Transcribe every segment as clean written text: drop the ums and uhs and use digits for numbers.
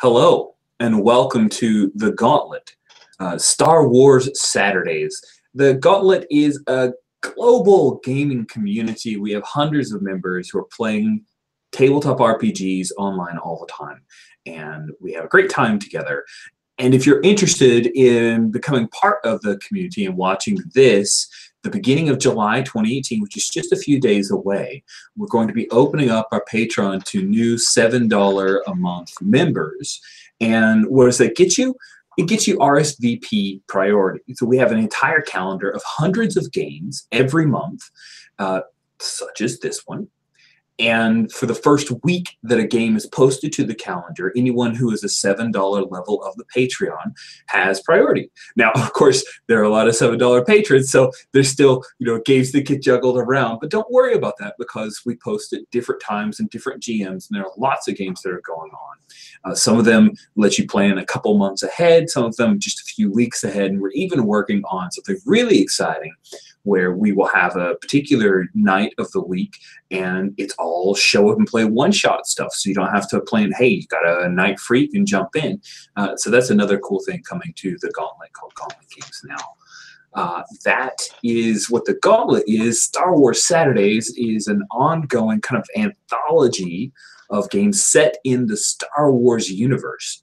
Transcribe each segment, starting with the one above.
Hello, and welcome to The Gauntlet, Star Wars Saturdays. The Gauntlet is a global gaming community. We have hundreds of members who are playing tabletop RPGs online all the time, and we have a great time together. And if you're interested in becoming part of the community and watching this, the beginning of July 2018, which is just a few days away, we're going to be opening up our Patreon to new $7 a month members. And what does that get you? It gets you RSVP priority. So we have an entire calendar of hundreds of games every month, such as this one. And for the first week that a game is posted to the calendar, anyone who is a $7 level of the Patreon has priority. Now, of course, there are a lot of $7 patrons, so there's still, games that get juggled around. But don't worry about that because we post at different times and different GMs, and there are lots of games that are going on. Some of them let you plan a couple months ahead, some of them just a few weeks ahead, and we're even working on something really exciting where we will have a particular night of the week, and it's all show up and play one-shot stuff, so you don't have to plan, hey, you've got a night free, you can jump in. So that's another cool thing coming to the Gauntlet called Gauntlet Games Now. That is what the Gauntlet is. Star Wars Saturdays is an ongoing kind of anthology of games set in the Star Wars universe.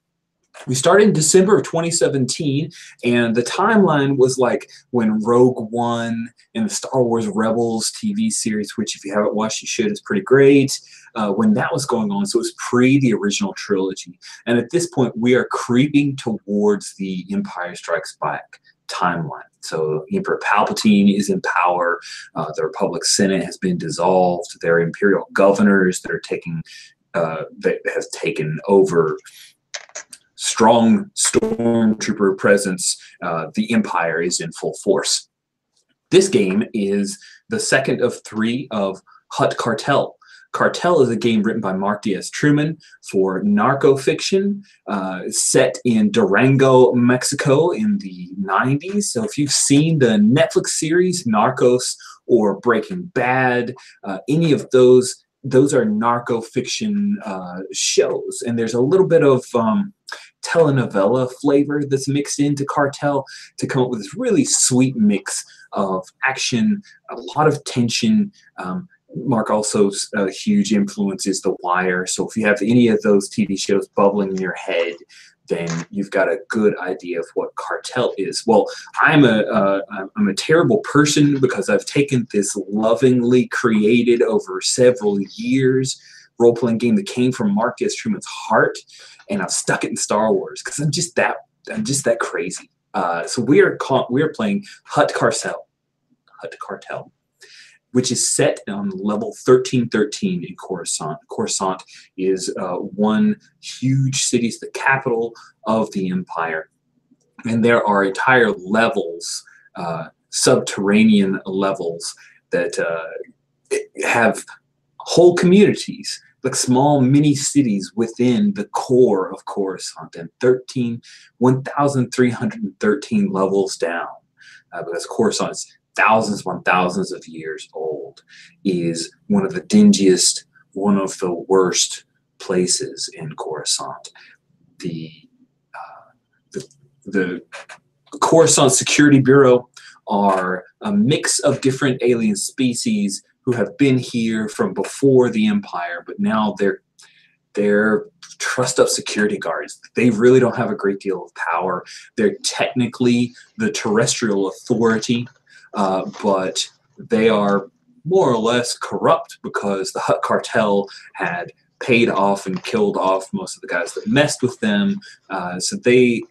We started in December of 2017, and the timeline was like when Rogue One and the Star Wars Rebels TV series, which if you haven't watched, you should, it's pretty great, when that was going on. So it was pre the original trilogy. And at this point, we are creeping towards the Empire Strikes Back timeline. So Emperor Palpatine is in power. The Republic Senate has been dissolved. There are Imperial governors that are that have taken over. Strong stormtrooper presence. The Empire is in full force. This game is the second of three of Hutt Cartel. Cartel is a game written by Mark Diaz Truman for narco fiction, set in Durango, Mexico in the 90s. So if you've seen the Netflix series Narcos or Breaking Bad, any of those are narco fiction shows. And there's a little bit of telenovela flavor that's mixed into Cartel to come up with this really sweet mix of action, a lot of tension. Mark also's huge influence is The Wire. So if you have any of those TV shows bubbling in your head, then you've got a good idea of what Cartel is. Well, I'm a terrible person because I've taken this lovingly created over several years role-playing game that came from Mark Diaz Truman's heart, and I've stuck it in Star Wars because I'm just that crazy. So we are playing Hutt Cartel, which is set on level 1313 in Coruscant. Coruscant is one huge city, it's the capital of the Empire. And there are entire levels, subterranean levels, that have whole communities, like small mini cities within the core of Coruscant, and 1,313 levels down, because Coruscant is thousands upon thousands of years old, is one of the dingiest, one of the worst places in Coruscant. The Coruscant Security Bureau are a mix of different alien species who have been here from before the Empire, but now they're trussed-up security guards. They really don't have a great deal of power. They're technically the terrestrial authority, but they are more or less corrupt because the Hutt Cartel had paid off and killed off most of the guys that messed with them. So they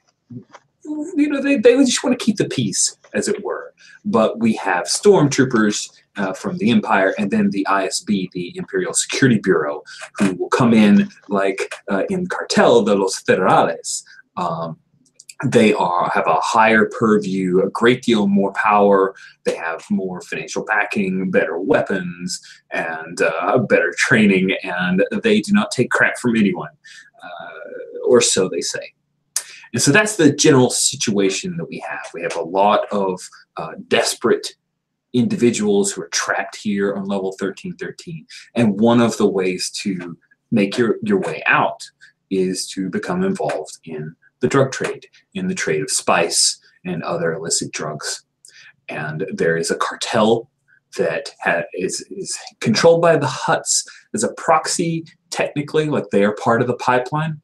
just want to keep the peace, as it were. But we have stormtroopers from the Empire, and then the ISB, the Imperial Security Bureau, who will come in like in Cartel de los Federales. They have a higher purview, a great deal more power. They have more financial backing, better weapons, and better training, and they do not take crap from anyone, or so they say. And so that's the general situation that we have. We have a lot of desperate individuals who are trapped here on level 1313. And one of the ways to make your way out is to become involved in the drug trade, in the trade of spice and other illicit drugs. And there is a cartel that is controlled by the Hutts as a proxy, technically, like they are part of the pipeline.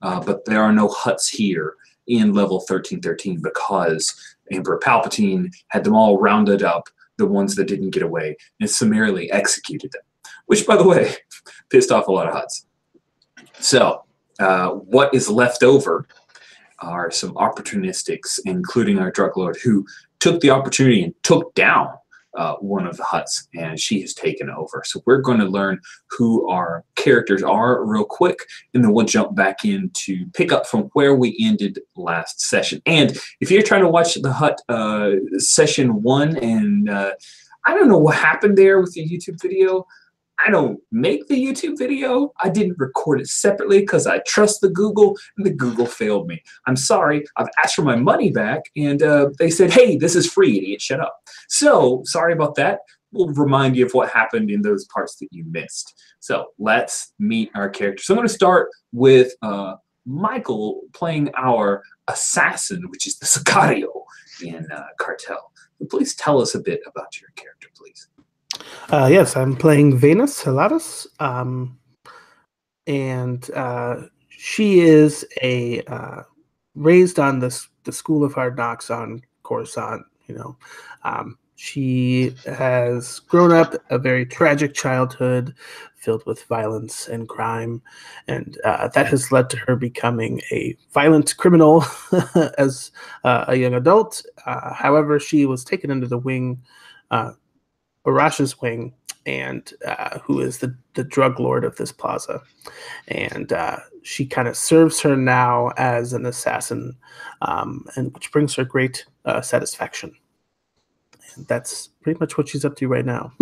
But there are no Hutts here in level 1313 because Emperor Palpatine had them all rounded up, the ones that didn't get away, and summarily executed them, which, by the way, pissed off a lot of Hutts. So what is left over are some opportunistics, including our Druglord, who took the opportunity and took down one of the Hutts, and she has taken over. So we're going to learn who our characters are real quick, and then we'll jump back in to pick up from where we ended last session. And if you're trying to watch the Hutt session 1, and I don't know what happened there with the YouTube video. I don't make the YouTube video. I didn't record it separately because I trust the Google, and the Google failed me. I'm sorry. I've asked for my money back, and they said, hey, this is free, idiot, shut up. So sorry about that. We'll remind you of what happened in those parts that you missed. So let's meet our characters. So I'm going to start with Michael playing our assassin, which is the Sicario in Cartel. So please tell us a bit about your character, please. Yes, I'm playing Venus Helatus, and she is raised on the School of Hard Knocks on Coruscant. She has grown up a very tragic childhood filled with violence and crime, and that has led to her becoming a violent criminal as a young adult. However, she was taken under the wing, Arash's wing, and who is the drug lord of this plaza, and she kind of serves her now as an assassin, and which brings her great satisfaction. And that's pretty much what she's up to right now.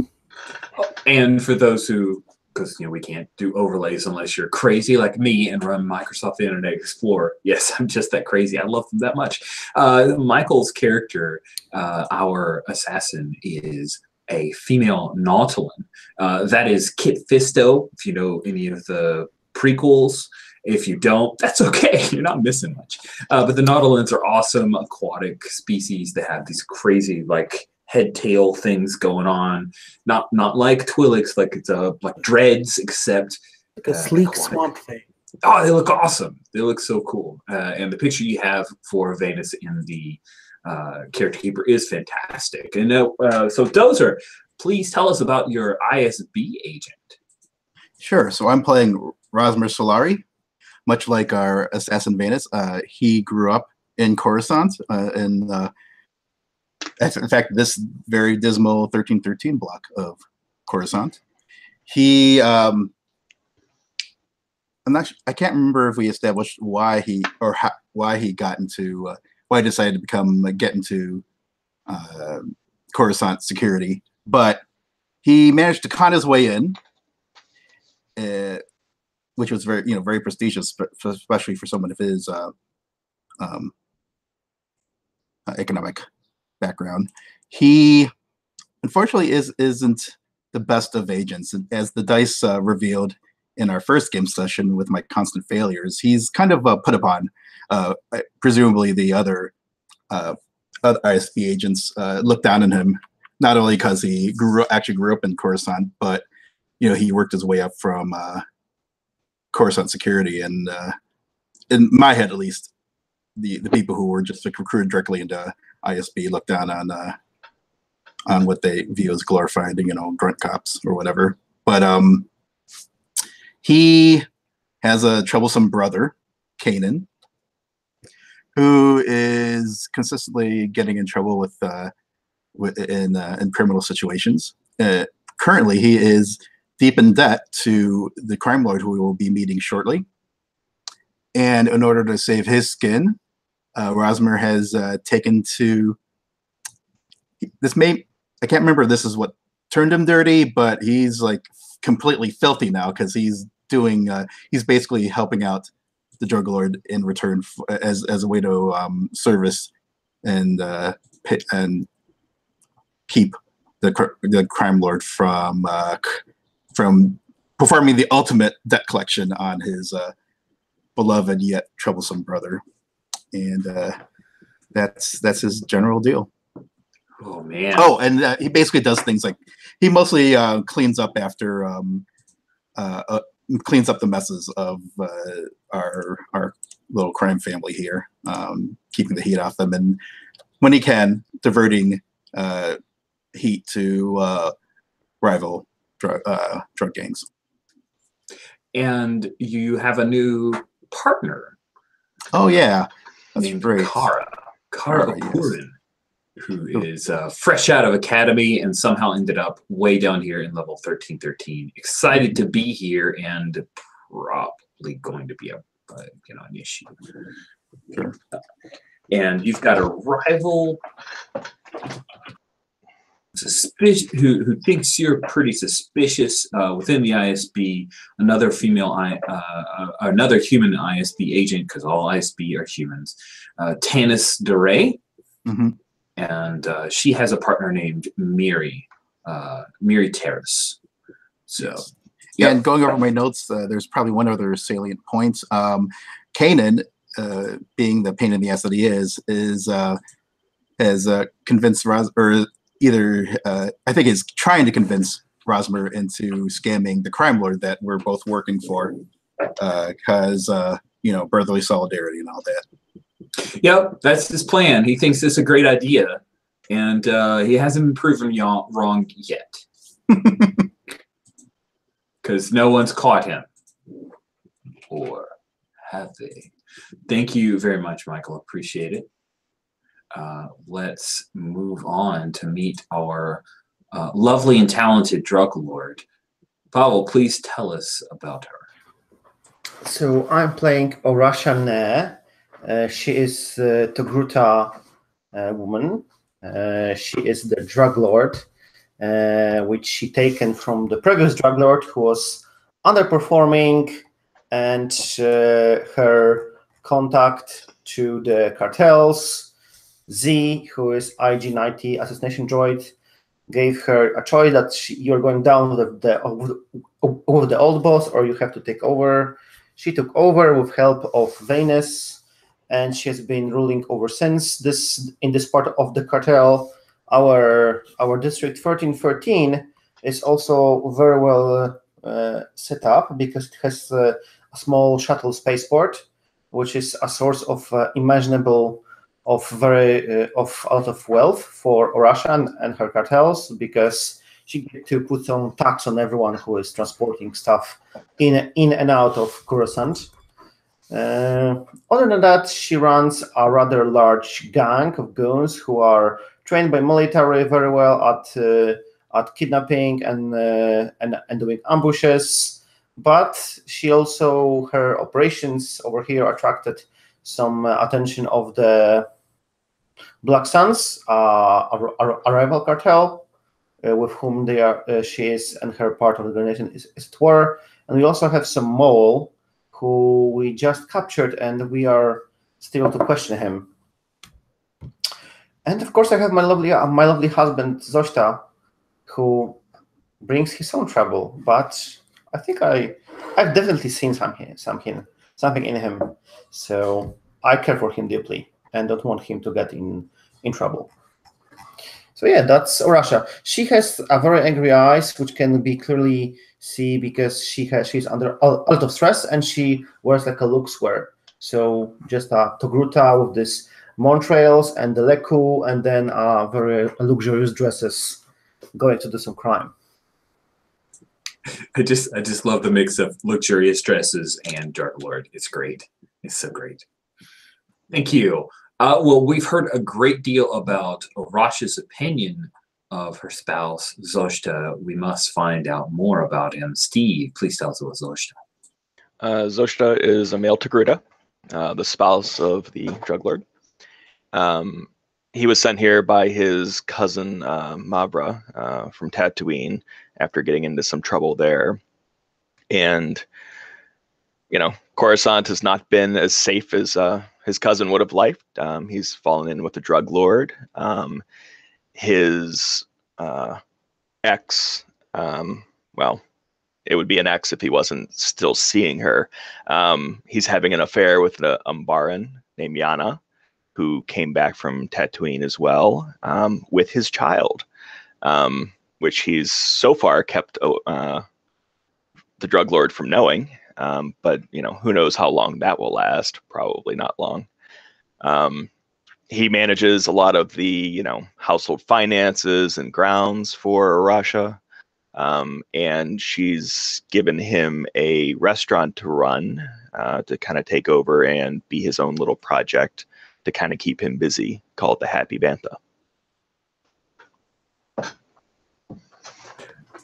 And for those who, because we can't do overlays unless you're crazy like me and run Microsoft Internet Explorer. Yes, I'm just that crazy. I love them that much. Michael's character, our assassin, is a female Nautolan. That is Kit Fisto, if you know any of the prequels. If you don't, that's okay. You're not missing much. But the Nautolans are awesome aquatic species that have these crazy, like, head tail things going on. Not like Twi'leks, like it's like dreads, except like a sleek aquatic swamp thing. Oh, they look awesome. They look so cool. And the picture you have for Venus in the character keeper is fantastic. And so Dozer, please tell us about your ISB agent. Sure. So I'm playing Rosmer Solari, much like our assassin Venus. He grew up in Coruscant, in fact, this very dismal 1313 block of Coruscant. He, I can't remember if we established why he got into, why he decided to get into Coruscant security, but he managed to con his way in, which was very prestigious, especially for someone of his economic background. He unfortunately isn't the best of agents, as the dice revealed in our first game session with my constant failures. He's kind of put upon. Presumably the other ISB agents looked down on him, not only because he actually grew up in Coruscant, but he worked his way up from Coruscant security, and in my head at least, the people who were just recruited directly into ISB look down on what they view as glorifying, grunt cops or whatever. But he has a troublesome brother, Kanan, who is consistently getting in trouble in criminal situations. Currently, he is deep in debt to the crime lord, who we will be meeting shortly. And in order to save his skin, Rosmer has taken to this. I can't remember if this is what turned him dirty, but he's like completely filthy now because he's doing. He's basically helping out the drug lord in return as a way to service and keep the crime lord from performing the ultimate debt collection on his beloved yet troublesome brother, and that's his general deal. Oh man. Oh, and he basically does things like he mostly cleans up after cleans up the messes of our little crime family here, keeping the heat off them, and when he can, diverting heat to rival drug gangs. And you have a new partner. Oh yeah, that's named great. Kara Okurin, yes. who is fresh out of academy and somehow ended up way down here in level 1313. Excited to be here and probably going to be an issue. Sure. And you've got a rival who thinks you're pretty suspicious within the ISB. Another another human ISB agent, because all ISB are humans. Tanis DeRay. Mm-hmm. And she has a partner named Miri Terrace. So, yes. Yeah, and going over my notes, there's probably one other salient point. Kanan, being the pain in the ass that he is has convinced I think is trying to convince Rosmer into scamming the crime lord that we're both working for, because brotherly solidarity and all that. Yep, that's his plan. He thinks it's a great idea, and he hasn't been proven wrong yet. Because no one's caught him. Or have they? Thank you very much, Michael. Appreciate it. Let's move on to meet our lovely and talented Druglord. Pavel, please tell us about her. So I'm playing Orasha Ne. She is a Togruta woman. She is the Druglord, which she taken from the previous Druglord who was underperforming, and her contact to the cartels, Z, who is IG-90 assassination droid, gave her a choice that you're going down with the old boss or you have to take over. She took over with help of Venus, and she has been ruling over since. In this part of the cartel, our district 1313 is also very well set up because it has a small shuttle spaceport, which is a source of imaginable of out of wealth for Orasha and her cartels, because she get to put some tax on everyone who is transporting stuff in and out of Coruscant. Other than that, she runs a rather large gang of goons who are trained by military very well at kidnapping and doing ambushes. But she also, her operations over here attracted some attention of the Black Suns, a rival cartel, with whom she is and her part of the organization is at war. And we also have some mole who we just captured, and we are still to question him. And of course, I have my lovely husband Zoshta, who brings his own trouble. But I think I've definitely seen something in him. So I care for him deeply and don't want him to get in trouble. So yeah, that's Orasha. She has a very angry eyes, which can be clearly see because she's under a lot of stress, and she wears like a Luke's wear. So just a Togruta with this Montrails and the Leku, and then very luxurious dresses, going to do some crime. I just love the mix of luxurious dresses and Druglord. It's great. It's so great. Thank you. Well, we've heard a great deal about Orasha's opinion of her spouse, Zoshta. We must find out more about him. Steve, please tell us about Zoshta. Zoshta is a male Togruta, the spouse of the Druglord. He was sent here by his cousin Mabra from Tatooine after getting into some trouble there. And, Coruscant has not been as safe as his cousin would have liked. He's fallen in with the Druglord. His ex, it would be an ex if he wasn't still seeing her. He's having an affair with an Umbaran named Yana, who came back from Tatooine as well, with his child, which he's so far kept the Druglord from knowing. But who knows how long that will last? Probably not long. He manages a lot of the household finances and grounds for Russia. And she's given him a restaurant to run, to kind of take over and be his own little project to kind of keep him busy, called the Happy Bantha.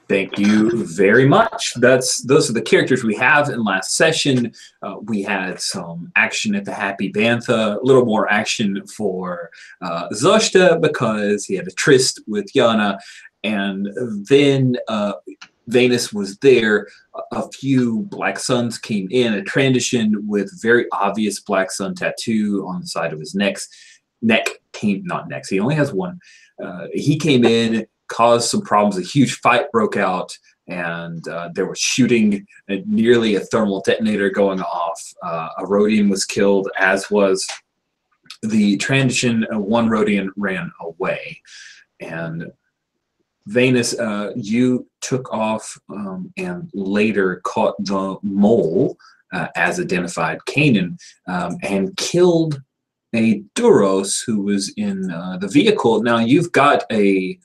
Thank you very much. Those are the characters we have in last session. We had some action at the Happy Bantha, a little more action for Zoshta because he had a tryst with Yana, and then Venus was there. A few Black Suns came in, a transition with very obvious Black Sun tattoo on the side of his neck. He only has one. He came in, caused some problems. A huge fight broke out, and there was shooting, nearly a thermal detonator going off. A Rhodian was killed, as was the transition. One Rhodian ran away, and Venus, you took off and later caught the mole, as identified Kanan, and killed a Duros who was in the vehicle. Now you've got a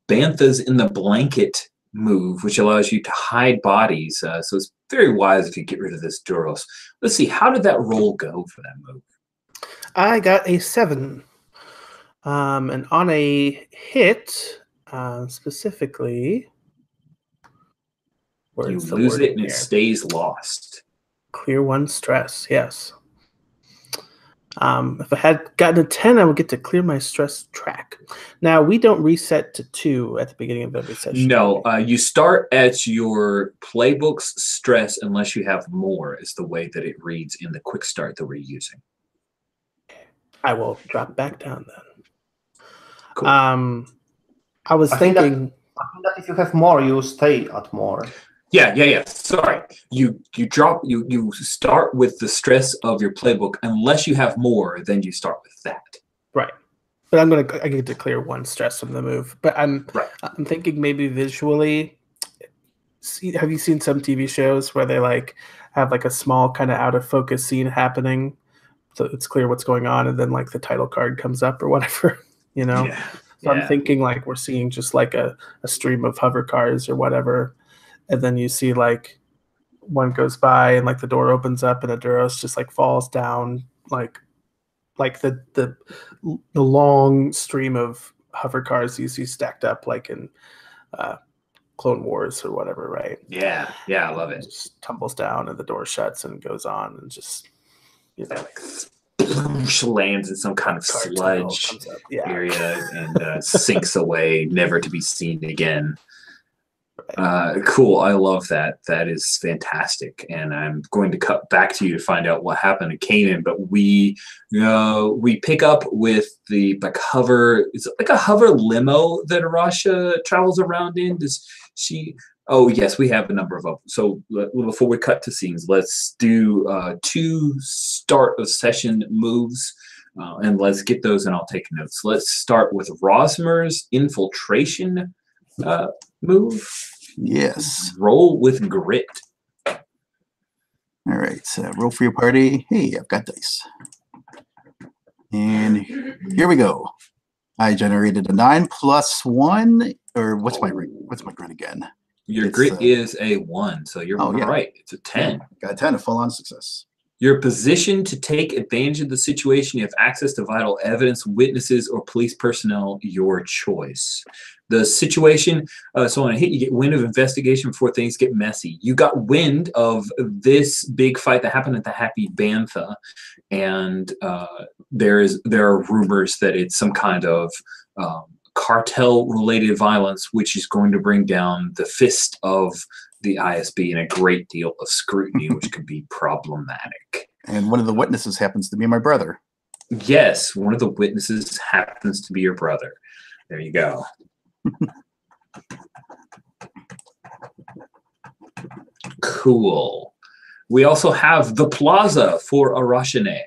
Banthas in the blanket move, which allows you to hide bodies. So it's very wise if you get rid of this Duros. Let's see, how did that roll go for that move? I got a 7. And on a hit, specifically, you lose it and it stays lost. Clear 1 stress, yes. If I had gotten a 10, I would get to clear my stress track. Now, we don't reset to 2 at the beginning of every session. No, you start at your playbook's stress unless you have more, is the way that it reads in the quick start that we're using. I will drop back down then. Cool. I was thinking that if you have more, you stay at more. Yeah. Sorry. You start with the stress of your playbook. Unless you have more, then you start with that. Right. But I get to clear 1 stress from the move. But I'm thinking maybe visually. Have you seen some TV shows where they have a small kind of out of focus scene happening, so it's clear what's going on, and then the title card comes up or whatever, Yeah. So I'm thinking we're seeing just a stream of hover cars or whatever, and then you see one goes by and the door opens up and a Duros just falls down the long stream of hover cars you see stacked up in Clone Wars or whatever, right? Yeah, I love it. Just tumbles down and the door shuts and goes on and just lands in some kind of sludge area and sinks away, never to be seen again. Cool. I love that. That is fantastic. And I'm going to cut back to you to find out what happened to Kanan. But we pick up with the hover. Is it a hover limo that Arasha travels around in? Does she? Oh yes, we have a number of them. So before we cut to scenes, let's do 2 start of session moves, and let's get those, and I'll take notes. Let's start with Rosmer's infiltration move. Yes. Roll with grit. All right. So roll for your party. Hey, I've got dice. And here we go. I generated a 9 plus 1, or what's my grit again? Your grit is a 1, so you're right. It's a 10. Got a 10, a full-on success. You're positioned to take advantage of the situation. You have access to vital evidence, witnesses, or police personnel, your choice. The situation, so on a hit, you get wind of investigation before things get messy. You got wind of this big fight that happened at the Happy Bantha, and there are rumors that it's some kind of cartel-related violence, which is going to bring down the fist of the ISB and a great deal of scrutiny, which could be problematic. And one of the witnesses happens to be my brother. Yes, one of the witnesses happens to be your brother. There you go. Cool. We also have the Plaza for Arashine.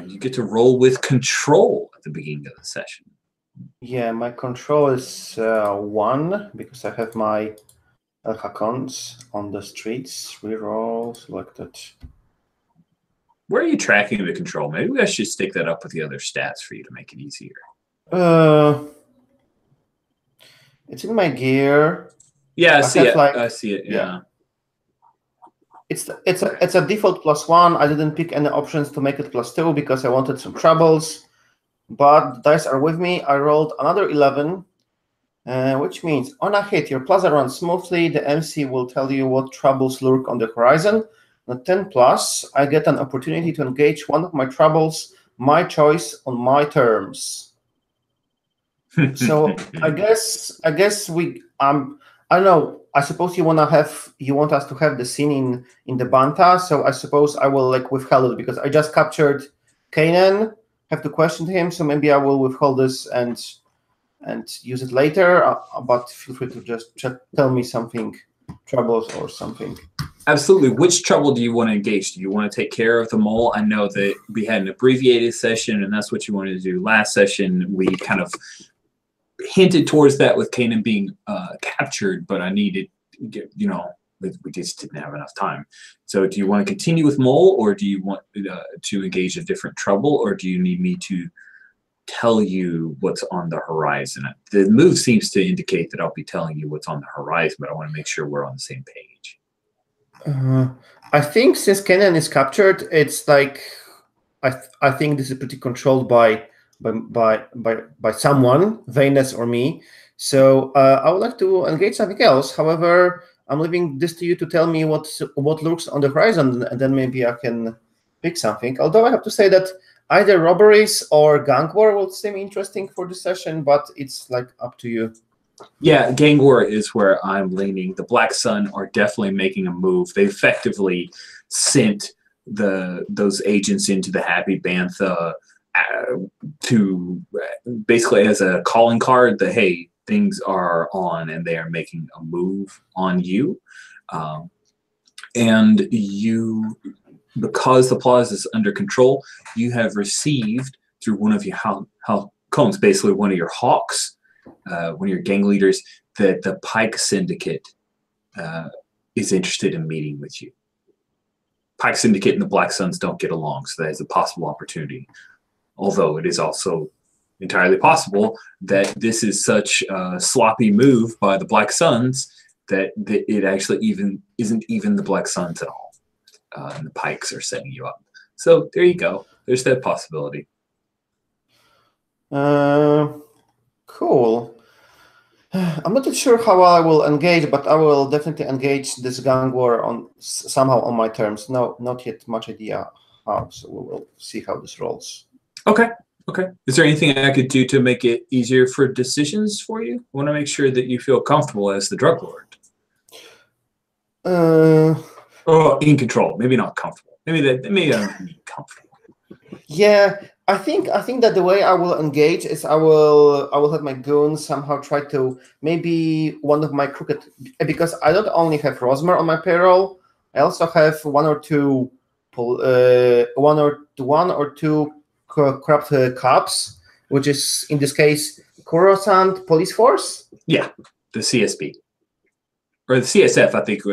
You get to roll with control at the beginning of the session. Yeah, my control is 1 because I have my Hakons on the streets. Reroll, selected. Where are you tracking the control? Maybe I should stick that up with the other stats for you to make it easier. It's in my gear. Yeah, I see it. I see it. Yeah. It's a default +1. I didn't pick any options to make it +2 because I wanted some troubles. But the dice are with me. I rolled another 11, which means on a hit, your plaza runs smoothly. The MC will tell you what troubles lurk on the horizon. On 10+, I get an opportunity to engage one of my troubles, my choice, on my terms. So I guess we I don't know. I suppose you want us to have the scene in the Banta. So I suppose I will withhold it because I just captured Kanan. Have to question him, so maybe I will withhold this and use it later. But feel free to just tell me something, troubles or something. Absolutely. Which trouble do you want to engage? Do you want to take care of the mole? I know that we had an abbreviated session, and that's what you wanted to do last session. We kind of hinted towards that with Kanan being captured, but I needed, we just didn't have enough time. So do you want to continue with mole, or do you want to engage a different trouble, or do you need me to tell you what's on the horizon? The move seems to indicate that I'll be telling you what's on the horizon, but I want to make sure we're on the same page. I think since Kanan is captured, it's like I think this is pretty controlled by someone, Venus or me. So I would like to engage something else. However, I'm leaving this to you to tell me what lurks on the horizon, and then maybe I can pick something. Although I have to say that either robberies or gang war will seem interesting for the session, but it's up to you. Yeah, gang war is where I'm leaning. The Black Sun are definitely making a move. They effectively sent those agents into the Happy Bantha to basically as a calling card that, hey, things are on and they are making a move on you. And you, because the plaza is under control, you have received through one of your Halcones, basically one of your hawks, one of your gang leaders, that the Pike Syndicate is interested in meeting with you. Pike Syndicate and the Black Suns don't get along, so that is a possible opportunity. Although it is also entirely possible that this is such a sloppy move by the Black Suns that it actually isn't even the Black Suns at all. And the Pikes are setting you up. So there you go. There's that possibility. Cool. I'm not sure how I will engage, but I will definitely engage this gang war somehow on my terms. No, not yet much idea how, so we will see how this rolls. Okay. Is there anything I could do to make it easier for decisions for you? I want to make sure that you feel comfortable as the Druglord. In control. Maybe not comfortable. Maybe I'm comfortable. Yeah, I think that the way I will engage is I will have my goons somehow try to maybe one of my crooked, because I don't only have Rosmer on my payroll, I also have one or two corrupt cops, which is in this case Coruscant police force. Yeah, the CSB. Or the CSF, I think,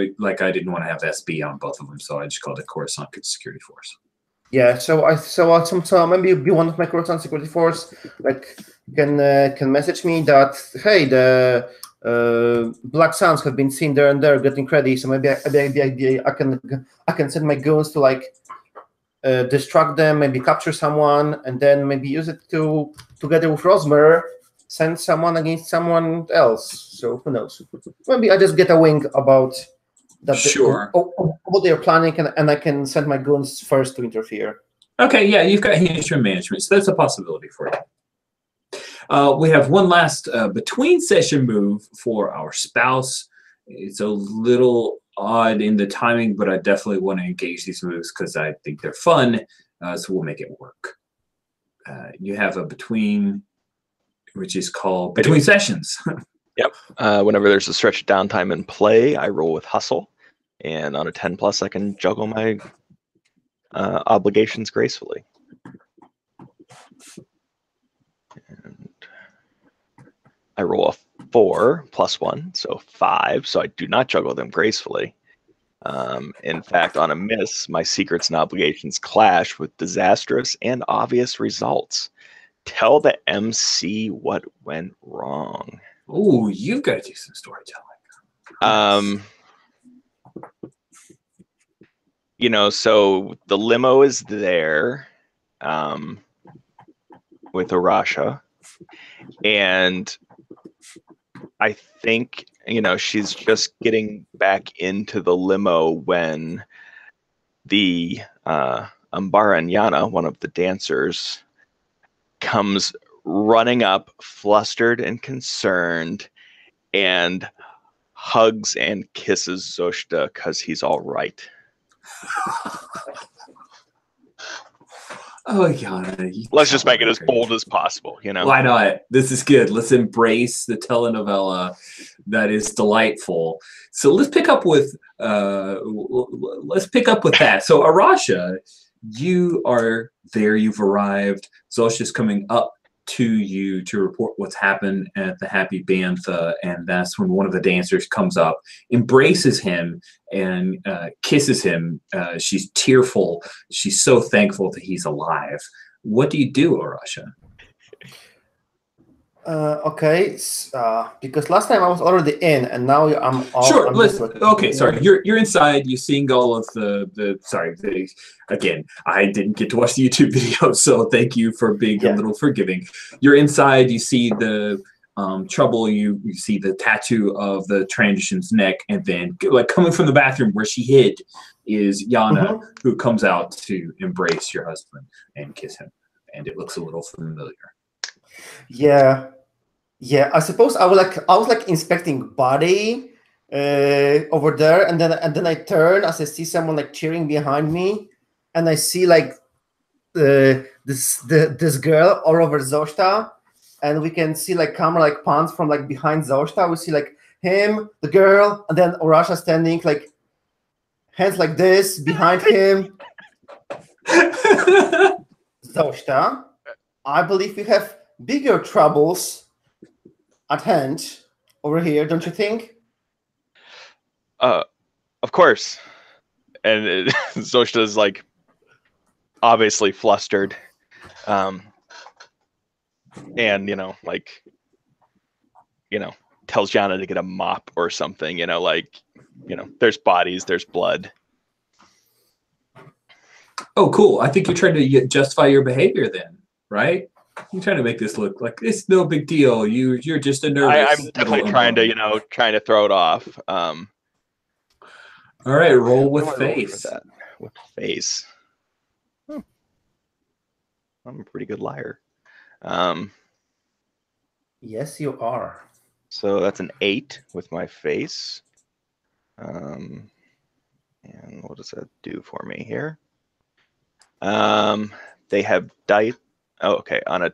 I didn't want to have SB on both of them, so I just called it Coruscant Security Force. Yeah, so maybe be one of my Coruscant Security Force. Can message me that, hey, the Black Suns have been seen there and there getting ready. So maybe I can send my goons to distract them, maybe capture someone, and then maybe use it to together with Rosmer send someone against someone else. So who knows? Maybe I just get a wing about that. Sure. What they're planning, and I can send my goons first to interfere. Okay, yeah, you've got hinterland management, so that's a possibility for you. We have one last between session move for our spouse. It's a little odd in the timing, but I definitely want to engage these moves because I think they're fun, so we'll make it work. You have a between, which is called between sessions. Yep. Whenever there's a stretch of downtime in play, I roll with hustle, and on a 10+, I can juggle my obligations gracefully. And I roll a 4 + 1, so 5. So I do not juggle them gracefully. In fact, on a miss, my secrets and obligations clash with disastrous and obvious results. Tell the MC what went wrong. Oh, you've got to do some storytelling. You know, so the limo is there with Arasha, and I think, you know, she's just getting back into the limo when the Ambara and Yana, one of the dancers, comes running up, flustered and concerned, and hugs and kisses Zoshta because he's all right. Oh, Yana. Let's just make it as bold as possible, you know? Why not? This is good. Let's embrace the telenovela. That is delightful. So let's pick up with that. So Arasha, you are there. You've arrived. Zoshta's coming up to you to report what's happened at the Happy Bantha, and that's when one of the dancers comes up, embraces him, and kisses him. She's tearful. She's so thankful that he's alive. What do you do, Arasha? Okay, because last time I was already in, and now I'm all. Sure. I'm okay, sorry. You're inside. You're seeing all of again, I didn't get to watch the YouTube video, so thank you for being a little forgiving. You're inside. You see the trouble. You see the tattoo of the transition's neck, and then like coming from the bathroom where she hid is Yana, who comes out to embrace your husband and kiss him, and it looks a little familiar. Yeah, I suppose I was like inspecting body over there, and then I turn as I see someone like cheering behind me, and I see like this girl all over Zoshta, and we can see like camera like pans from like behind Zoshta. We see like him, the girl, and then Arasha standing like hands like this behind him. Zoshta, I believe we have bigger troubles at hand over here, don't you think? Of course. And Zoshta is like obviously flustered, and tells Yana to get a mop or something. There's bodies, there's blood. Oh, cool. I think you're trying to justify your behavior then, right? You're trying to make this look like it's no big deal. You're just a nervous. I'm definitely trying to throw it off. All right, roll with face. With face. I'm a pretty good liar. Yes, you are. So that's an 8 with my face. And what does that do for me here? They have dice. Oh, okay. On a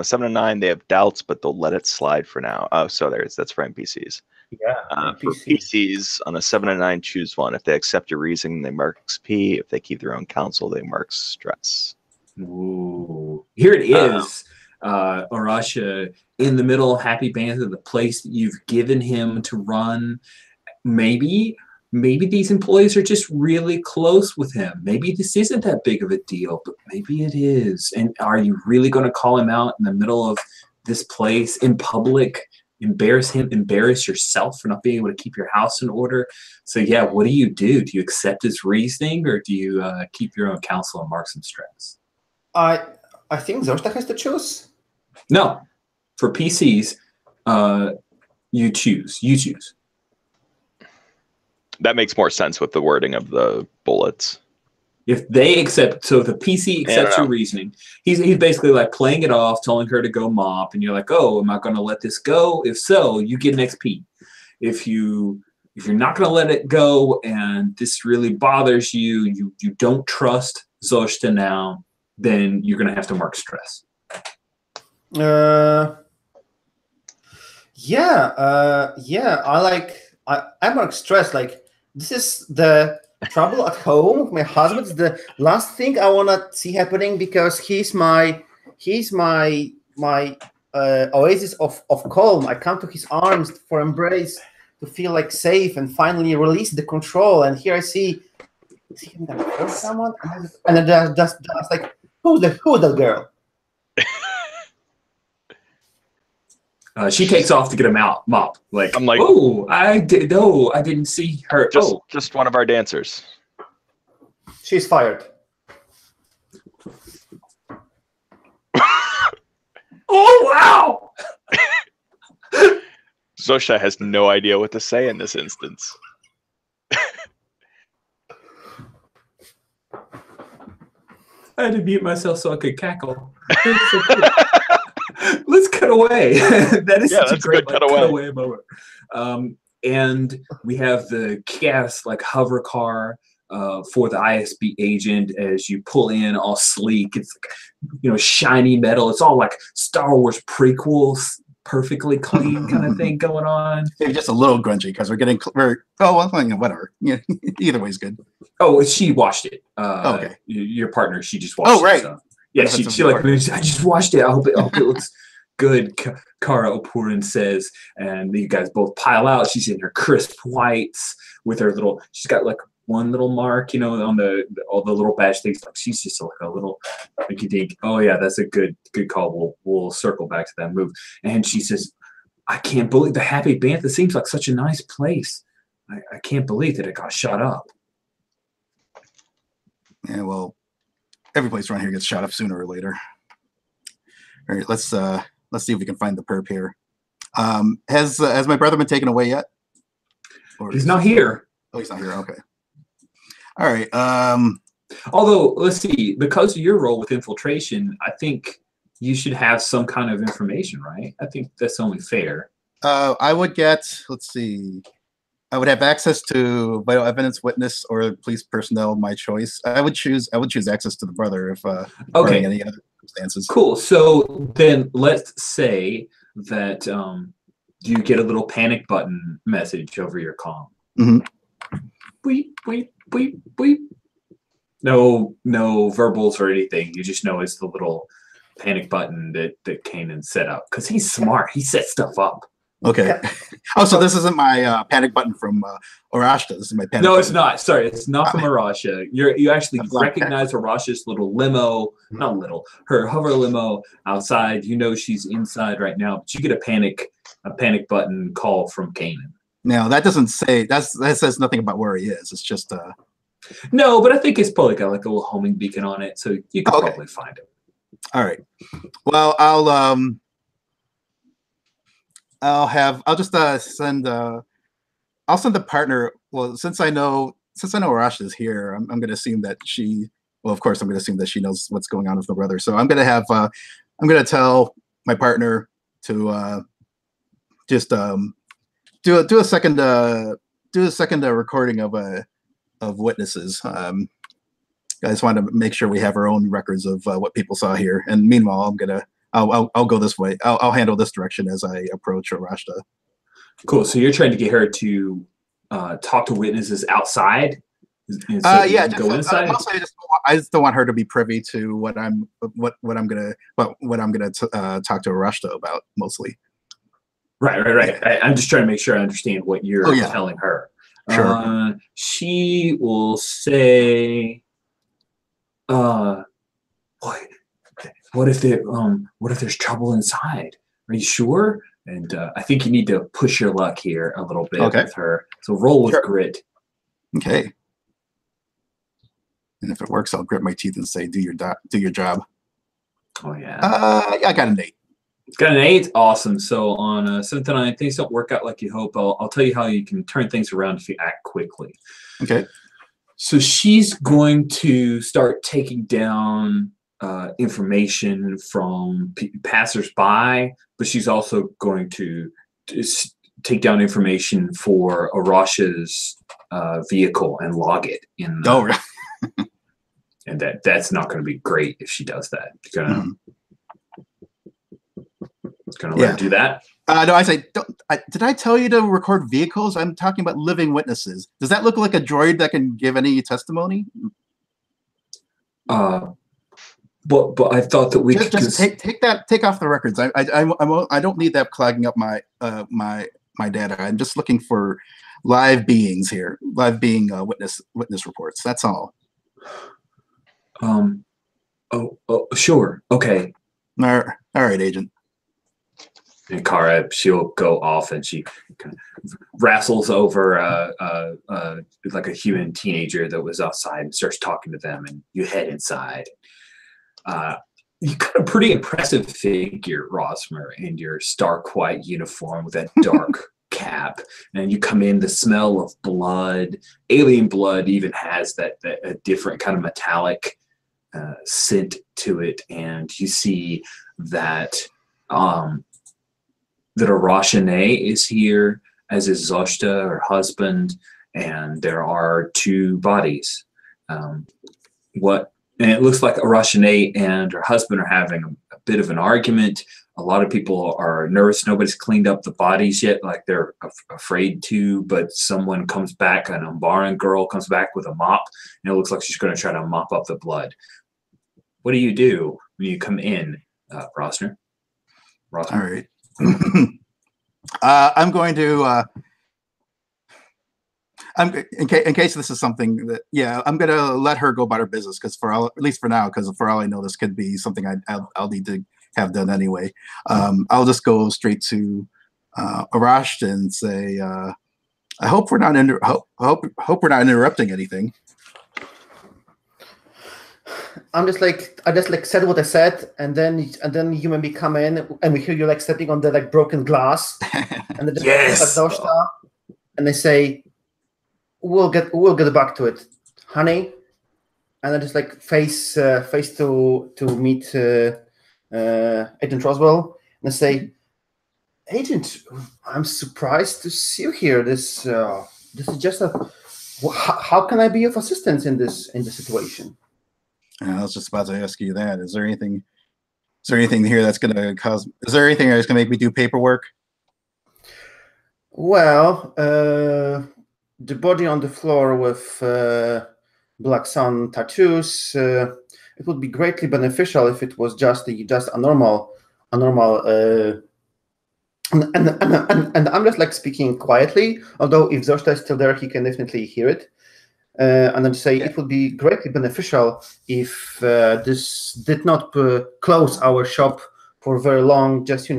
7 and 9, they have doubts, but they'll let it slide for now. Oh, so that's for NPCs. Yeah. For PCs, on a 7 and 9, choose one. If they accept your reasoning, they mark XP. If they keep their own counsel, they mark stress. Ooh. Here it is, Arasha, in the middle of Happy Bantha, the place that you've given him to run. Maybe these employees are just really close with him. Maybe this isn't that big of a deal, but maybe it is. And are you really going to call him out in the middle of this place in public? Embarrass him, embarrass yourself for not being able to keep your house in order. So yeah, what do you do? Do you accept his reasoning, or do you keep your own counsel and mark some stress? I think Zoshta has to choose. No, for PCs, you choose. That makes more sense with the wording of the bullets. If they accept, so if the PC accepts your reasoning, he's basically like playing it off, telling her to go mop, and you're like, oh, am I going to let this go? If so, you get an XP. If you're not going to let it go, and this really bothers you, you don't trust Zoshta now, then you're going to have to mark stress. I'm not stressed. Like, this is the trouble at home with my husband. It's the last thing I want to see happening, because he's my oasis of calm. I come to his arms for embrace, to feel like safe and finally release the control. And here I see him gonna kill someone, and then just like, who's that girl? She takes off to get a mop. Like, I'm like, oh, I didn't see her. Just one of our dancers. She's fired. Oh, wow! Zosha has no idea what to say in this instance. I had to mute myself so I could cackle. Let's cut away. That is such a great cutaway moment. And we have the kick-ass hover car for the ISB agent as you pull in, all sleek. It's shiny metal. It's all like Star Wars prequels, perfectly clean kind of thing going on. Maybe just a little grungy because whatever. Yeah, either way's good. Oh, she washed it. Okay. Your partner, she just washed it. Oh, right. So. Yeah, she I just watched it. I hope it looks good. Kara Opurin says, and you guys both pile out. She's in her crisp whites with her little. She's got one little mark, on all the little badge things. She's just a little. You think, oh yeah, that's a good call. We'll circle back to that move. And she says, I can't believe the Happy Bantha seems like such a nice place. I can't believe that it got shot up. Yeah, well, every place around here gets shot up sooner or later. All right, let's see if we can find the perp here. Has my brother been taken away yet? He's not here. Oh, he's not here. Okay. All right. Although, let's see, because of your role with infiltration, I think you should have some kind of information, right? I think that's only fair. I would get. Let's see. I would have access to vital evidence, witness, or police personnel. My choice. I would choose access to the brother if okay. Any other circumstances. Cool. So then let's say that you get a little panic button message over your comm. Mm-hmm. Beep, beep, beep, beep. No verbals or anything. You just know it's the little panic button that Kanan set up because he's smart. He sets stuff up. Okay. Oh, so this isn't my panic button from Arashta. This is my panic. No, button. It's not. Sorry, it's not from Arasha. You actually recognize Arasha's little limo, not little, her hover limo outside. You know she's inside right now, but you get a panic button call from Kanan. Now that doesn't say that says nothing about where he is. It's just No, but I think it's probably got a little homing beacon on it, so you can probably find it. All right. Well, I'll just send the partner. Well, since I know Arasha is here, I'm going to assume that she. Well, of course, I'm going to assume that she knows what's going on with my brother. So I'm going to tell my partner to just do a second recording of witnesses. I just want to make sure we have our own records of what people saw here. And meanwhile, I'll go this way. I'll handle this direction as I approach Arashta. Cool. So you're trying to get her to talk to witnesses outside? Yeah. Go inside. Mostly I just don't want her to be privy to what I'm gonna talk to Arashta about mostly. Right. I'm just trying to make sure I understand what you're telling her. Sure. She will say, what if there's trouble inside? Are you sure? And I think you need to push your luck here a little bit with her. So roll with grit. Okay. And if it works, I'll grit my teeth and say, "Do your job." Oh yeah. I got an 8. Got an 8. Awesome. So on 7 to 9, things don't work out like you hope. I'll tell you how you can turn things around if you act quickly. Okay. So she's going to start taking down information from passersby, but she's also going to take down information for Arasha's vehicle and log it in. And that's not going to be great if she does that. gonna let her do that. No, I say, did I tell you to record vehicles? I'm talking about living witnesses. Does that look like a droid that can give any testimony? But I thought that we could just take off the records. I don't need that clogging up my my data. I'm just looking for live beings here, live being witness reports. That's all. Oh, sure. Okay. All right, Agent. And Kara, she'll go off and she kind of wrestles over like a human teenager that was outside and starts talking to them, and you head inside. You got a pretty impressive figure, Rosmer, in your stark white uniform with that dark cap. And you come in, the smell of blood, alien blood even has that a different kind of metallic scent to it. And you see that that Arashane is here, as is Zoshta, her husband, and there are two bodies. And it looks like Arashane and her husband are having a bit of an argument. A lot of people are nervous. Nobody's cleaned up the bodies yet, like they're afraid to, but someone comes back, an Umbaran girl comes back with a mop, and it looks like she's going to try to mop up the blood. What do you do when you come in, Rosner? All right. I'm going to... in case this is something that, I'm going to let her go about her business, because at least for now, because for all I know, this could be something I'll need to have done anyway. I'll just go straight to Arash and say, I hope we're not hope we're not interrupting anything. I just said what I said, and then you maybe come in and we hear you like stepping on the like broken glass, and then yes, and they say, We'll get back to it, honey. And I just like face to meet Agent Roswell, and I say, Agent, I'm surprised to see you here. This is just how can I be of assistance in this situation? I was just about to ask you that. Is there anything here that's going to cause? Is there anything that's going to make me do paperwork? Well, the body on the floor with Black Sun tattoos. It would be greatly beneficial if it was just a normal. And I'm just like speaking quietly. Although if Zoshta is still there, he can definitely hear it. And then say it would be greatly beneficial if this did not close our shop for very long. Just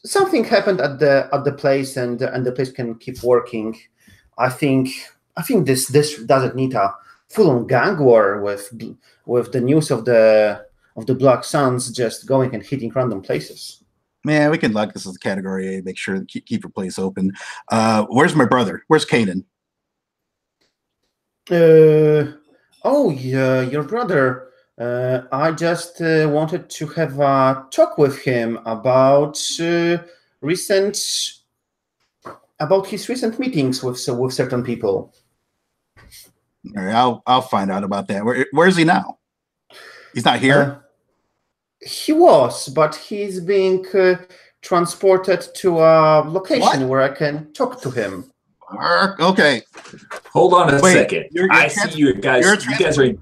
something happened at the place, and the place can keep working. I think this doesn't need a full-on gang war with the news of the Black Suns just going and hitting random places. Man, we can lock this as a category A. Make sure to keep your place open. Where's my brother? Where's Kanan? Your brother. I just wanted to have a talk with him about his recent meetings with certain people. All right, I'll find out about that. Where's he now? He's not here? He was, but he's being transported to a location where I can talk to him. Okay. Hold on a second. I see you guys. You guys are.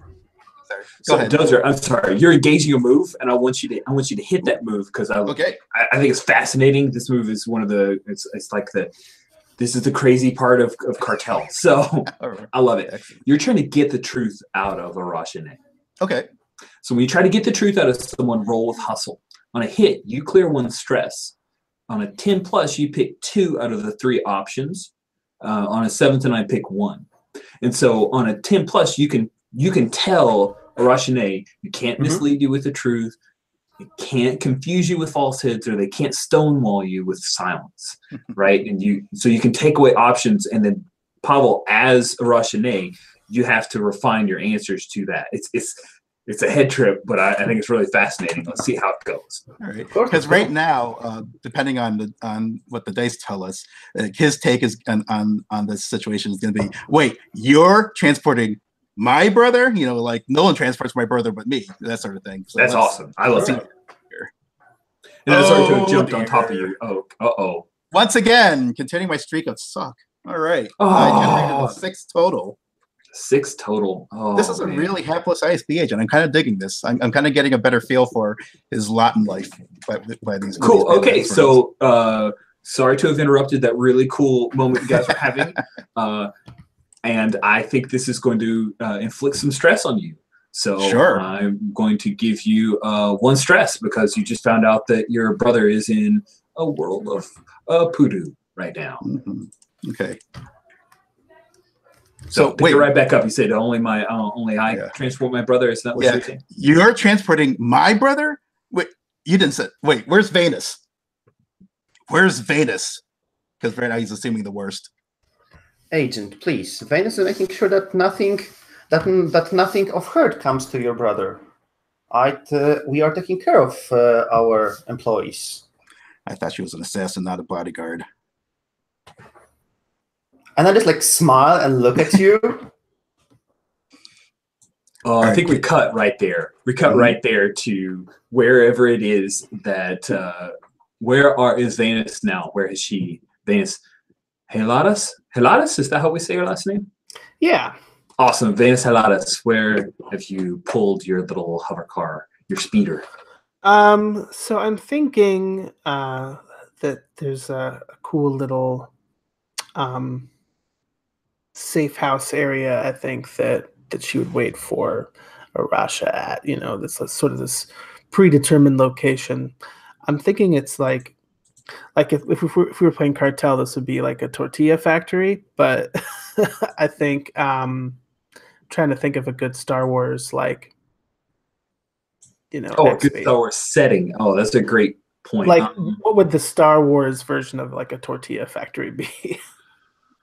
So Dozer, I'm sorry. You're engaging a move, and I want you to hit that move because I think it's fascinating. This move is one of the. It's like this is the crazy part of Cartel. So I love it. Excellent. You're trying to get the truth out of Arashane. Okay. So when you try to get the truth out of someone, roll with hustle. On a hit, you clear one stress. On a 10 plus, you pick 2 out of the 3 options. On a 7 to 9, pick 1. And so on a 10 plus, you can tell Arashane, you can't mislead you with the truth. It can't confuse you with falsehoods, or they can't stonewall you with silence, right? And you can take away options, and then Pavel, as Arashane, you have to refine your answers to that. It's a head trip, but I think it's really fascinating. Let's see how it goes. All right, because right now, depending on what the dice tell us, his take is on this situation is going to be: wait, you're transporting my brother? Like no one transports my brother but me. That sort of thing. So that's awesome. I love it. And I'm sorry to have jumped on top of you. Oh, uh-oh. Once again, continuing my streak of suck. All right. I generated a 6 total. 6 total. Oh, this is a really hapless ISB agent. I'm kind of digging this. I'm kind of getting a better feel for his lot in life by these. Cool. Okay, so sorry to have interrupted that really cool moment you guys were having. And I think this is going to inflict some stress on you. So sure. I'm going to give you 1 stress because you just found out that your brother is in a world of poodoo right now. Mm-hmm. Okay. So pick it right back up. You said only I transport my brother. Is that what you're saying? You're transporting my brother? Wait, you didn't say. Wait, where's Venus? Where's Venus? Because right now he's assuming the worst. Agent, please. Venus is making sure that nothing of hurt comes to your brother. We are taking care of our employees. I thought she was an assassin, not a bodyguard. And I just like smile and look at you. I think we cut right there. We cut right there to wherever it is that. Is Venus now? Where is she? Venus Heladas? Heladas? Is that how we say her last name? Yeah. Awesome. Venus Heladas. Where have you pulled your little hover car, your speeder? So I'm thinking that there's a cool little safe house area, I think, that she would wait for Arasha at, this sort of this predetermined location. I'm thinking it's like if we were playing Cartel, this would be like a tortilla factory, but I think trying to think of a good Star Wars a good Star Wars setting. Oh, that's a great point. Like, what would the Star Wars version of like a tortilla factory be?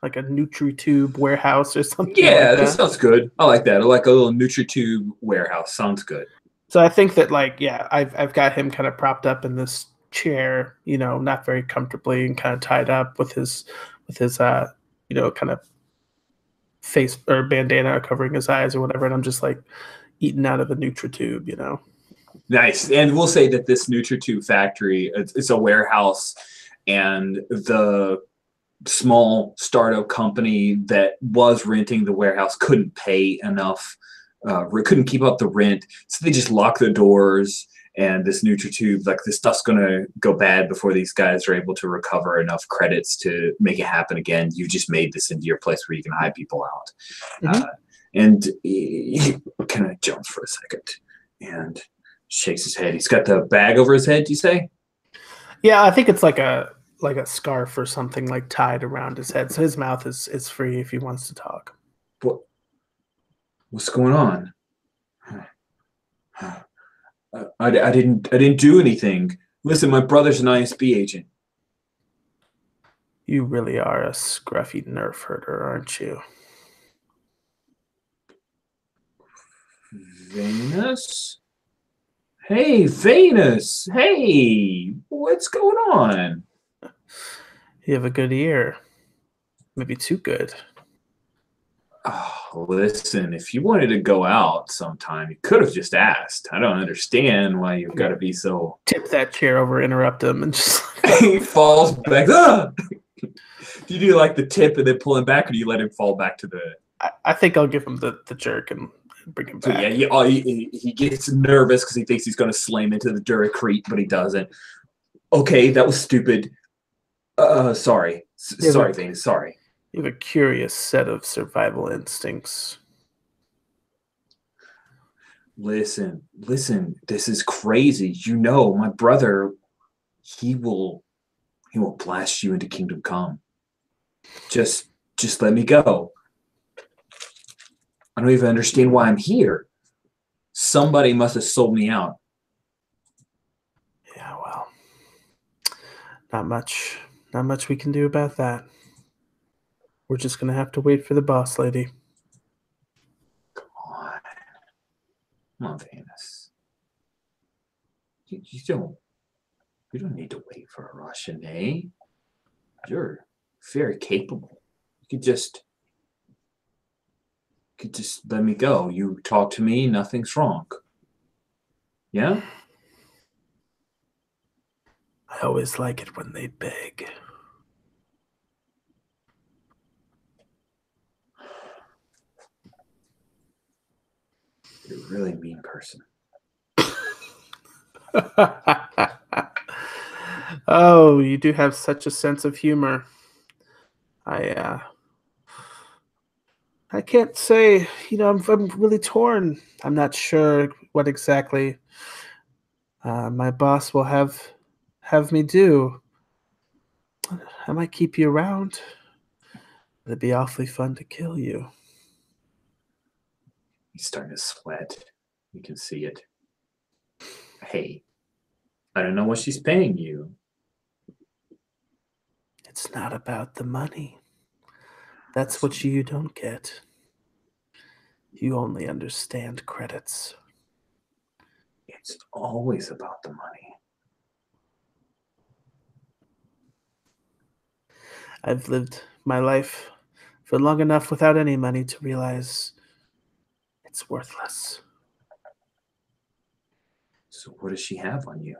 Like a NutriTube warehouse or something. Yeah, like that sounds good. I like that. I like a little NutriTube warehouse. Sounds good. So I think that I've got him kind of propped up in this chair, not very comfortably, and kind of tied up with his kind of face or bandana covering his eyes or whatever, and I'm just like eating out of a NutriTube, Nice. And we'll say that this NutriTube factory, it's a warehouse, and the small startup company that was renting the warehouse couldn't pay enough, couldn't keep up the rent, so they just locked the doors. And this NutriTube, this stuff's gonna go bad before these guys are able to recover enough credits to make it happen again. You just made this into your place where you can hide people out. Mm-hmm. And he kind of jumps for a second and shakes his head. He's got the bag over his head, you say? Yeah, I think it's like a scarf or something tied around his head. So his mouth is free if he wants to talk. What's going on? I didn't do anything. Listen, my brother's an ISB agent. You really are a scruffy nerf herder, aren't you? Venus? Hey, Venus! Hey! What's going on? You have a good ear. Maybe too good. Oh, listen, if you wanted to go out sometime, you could have just asked. I don't understand why you've got to be so... Tip that chair over, interrupt him, and just... he falls back. Ah! Do you do the tip and then pull him back, or do you let him fall back to the... I think I'll give him the jerk and bring him back. So yeah, he gets nervous because he thinks he's going to slam into the Duracrete, but he doesn't. Okay, that was stupid. Sorry. Sorry, Venus, sorry. You have a curious set of survival instincts. Listen, this is crazy. My brother, he will blast you into Kingdom Come. Just let me go. I don't even understand why I'm here. Somebody must have sold me out. Yeah, well, not much we can do about that. We're just going to have to wait for the boss lady. Come on, Venus. You don't need to wait for a Russian, eh? You're very capable. You could just let me go. You talk to me, nothing's wrong. Yeah? I always like it when they beg. You're a really mean person. Oh, you do have such a sense of humor. I can't say, I'm really torn. I'm not sure what exactly my boss will have me do. I might keep you around. It'd be awfully fun to kill you. He's starting to sweat. You can see it. Hey, I don't know what she's paying you. It's not about the money. That's what you don't get. You only understand credits. It's always about the money. I've lived my life for long enough without any money to realize it's worthless. So what does she have on you?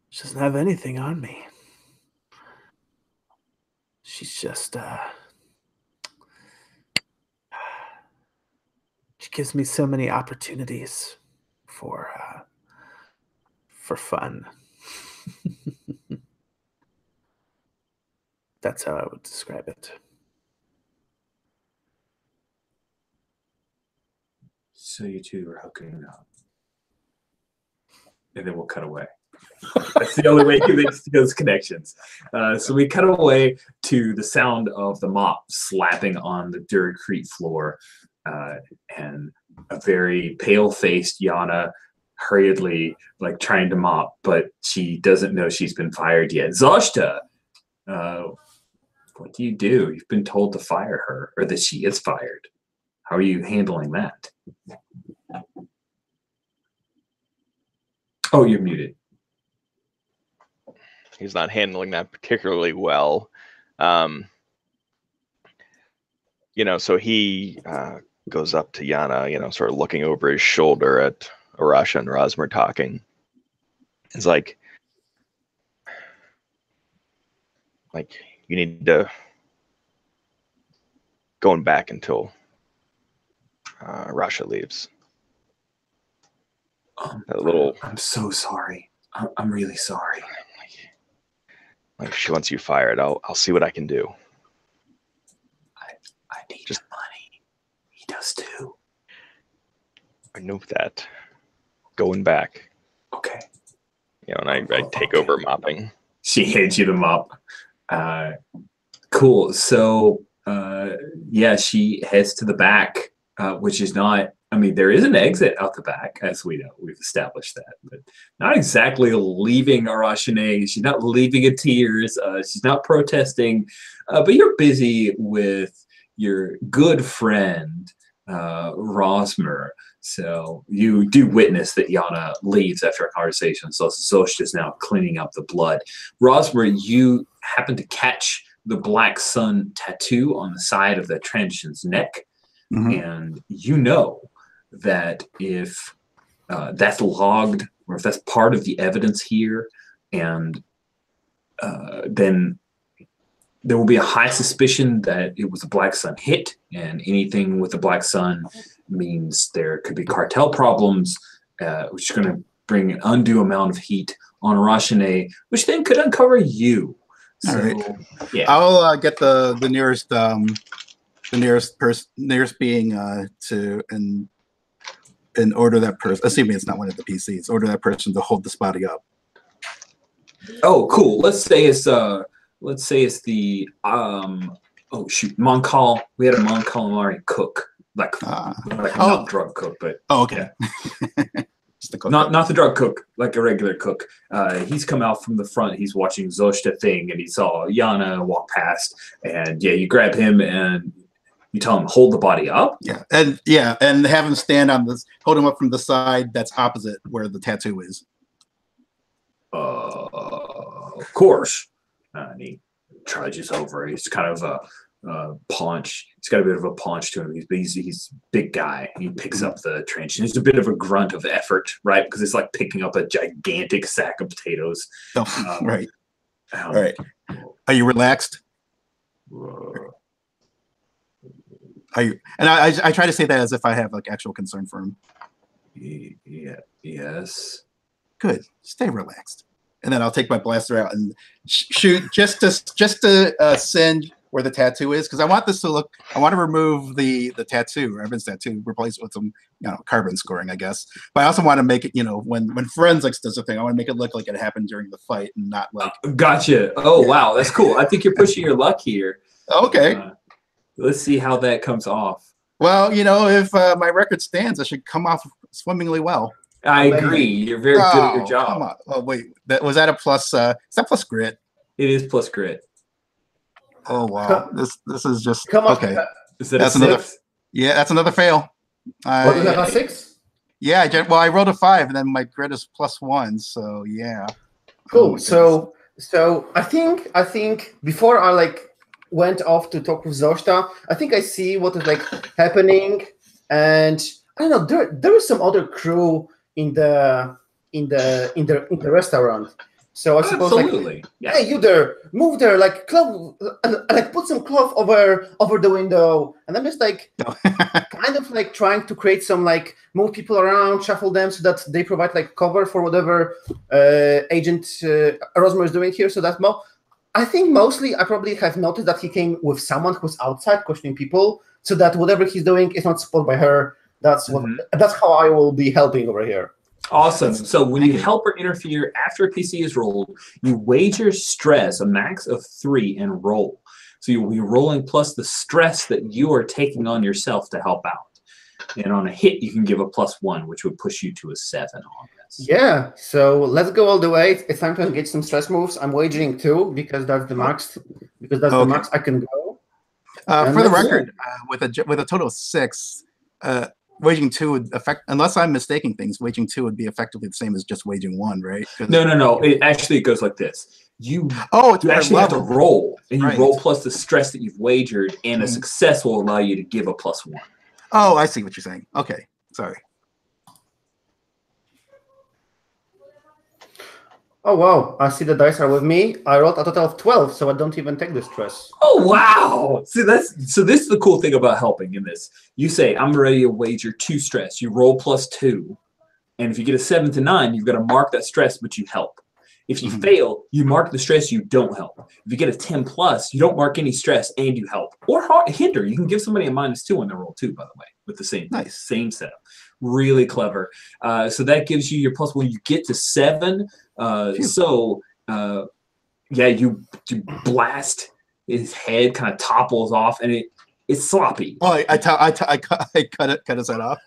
She doesn't have anything on me. She's just, she gives me so many opportunities for fun. That's how I would describe it. So you two are hooking up. And then we'll cut away. That's the only way he makes those connections. So we cut away to the sound of the mop slapping on the Duracrete floor, and a very pale-faced Yana hurriedly trying to mop, but she doesn't know she's been fired yet. Zoshta, what do you do? You've been told to fire her, or that she is fired. How are you handling that? Oh, you're muted. He's not handling that particularly well. So he goes up to Yana, sort of looking over his shoulder at Arasha and Rosmer talking. It's like you need to going back until Arasha leaves. That little. I'm so sorry. I'm really sorry. Like if she wants you fired, I'll see what I can do. I need just money. He does too. I know that. Going back. Okay. And I take over mopping. She hands you the mop. Cool. So she heads to the back, which is not. I mean, there is an exit out the back, as we know. We've established that, but not exactly leaving Arashane. She's not leaving in tears. She's not protesting. But you're busy with your good friend, Rosmer. So you do witness that Yana leaves after a conversation. So Zosh is now cleaning up the blood. Rosmer, you happen to catch the black sun tattoo on the side of the transition's neck. Mm-hmm. And you know that if that's logged, or if that's part of the evidence here, and then there will be a high suspicion that it was a Black Sun hit, and anything with the Black Sun means there could be cartel problems, which is going to bring an undue amount of heat on Rashane, which then could uncover you. So, all right. Yeah. I'll get the nearest being to and order that person. Assuming it's not one of the PCs, order that person to hold this body up. Oh, cool. Let's say it's the Moncall. We had a Mon Calamari cook, not drug cook, but okay. Yeah. Not the drug cook, like a regular cook. He's come out from the front. He's watching Zoshta thing, and he saw Yana walk past. And you grab him and you tell him hold the body up. And have him stand on this, hold him up from the side that's opposite where the tattoo is. Of course. And he trudges over. He's kind of paunch. He's got a bit of a paunch to him. He's a big guy. He picks up the trench. And it's a bit of a grunt of effort, right? Because it's like picking up a gigantic sack of potatoes. Oh, right. All right. Are you relaxed? Are you? And I try to say that as if I have like actual concern for him. Yeah. Yes. Good. Stay relaxed. And then I'll take my blaster out and shoot just to send where the tattoo is, because I want this to look. I want to remove the tattoo, Evan's tattoo, replace it with some carbon scoring, I guess. But I also want to make it, when forensics does a thing, I want to make it look like it happened during the fight and not like. Gotcha. Oh wow, that's cool. I think you're pushing your luck here. Okay. Let's see how that comes off. Well, if my record stands, I should come off swimmingly well. I agree. You're very good at your job. Come on. Oh wait, was that a plus? Is that plus grit? It is plus grit. Oh wow, this is just come on. Okay. Is that that's a 6? another? Yeah, that's another fail. What is that, a 6? Yeah, I rolled a 5, and then my grit is +1. So yeah. Cool. So I think before I went off to talk with Zosta, I think I see what is happening, and I don't know. There is some other crew in the restaurant. So I suppose absolutely. Yeah. Hey, you there, move there, put some cloth over the window, and I'm just kind of trying to create some move people around, shuffle them so that they provide cover for whatever Agent Rosmer is doing here. So that's I think mostly I probably have noticed that he came with someone who's outside questioning people, so that whatever he's doing is not spotted by her. That's that's how I will be helping over here. Awesome. So when you help or interfere after a PC is rolled, you wager stress, a max of 3, and roll. So you'll be rolling plus the stress that you are taking on yourself to help out. And on a hit, you can give a +1, which would push you to a 7 on this. Yeah. So let's go all the way. It's time to engage some stress moves. I'm wagering 2 because that's the max. Because that's the max I can go. For the record, with a total of 6. Waging 2 would affect, unless I'm mistaking things, waging 2 would be effectively the same as just waging 1, right? No. It goes like this. You actually have to roll, and you roll plus the stress that you've wagered, and a success will allow you to give a +1. Oh, I see what you're saying. Okay, sorry. Oh wow! I see the dice are with me. I rolled a total of 12, so I don't even take the stress. Oh wow! See, this is the cool thing about helping in this. You say, "I'm ready to wager 2 stress." You roll +2, and if you get a 7 to 9, you've got to mark that stress, but you help. If you fail, you mark the stress. You don't help. If you get a 10+, you don't mark any stress, and you help or hinder. You can give somebody a -2 when they roll 2, by the way, with the same setup. Really clever. So that gives you your +1. You get to 7. You blast, his head kind of topples off, and it's sloppy. Oh, I cut his head off.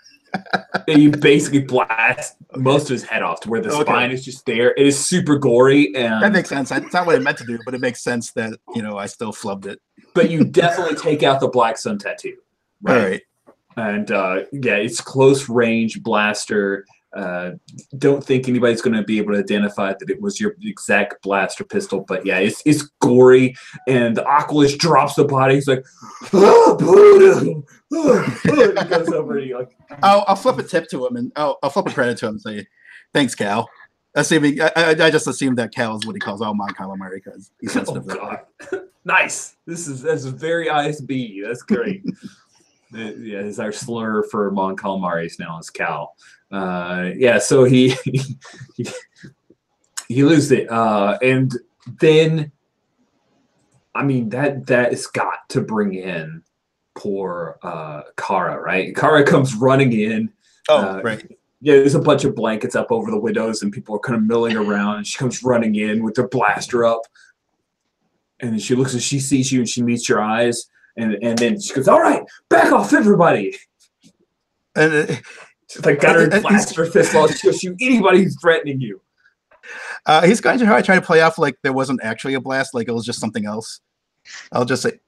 And you basically blast most of his head off to where the spine is just there. It is super gory, and that makes sense. It's not what I meant to do, but it makes sense that I still flubbed it. But you definitely take out the Black Sun tattoo, right? All right. And it's close range blaster. Don't think anybody's going to be able to identify that it was your exact blaster pistol, but yeah, it's gory. And the Oculus drops the body. He's like, "Oh, Buddha!" He goes over and I'll flip a tip to him, and I'll flip a credit to him and say, "Thanks, Cal." Assuming I just assumed that Cal is what he calls all Mon Calamari because he's sensitive. Oh God, nice. That's very ISB. That's great. Yeah, it's our slur for Mon Calamaris now is Cal. So he loses it, and then that has got to bring in poor Kara, right? Kara comes running in. Right. Yeah, there's a bunch of blankets up over the windows, and people are kind of milling around. And she comes running in with her blaster up, and then she looks and she sees you, and she meets your eyes. And then she goes, "All right, back off, everybody!" And she's got her blaster fist while she'll shoot anybody who's threatening you. He's going to try to play off like there wasn't actually a blast, like it was just something else. I'll just say,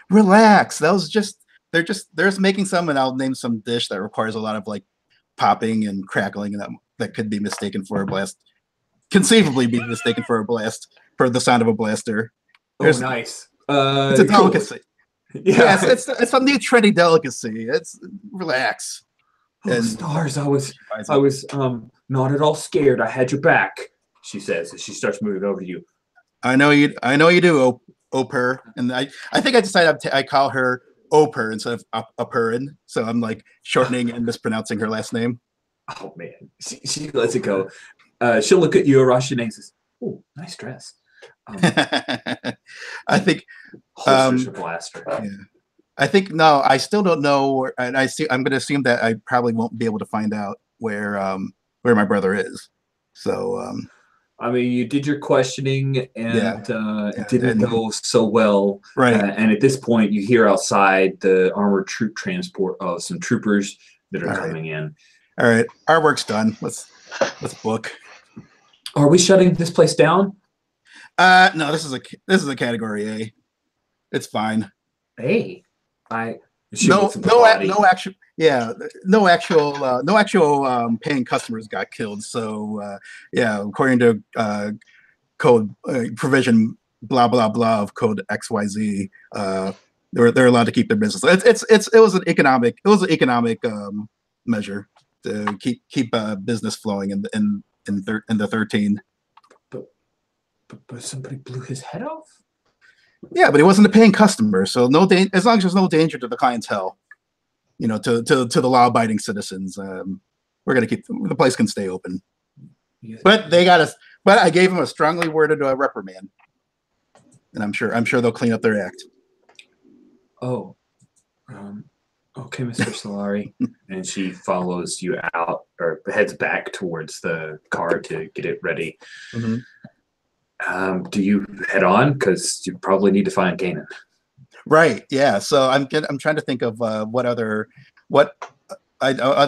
"Relax. That was just they're just making some, and I'll name some dish that requires a lot of popping and crackling, and that could be mistaken for a blast, conceivably be mistaken for a blast, for the sound of a blaster." Oh, nice. It's a delicacy. Yeah, Yes, it's a new trendy delicacy. It's relax. Oh, And stars! I was not at all scared. I had your back. She says as she starts moving over to you. I know you do, Oper. And I think I decided I call her Oper instead of Operin. So I'm like shortening and mispronouncing her last name. Oh man, she lets it go. She'll look at you, Russian, and says, "Oh, nice dress." I think holsters your blaster. Yeah. I think no, I still don't know, and I'm going to assume that I probably won't be able to find out where my brother is. So I mean, you did your questioning, and it didn't go so well. Right. And at this point, you hear outside the armored troop transport of some troopers that are coming in. All right, our work's done. Let's book. Are we shutting this place down? No, this is a category A. It's fine. Hey, no actual paying customers got killed. So according to code provision blah blah blah of code XYZ, they're allowed to keep their business. It was an economic measure to keep business flowing in the 13. But somebody blew his head off. Yeah, but he wasn't a paying customer, so as long as there's no danger to the clientele, to the law-abiding citizens, we're gonna keep the place can stay open. Yes. But I gave him a strongly worded reprimand, and I'm sure they'll clean up their act. Oh, okay, Mr. Solari, and she follows you out or heads back towards the car to get it ready. Mm-hmm. Do you head on? Because you probably need to find Kanan. Right. Yeah. So I'm trying to think of at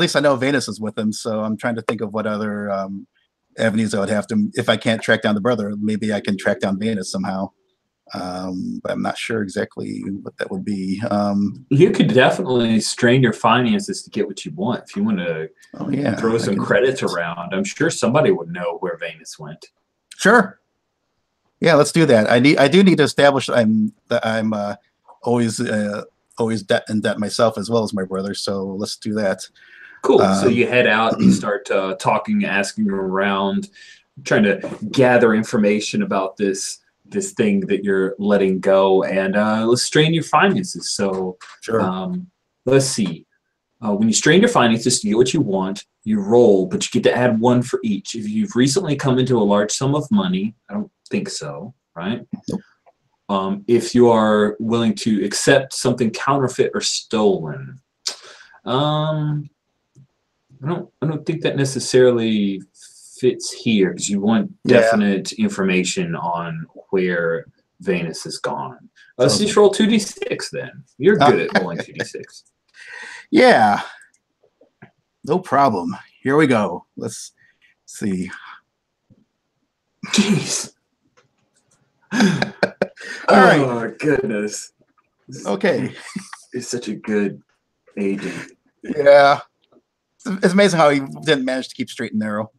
least I know Venus is with him. So I'm trying to think of what other avenues I would have to. If I can't track down the brother, maybe I can track down Venus somehow. But I'm not sure exactly what that would be. You could definitely strain your finances to get what you want. If you want to throw some credits around, I'm sure somebody would know where Venus went. Sure. Yeah, let's do that. I do need to establish that I'm always in debt myself as well as my brother. So let's do that. Cool. So you head out, you start talking, asking around, trying to gather information about this thing that you're letting go, and let's strain your finances. So sure. Let's see. When you strain your finances to get what you want, you roll, but you get to add one for each. If you've recently come into a large sum of money, I don't think so, right? Nope. If you are willing to accept something counterfeit or stolen, I don't think that necessarily fits here because you want definite information on where Venus has gone. Let's just roll 2d6 then. You're good at rolling 2d6. Yeah, no problem. Here we go. Let's see. Jeez. All right. Oh, goodness. Okay. He's such a good agent. Yeah. It's amazing how he didn't manage to keep straight and narrow.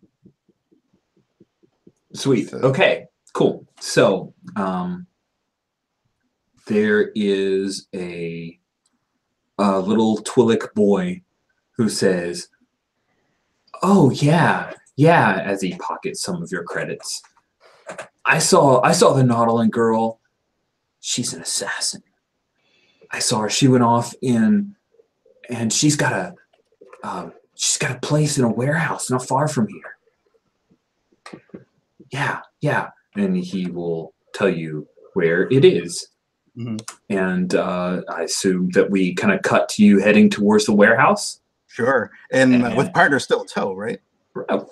Sweet. Okay, cool. So there is a little Twillick boy who says, "Oh yeah," as he pockets some of your credits. I saw the Nautilin girl. She's an assassin. I saw her. She went off and she's got a place in a warehouse not far from here. Yeah. And he will tell you where it is. Mm-hmm. And I assume that we kind of cut to you heading towards the warehouse. Sure. And with partners still in tow, right?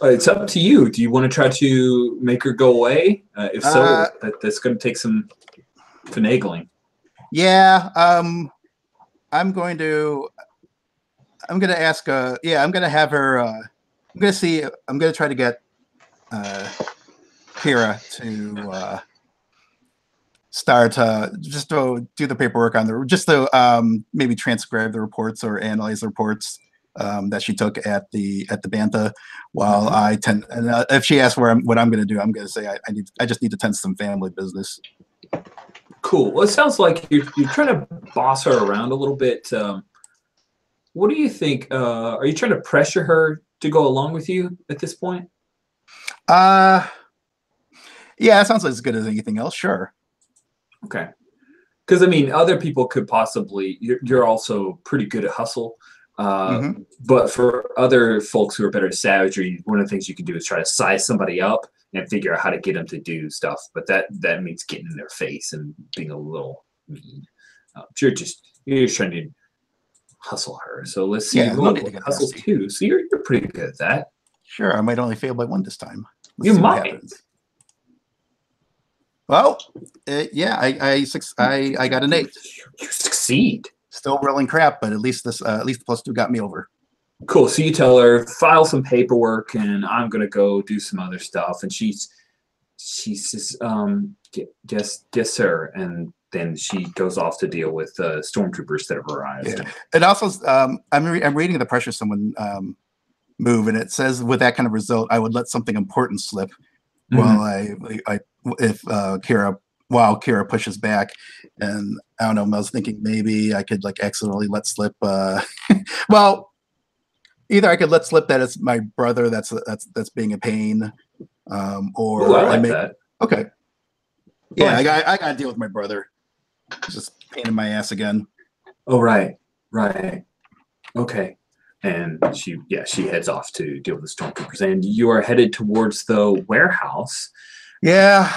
It's up to you. Do you want to try to make her go away? If so, that's going to take some finagling. Yeah. I'm going to ask. I'm going to have her. I'm going to try to get Kira to start just to do the paperwork on just to maybe transcribe the reports or analyze the reports that she took at the Bantha, while I tend. And if she asks what I'm going to do, I'm going to say I just need to tend to some family business. Cool. Well, it sounds like you're trying to boss her around a little bit. What do you think? Are you trying to pressure her to go along with you at this point? Yeah, it sounds like as good as anything else. Sure. Okay. Because I mean, other people could possibly. You're also pretty good at hustle. But for other folks who are better at savagery, one of the things you can do is try to size somebody up and figure out how to get them to do stuff. But that means getting in their face and being a little mean. You're just trying to hustle her. So let's see. Yeah, no need to get hustle nasty. 2. So you're pretty good at that. Sure, I might only fail by 1 this time. You see what might. happens. Well, yeah, I got an 8. You succeed. Still rolling crap, but at least the +2 got me over. Cool. So you tell her, file some paperwork, and I'm gonna go do some other stuff. And she says, yes, sir. And then she goes off to deal with stormtroopers that have arrived. Yeah. And also, I'm reading the pressure someone move, and it says with that kind of result, I would let something important slip while Kira pushes back. And I don't know, I was thinking maybe I could like accidentally let slip well, either I could let slip that it's my brother that's being a pain, or Ooh, I like that. Okay. Yeah, I gotta deal with my brother. It's just a pain in my ass again. Oh, right. Okay. And she heads off to deal with the stormtroopers. And you are headed towards the warehouse. Yeah.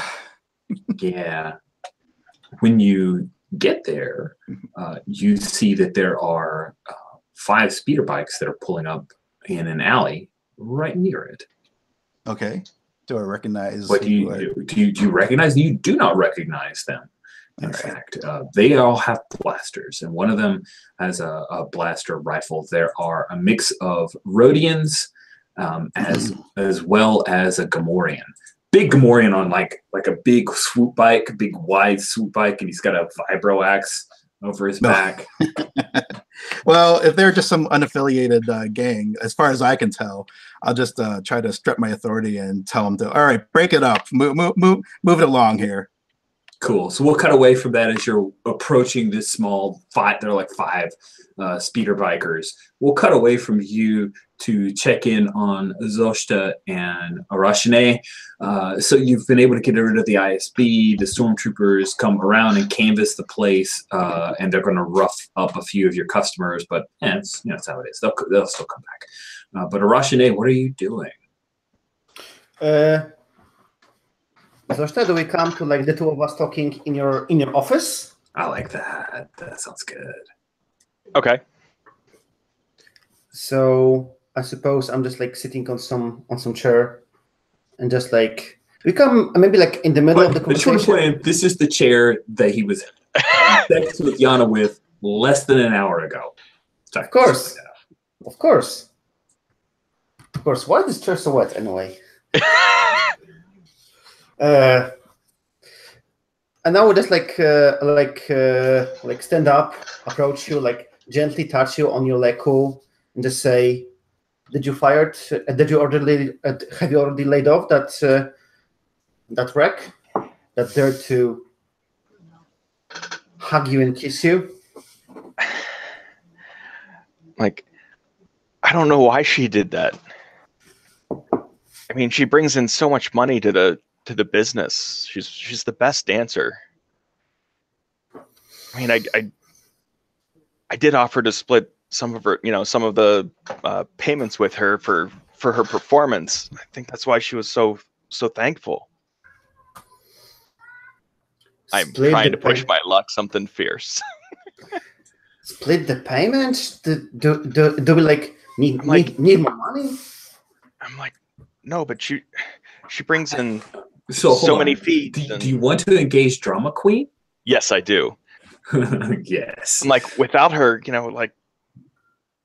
Yeah. When you get there, you see that there are 5 speeder bikes that are pulling up in an alley right near it. Okay. Do I recognize? What do you recognize? You do not recognize them. In fact, they all have blasters, and one of them has a blaster rifle. There are a mix of Rhodians as well as a Gamorrean. Big Gamorrean on like a big swoop bike, a big wide swoop bike, and he's got a vibro axe over his back. Well, if they're just some unaffiliated gang, as far as I can tell, I'll just try to strip my authority and tell them to, all right, break it up, move it along here. Cool. So we'll cut away from that as you're approaching this small 5. There are like 5 speeder bikers. We'll cut away from you to check in on Zoshta and Arashine. So you've been able to get rid of the ISB. The stormtroopers come around and canvass the place, and they're going to rough up a few of your customers. But it's how it is. They'll still come back. But Arashine, what are you doing? Zoshta, do we come to like the two of us talking in your office? I like that. That sounds good. Okay. So I suppose I'm just like sitting on some chair, and just like we come maybe like in the middle of the conversation. This is the chair that he was sex with Yana with less than an hour ago. Sorry. Of course. Why is this chair so wet anyway? And I would just like stand up, approach you, like gently touch you on your leku, and just say, "Have you already laid off that wreck that dared to hug you and kiss you?" Like, I don't know why she did that. I mean, she brings in so much money to the business. She's the best dancer. I mean, I did offer to split some of the payments with her for her performance. I think that's why she was so thankful. I'm trying to push my luck something fierce. Split the payment? Do we like need more money? I'm like, no, but she brings in so many feeds. Do you want to engage Drama Queen? Yes, I do. Yes. I'm like, without her, like,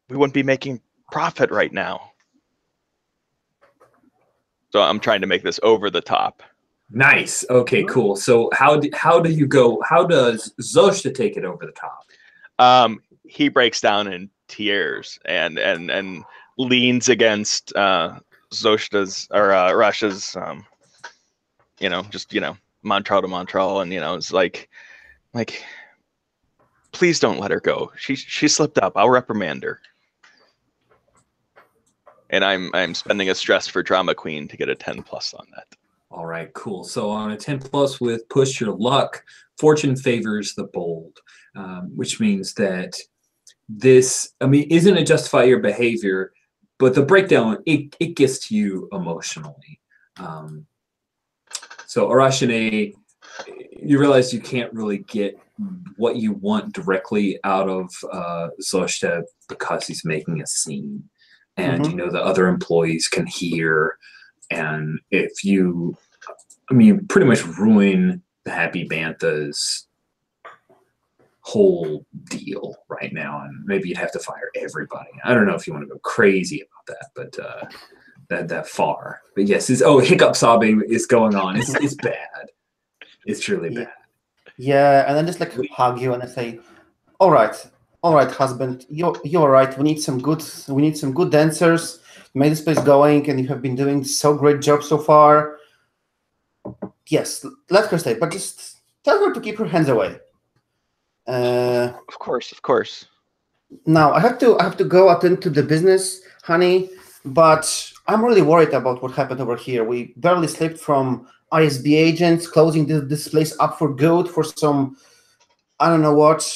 we wouldn't be making profit right now. So I'm trying to make this over the top. Nice. Okay, cool. So how do you go? How does Zoshta take it over the top? He breaks down in tears and leans against Zoshta's or Russia's, Montreal to Montreal, and it's like, like, please don't let her go. She slipped up. I'll reprimand her. And I'm spending a stress for drama queen to get a 10+ on that. All right, cool. So on a 10+ with push your luck, fortune favors the bold, which means that this, isn't it justify your behavior, but the breakdown, it gets to you emotionally. So Arashine, you realize you can't really get what you want directly out of Zoshta because he's making a scene. And you know the other employees can hear, and if you, pretty much ruin the Happy Bantha's whole deal right now, and maybe you'd have to fire everybody. I don't know if you want to go crazy about that, but that far. But yes, hiccup sobbing is going on. It's bad. It's truly bad. Yeah, and then just like hug you and I say, all right, husband, you're right. We need some good dancers. You made this place going, and you have been doing so great job so far. Yes, let her stay, but just tell her to keep her hands away. Of course. Now I have to go attend to the business, honey. But I'm really worried about what happened over here. We barely slipped from ISB agents closing this place up for good for some, I don't know what.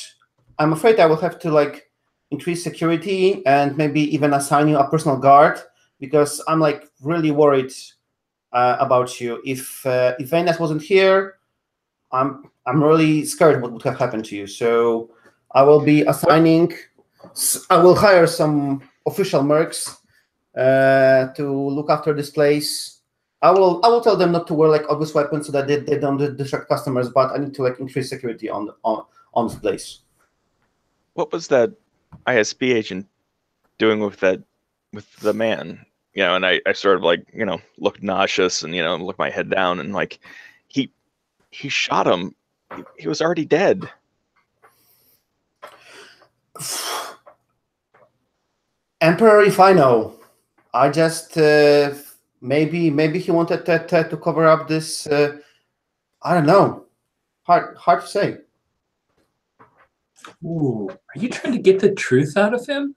I'm afraid I will have to increase security and maybe even assign you a personal guard, because I'm really worried about you. If Venus wasn't here, I'm really scared what would have happened to you. So I will be assigning. I will hire some official mercs to look after this place. I will tell them not to wear obvious weapons so that they don't distract customers. But I need to increase security on this place. What was that ISB agent doing with the man? And I sort of looked nauseous and looked my head down and he shot him. He was already dead. Emperor, if I know, I just maybe he wanted to cover up this. I don't know. Hard to say. Ooh, are you trying to get the truth out of him?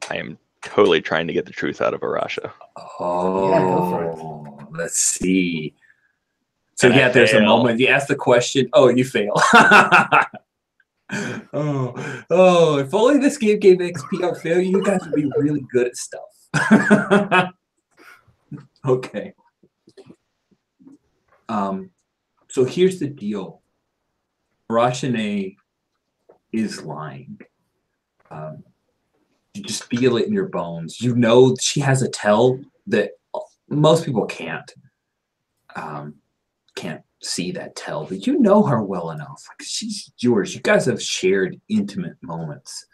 I am totally trying to get the truth out of Arasha. Oh, yeah, go for it. Let's see. So And there's a moment you ask the question. Oh, you fail. oh! If only this game gave XP on failure, you guys would be really good at stuff. Okay. So here's the deal. Rashane is lying. You just feel it in your bones. You know she has a tell that most people can't see that tell, but you know her well enough. She's yours. You guys have shared intimate moments.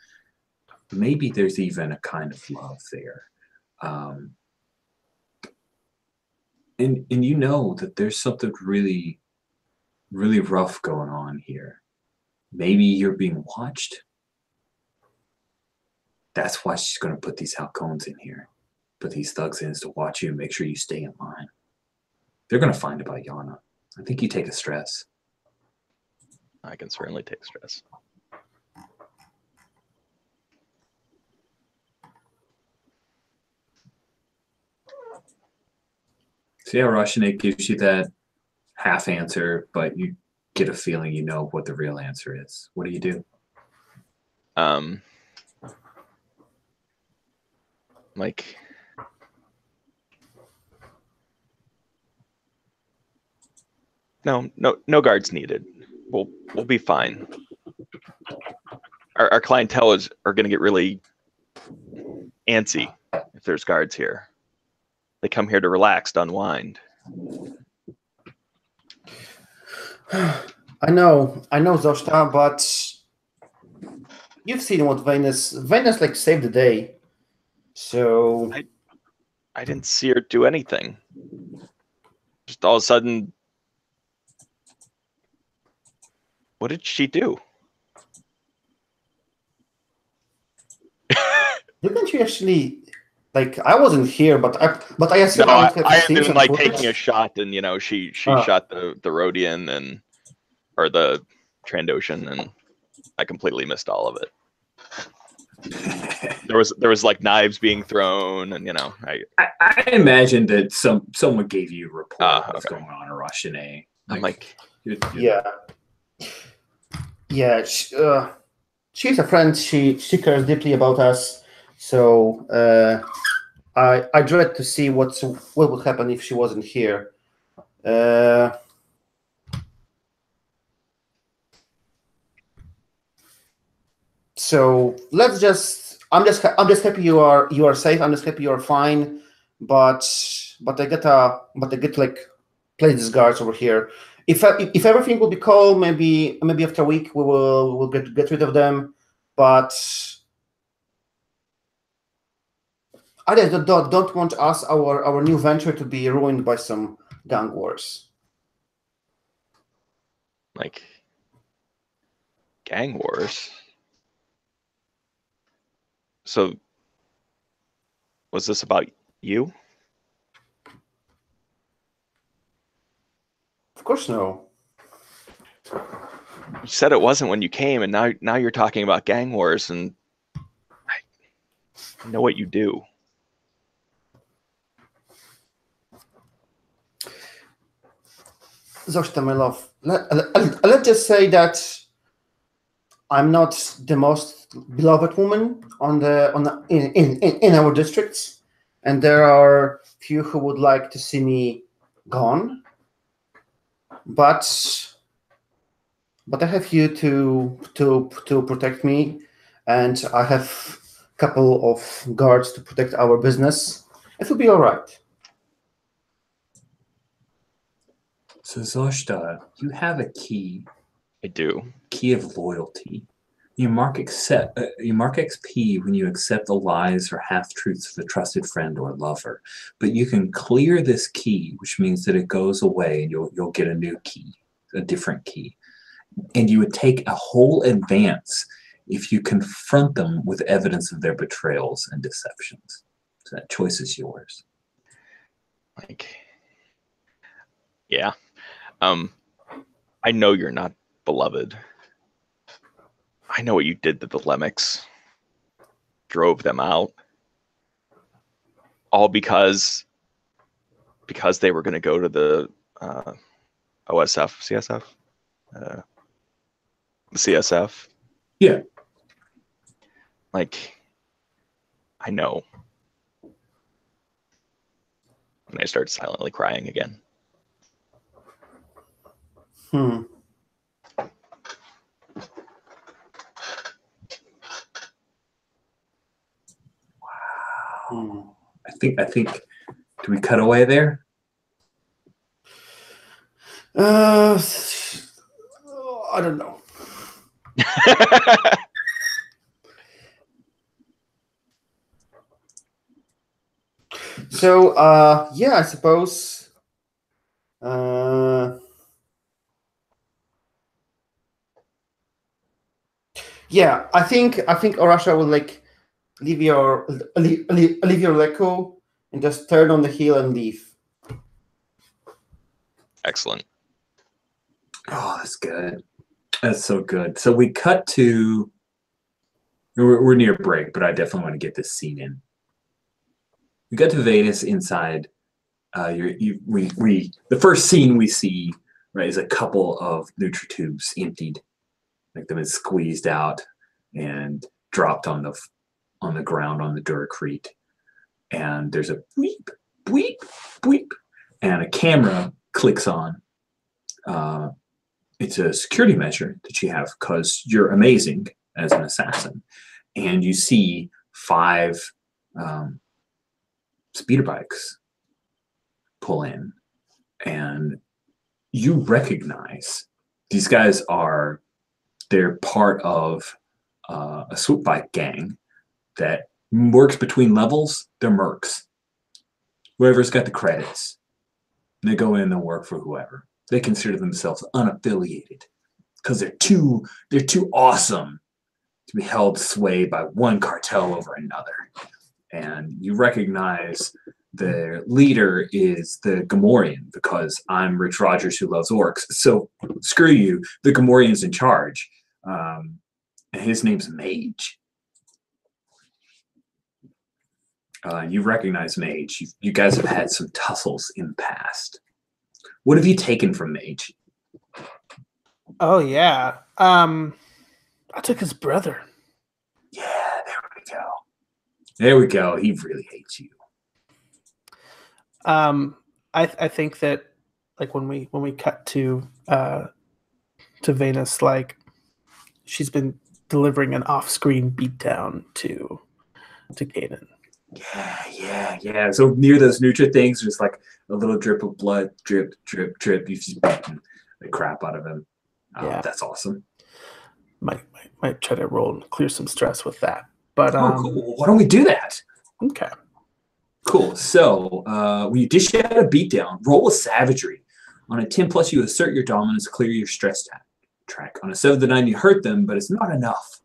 Maybe there's even a kind of love there. And you know that there's something really, really rough going on here. Maybe you're being watched. That's why she's going to put these halcones in here. Put these thugs in to watch you and make sure you stay in line. They're going to find about Yana. I think you take a stress. I can certainly take stress. So yeah, Rashane gives you that half answer, but you get a feeling you know what the real answer is. What do you do? No guards needed. We'll be fine. Our clientele are going to get really antsy if there's guards here. They come here to relax, to unwind. I know, Zoshta, but you've seen what Venus saved the day. So I didn't see her do anything. Just all of a sudden, what did she do? Didn't you actually? I wasn't here, but I assume No, I would have I seen had been some taking a shot, and she shot the Rhodian or the Trandoshan, and I completely missed all of it. There was like knives being thrown, and I imagine that someone gave you a report of what's okay. going on in Roshane. I'm like, Yeah. She's a friend. She cares deeply about us. So I dread to see what would happen if she wasn't here. So let's just. I'm just happy you are safe. I'm just happy you are fine. But I get to like play these guards over here. If everything will be calm, maybe after a week we'll get rid of them. But I just don't want us our new venture to be ruined by some gang wars. like gang wars. So was this about you? Of course, no. You said it wasn't when you came, and now you're talking about gang wars, and I know what you do. Zoshta, my love, let's just say that I'm not the most beloved woman in our districts, and there are few who would like to see me gone. But I have you to protect me, and I have a couple of guards to protect our business. It will be all right. So Zoshta, you have a key. I do. Key of loyalty. You mark XP when you accept the lies or half-truths of a trusted friend or lover. But you can clear this key, which means that it goes away and you'll get a new key, a different key. And you would take a whole advance if you confront them with evidence of their betrayals and deceptions. So that choice is yours. Yeah. I know you're not beloved. I know what you did to the Lemics. Drove them out. All because they were going to go to the CSF? The CSF? Yeah. I know. And I start silently crying again. Wow. I think. Do we cut away there? I don't know. So yeah, I suppose. Yeah, I think Orasha will leave your Leco and just turn on the heel and leave. Excellent. Oh, that's good. That's so good. So we cut to. We're near break, but I definitely want to get this scene in. We got to Venus inside. The first scene we see, right, is a couple of NutriTubes emptied, like they've been squeezed out and dropped on the ground on the Duracrete, and there's a bleep, bleep, bleep, and a camera clicks on. It's a security measure that you have because you're amazing as an assassin, and you see 5 speeder bikes pull in, and you recognize these guys they're part of a swoop bike gang that works between levels. They're mercs. Whoever's got the credits, they go in and work for whoever. They consider themselves unaffiliated because they're too awesome to be held sway by one cartel over another. And you recognize their leader is the Gamorrean, because I'm Rich Rogers who loves orcs. So screw you. The Gamorrean's in charge. And his name's Mage. You recognize Mage. You guys have had some tussles in the past. What have you taken from Mage? Oh, yeah. I took his brother. Yeah, there we go. There we go. He really hates you. I think that, like, when we cut to Venus, like, she's been delivering an off-screen beatdown to Kanan. Yeah. So near those Nutra things, just like a little drip of blood, drip. You've just beaten the crap out of him. Yeah. That's awesome. Might try to roll and clear some stress with that. But cool. Why don't we do that? Okay. Cool. So when you dish out a beatdown, roll a savagery. On a 10+, you assert your dominance, clear your stress track. On a 7 to 9, you hurt them, but it's not enough.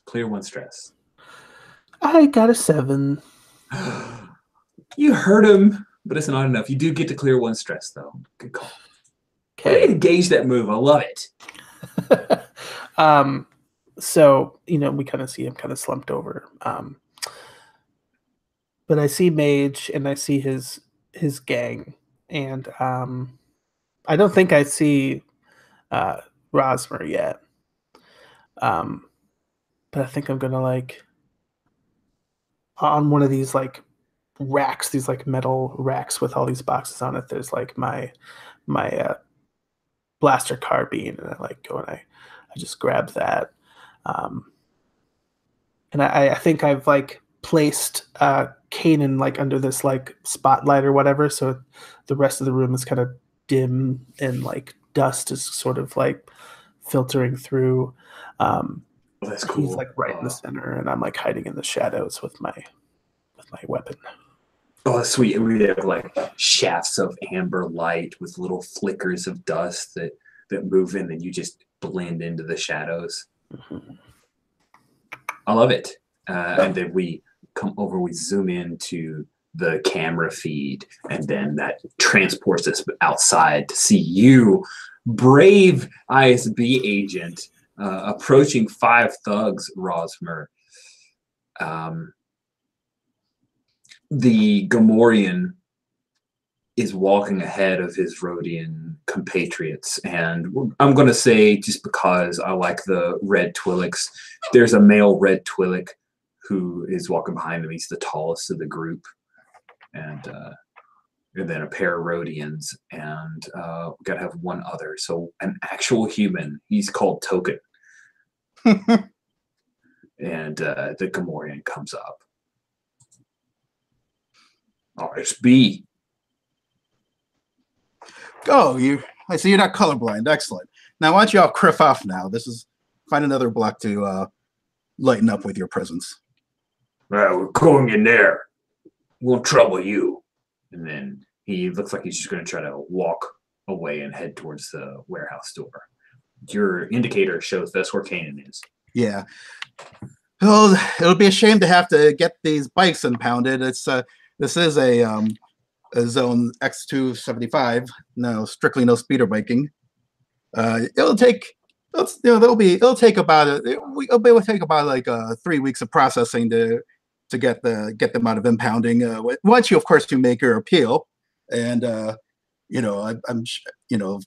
Clear 1 stress. I got a 7. You hurt him, but it's not enough. You do get to clear 1 stress, though. Good call. Okay. Engage that move. I love it. So, we kind of see him kind of slumped over. But I see Mage and I see his gang, and I don't think I see Rosmer yet. But I think I'm gonna, like, on one of these, like, racks, these, like, metal racks with all these boxes on it, there's, like, my blaster carbine, and I, like, go and I just grab that. And I think I've, like, placed Kanan, like, under this, like, spotlight or whatever, so the rest of the room is kind of dim and, like, dust is sort of, like, filtering through. That's cool. He's, like, right in the center, and I'm, like, hiding in the shadows with my weapon. Oh, that's sweet. And we have, like, shafts of amber light with little flickers of dust that move in, and you just blend into the shadows. Mm-hmm. I love it. And then we come over, we zoom into the camera feed, and then that transports us outside to see you, brave ISB agent, approaching 5 thugs, Rosmer. The Gamorrean is walking ahead of his Rhodian compatriots, and I'm going to say, just because I like the red Twi'leks, there's a male red Twi'lek who is walking behind him. He's the tallest of the group, and then a pair of Rhodians, and we got to have one other. So an actual human. He's called Token. And the Gamorrean comes up. RSB. Go, I see you're not colorblind. Excellent. Now, why don't you all criff off now? Find another block to lighten up with your presence. We're going in there. Won't trouble you. And then he looks like he's just going to try to walk away and head towards the warehouse door. Your indicator shows that's where Kanan is. Yeah. Well, it'll be a shame to have to get these bikes impounded. This is a zone X275. No, strictly no speeder biking. It'll take about 3 weeks of processing to get them out of impounding. Once you, of course, you make your appeal, and of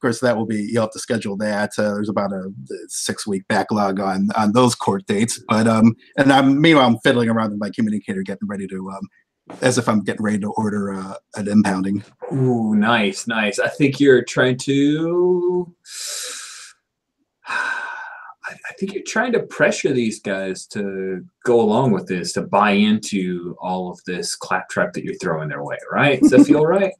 course that will be, you'll have to schedule that. There's about a 6-week backlog on those court dates. But meanwhile I'm fiddling around with my communicator, getting ready to as if I'm getting ready to order an impounding. Ooh, nice. I think you're trying to. I think you're trying to pressure these guys to go along with this, to buy into all of this claptrap that you're throwing their way, right? Does that feel right?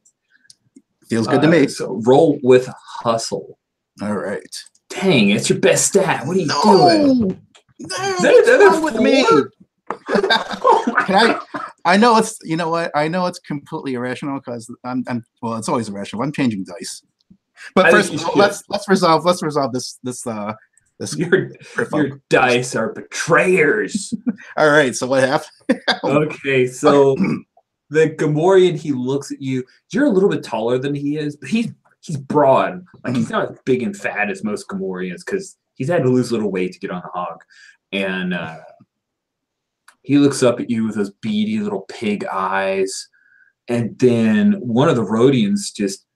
Feels good to me. So roll with hustle. All right. Dang, it's your best stat. What are you doing? No, what's wrong with me? I know it's, you know what? I know it's completely irrational because well, it's always irrational. I'm changing dice. But first, let's resolve this. Your dice are betrayers. All right. So what happened? Okay, so The Gamorrean, he looks at you. You're a little bit taller than he is, but he's broad. Like he's not as big and fat as most Gamorreans because he's had to lose a little weight to get on the hog. And he looks up at you with those beady little pig eyes. And then one of the Rhodians just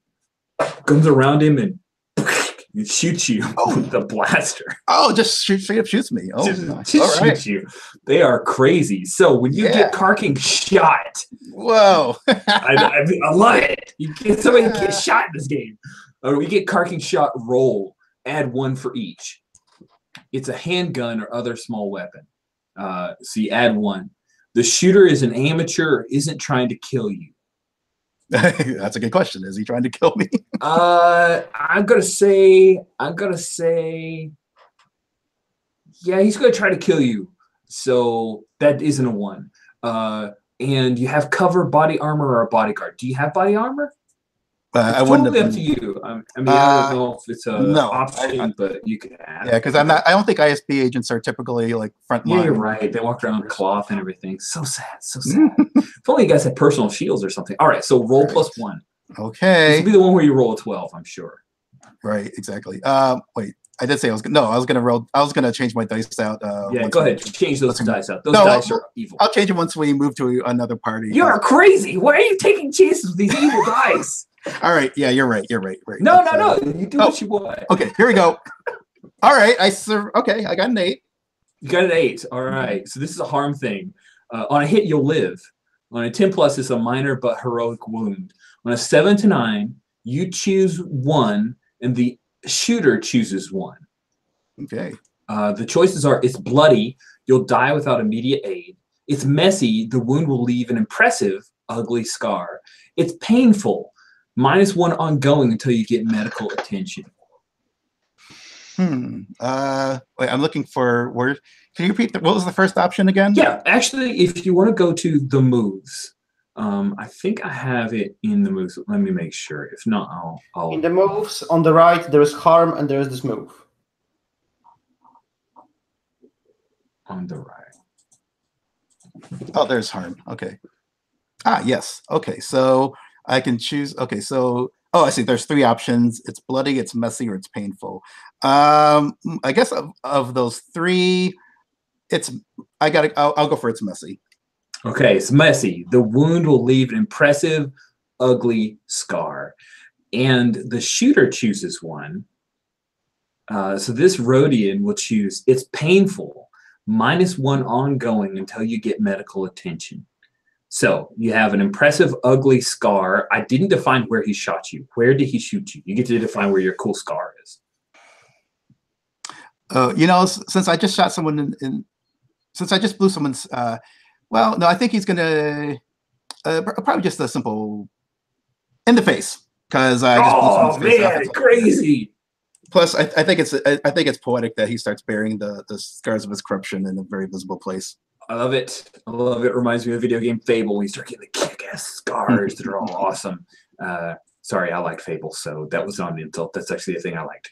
comes around him and shoots you with the blaster. Oh, just straight up shoots me. Oh, just shoots you. They are crazy. So when you get Karking shot, whoa, I love it. You get somebody get shot in this game. Or we get Karking shot roll. Add 1 for each. It's a handgun or other small weapon. So you add 1. The shooter is an amateur or isn't trying to kill you. That's a good question. Is he trying to kill me? I'm gonna say, yeah, he's gonna try to kill you. So that isn't a 1. And you have cover, body armor, or a bodyguard. Do you have body armor? I It's wouldn't totally have up to you. I mean, I don't know if it's an no, option, but you can have. Yeah, because I don't think ISB agents are typically like front line. Yeah, you're right. They walk around with cloth and everything. So sad. So sad. If only you guys had personal shields or something. All right, so roll +1. Okay. This will be the one where you roll a 12, I'm sure. Right, exactly. Wait, I did say I was gonna change my dice out. Yeah, go ahead. Change those dice out. Those dice are evil. I'll change it once we move to another party. You're crazy. Why are you taking chances with these evil dice? All right. Yeah, you're right. No. You do what you want. Okay, here we go. All right. Okay, I got an 8. You got an 8. All right. So this is a harm thing. On a hit, you'll live. On a 10+, it's a minor but heroic wound. On a 7 to 9, you choose 1, and the shooter chooses 1. Okay. The choices are: it's bloody, you'll die without immediate aid. It's messy, the wound will leave an impressive, ugly scar. It's painful, -1 ongoing until you get medical attention. Wait, I'm looking for where. Can you repeat what was the first option again? Yeah, actually, if you want to go to the moves, I think I have it in the moves. Let me make sure. If not, I'll... In the moves, on the right, there is harm and there is this move. On the right. Oh, there's harm. Okay. Yes. Okay, so I can choose. Okay, so I see. There's 3 options. It's bloody, it's messy, or it's painful. I guess of those 3, I'll go for it's messy. Okay, it's messy. The wound will leave an impressive, ugly scar. And the shooter chooses 1. So this Rhodian will choose it's painful, -1 ongoing until you get medical attention. So you have an impressive, ugly scar. I didn't define where he shot you. Where did he shoot you? You get to define where your cool scar is. Since I just shot someone since I just blew someone's, well, no, I think he's gonna probably just a simple in the face because I just blew someone's face off. Man, crazy. Plus, I think it's poetic that he starts bearing the scars of his corruption in a very visible place. I love it. It reminds me of the video game Fable. You start getting the kick-ass scars that are all awesome. Sorry, I like Fable, so that was not an insult. That's actually the thing I liked.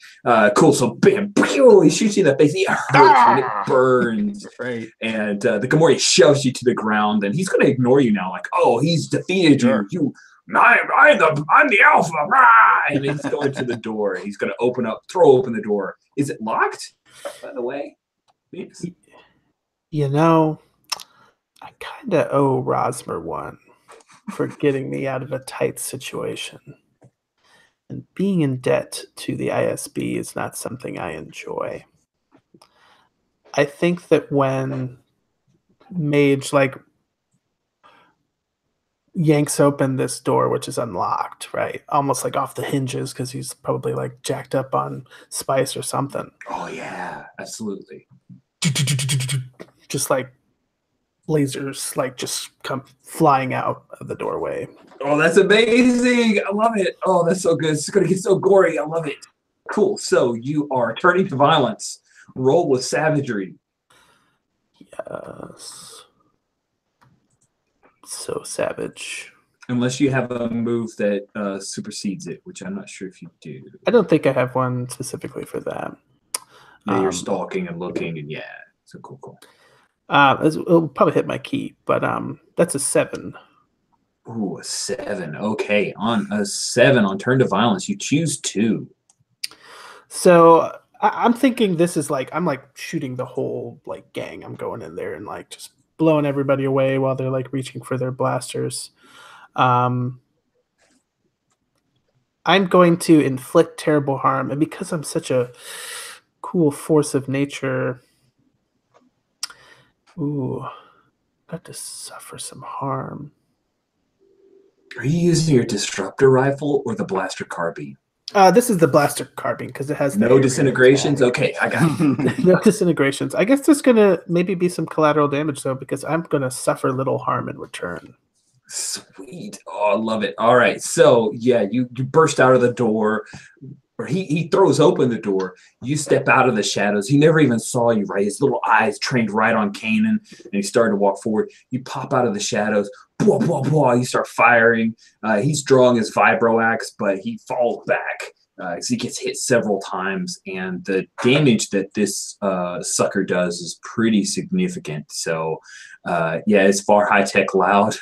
Cool. So, bam, he shoots you in the face. It hurts and it burns. Right. And the Gamorrean shoves you to the ground, and he's going to ignore you now. Like, oh, he's defeated you. I'm the alpha. Rah! And he's going to the door. He's going to throw open the door. Is it locked, by the way? Yes. I kind of owe Rosmer one for getting me out of a tight situation. And being in debt to the ISB is not something I enjoy. I think that when Mage, yanks open this door, which is unlocked, right? Almost off the hinges because he's probably jacked up on spice or something. Oh, yeah, absolutely. Just lasers just come flying out of the doorway. Oh, that's amazing. I love it. Oh, that's so good. It's going to get so gory. I love it. Cool. So you are turning to violence. Roll with savagery. Yes. So savage. Unless you have a move that supersedes it, which I'm not sure if you do. I don't think I have one specifically for that. Yeah, you're stalking and looking, and yeah. So cool. It'll probably hit my key, but that's a 7. Ooh, a 7. Okay, on a 7 on turn to violence, you choose 2. So I'm thinking this is like I'm like shooting the whole like gang. I'm going in there and like just blowing everybody away while they're like reaching for their blasters. I'm going to inflict terrible harm, and because I'm such a cool force of nature, ooh, got to suffer some harm. Are you using your disruptor rifle or the blaster carbine? This is the blaster carbine because it has the No area disintegrations? attack. Okay, I got it. No disintegrations. I guess there's gonna maybe be some collateral damage though, because I'm gonna suffer little harm in return. Sweet. Oh, I love it. All right. So, yeah, you burst out of the door, or he throws open the door. You step out of the shadows. He never even saw you, right? His little eyes trained right on Kanan, and he started to walk forward. You pop out of the shadows. Blah, blah, blah. You start firing. He's drawing his vibro axe, but he falls back. He gets hit several times, and the damage that this sucker does is pretty significant. So, yeah, it's far high tech loud.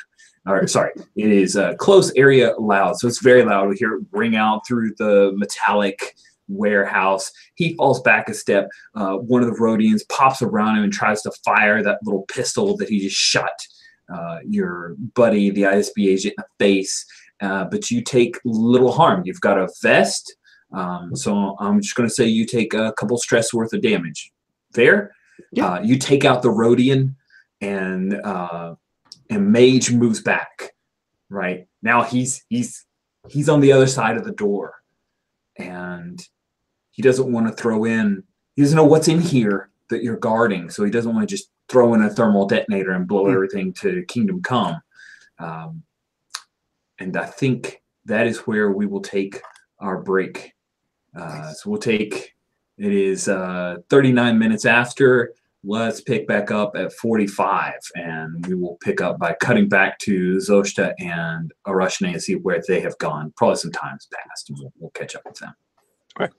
Or sorry, it is close area loud. So it's very loud. We hear it ring out through the metallic warehouse. He falls back a step. One of the Rhodians pops around him and tries to fire that little pistol that he just shot your buddy, the ISB agent, in the face. But you take little harm. You've got a vest. So I'm just going to say you take a couple stress worth of damage. Fair? Yeah. You take out the Rhodian, and Mage moves back. Right now, he's on the other side of the door, and he doesn't want to throw in. He doesn't know what's in here that you're guarding, so he doesn't want to just throw in a thermal detonator and blow everything to Kingdom Come. And I think that is where we will take our break. So we'll take. It is 39 minutes after. Let's pick back up at 45, and we will pick up by cutting back to Zoshta and Arashne and see where they have gone. Probably some time's passed, and we'll catch up with them. Okay.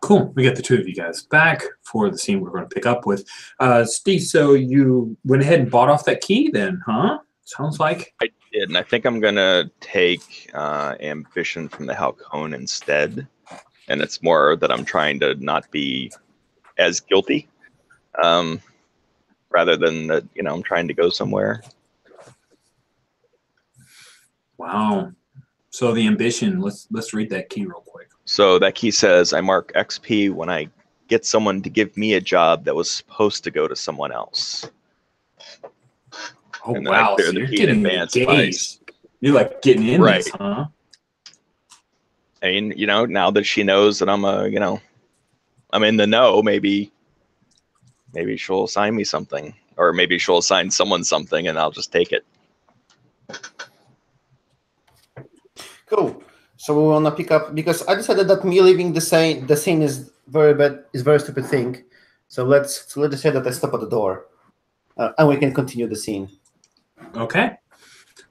Cool. We got the two of you guys back for the scene we're going to pick up with. Steve, so you went ahead and bought off that key then, huh? Sounds like. I did, and I think I'm going to take ambition from the Halcone instead. And it's more that I'm trying to not be as guilty, rather than that, I'm trying to go somewhere. Wow. So the ambition, let's read that key real quick. So that key says, I mark XP when I get someone to give me a job that was supposed to go to someone else. Oh, and then I wow. clear So the you're key in getting advance engaged. You're like getting in Right. this, huh? I mean, now that she knows that I'm I'm in the know, maybe she'll assign me something, or maybe she'll assign someone something and I'll just take it. Cool. So we want to pick up, because I decided that me leaving the scene is very bad, is very stupid thing. So let's say that I stop at the door, and we can continue the scene. Okay.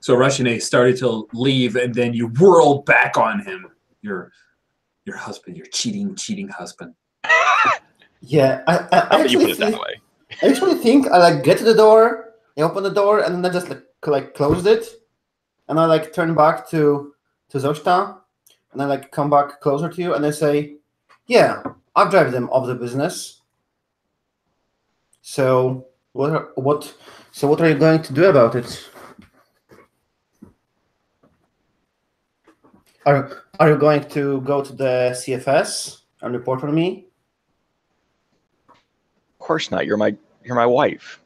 So Russian A started to leave, and then you whirled back on him. Your husband, your cheating husband. Yeah, I You actually put it that way. I actually think I get to the door, I open the door, and then I just like closed it, and I turn back to Zoshta, and I come back closer to you, and I say, "Yeah, I've driven them off the business. So what are you going to do about it? Are you going to go to the CFS and report on me?" Of course not. You're my wife.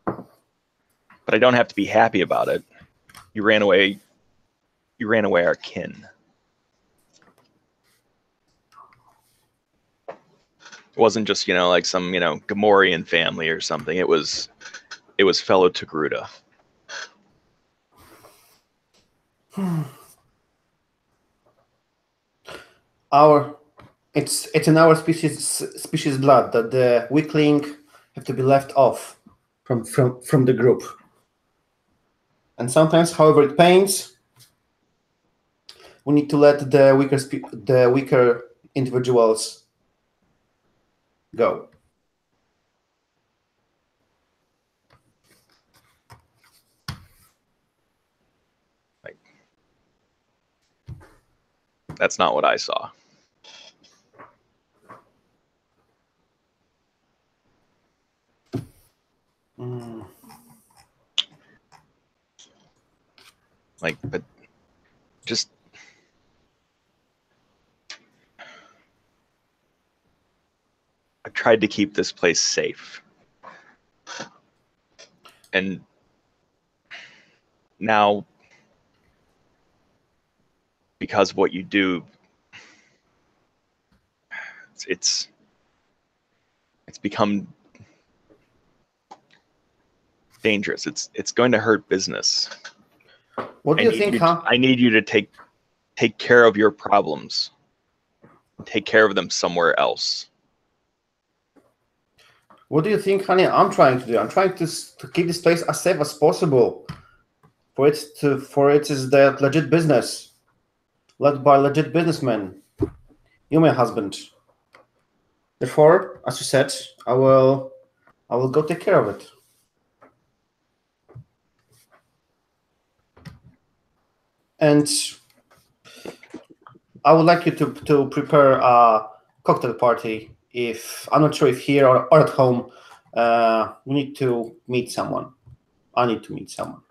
But I don't have to be happy about it. You ran away our kin. It wasn't just, like some, Gamorrean family or something. It was fellow Togruta. It's in our species blood that the weakling have to be left off from the group. And sometimes, however it pains, we need to let the weaker individuals go. That's not what I saw. But just I've tried to keep this place safe. And now, because of what you do, it's become dangerous. It's going to hurt business. What do you think, huh? I need you to take care of your problems. Take care of them somewhere else. What do you think, honey, I'm trying to do? I'm trying to keep this place as safe as possible. For it is the legit business, led by legit businessmen. You're my husband. Therefore, as you said, I will go take care of it. And I would like you to prepare a cocktail party. If I'm not sure if here or at home, we need to meet someone. I need to meet someone.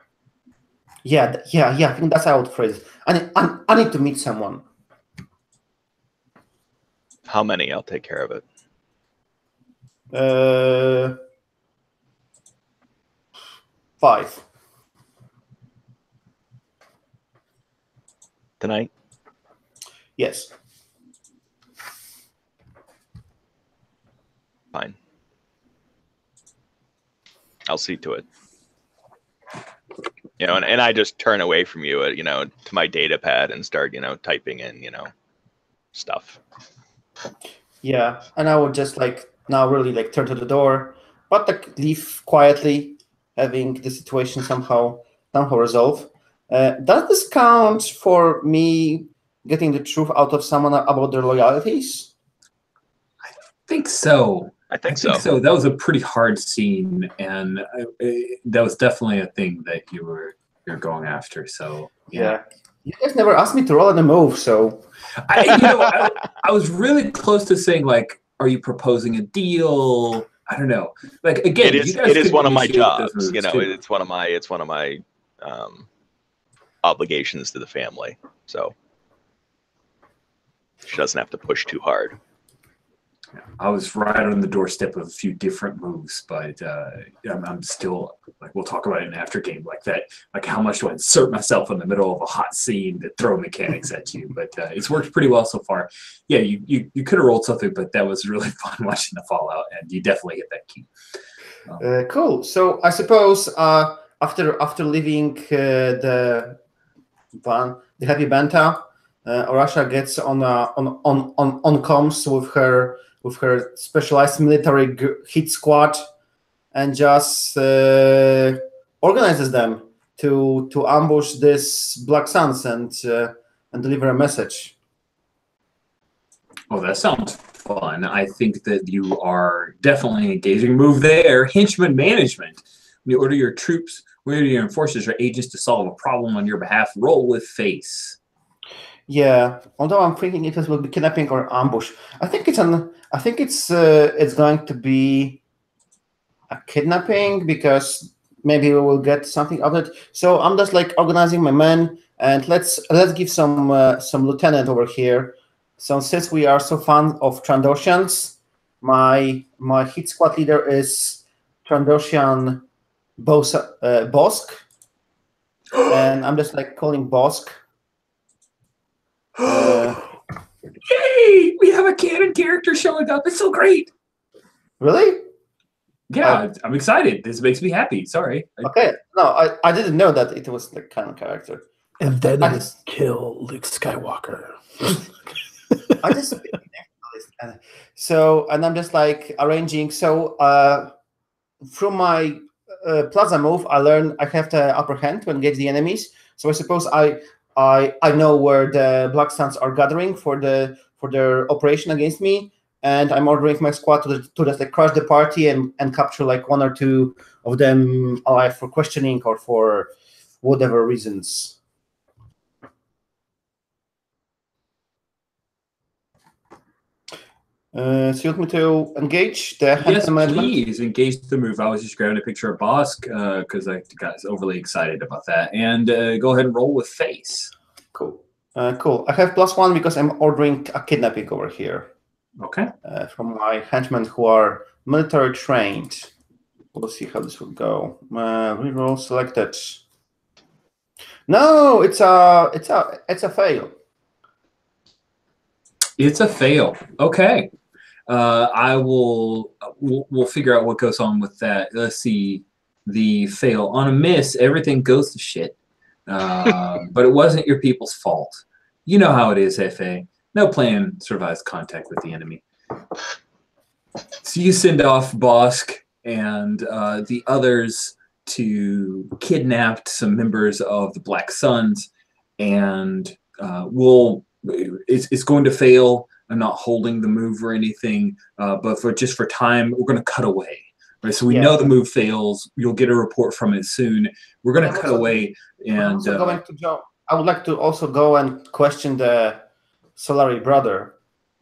Yeah. I think that's how I would phrase it. I need to meet someone. How many? I'll take care of it. 5. Tonight? Yes. Fine. I'll see to it. And I just turn away from you, to my data pad and start, typing in, stuff. Yeah, and I would just now really turn to the door, but leave quietly, having the situation somehow resolve. Does this count for me getting the truth out of someone about their loyalties? I think so. I think so. That was a pretty hard scene, and that was definitely a thing that you're going after. So yeah. You guys never asked me to roll on a move, so I was really close to saying, like, are you proposing a deal? I don't know. Like, again, it is one of my jobs. Too. It's one of my obligations to the family. So she doesn't have to push too hard. I was right on the doorstep of a few different moves, but I'm still, like, we'll talk about it in after game, like that. Like, how much do I insert myself in the middle of a hot scene to throw mechanics at you? But it's worked pretty well so far. Yeah, you could have rolled something, but that was really fun watching the fallout, and you definitely hit that key. Cool. So I suppose after leaving the Happy Banta, Orasha gets on comms with her specialized military hit squad, and just organizes them to ambush this Black Suns and deliver a message. Oh, that sounds fun. I think that you are definitely engaging. Move there. Henchman management. When you order your troops, order your enforcers or agents to solve a problem on your behalf, roll with face. Yeah, although I'm thinking it will be kidnapping or ambush. I think it's going to be a kidnapping, because maybe we will get something of it. So I'm just like organizing my men, and let's give some lieutenant over here. So since we are so fond of Trandoshians, my hit squad leader is Trandoshian Bosk, and I'm just like calling Bosk. Yay! We have a canon character showing up. It's so great. Really? Yeah, I'm excited. This makes me happy. Sorry. Okay. No, I didn't know that it was the canon character. And then I just kill Luke Skywalker. I just so, and I'm just like arranging. So from my plaza move, I learned I have the upper hand to engage the enemies. So I suppose I know where the Black Suns are gathering for their operation against me, and I'm ordering my squad to just like crush the party and capture like one or two of them alive for questioning or for whatever reasons. So you want me to engage the Yes, management? please engage the move. I was just grabbing a picture of Bosk because I got overly excited about that. And go ahead and roll with face. Cool. Cool. I have +1 because I'm ordering a kidnapping over here. Okay. From my henchmen who are military trained. We'll see how this will go. Reroll selected. No, it's a fail. It's a fail. Okay. We'll figure out what goes on with that. Let's see. The fail. On a miss, everything goes to shit. But it wasn't your people's fault. You know how it is, FA. No plan survives contact with the enemy. So you send off Bosk and the others to kidnap some members of the Black Suns, and it's going to fail. I'm not holding the move or anything, but for time, we're going to cut away. Right, so we know the move fails. You'll get a report from it soon. We're going to cut away, and I would like to also go and question the Solari brother.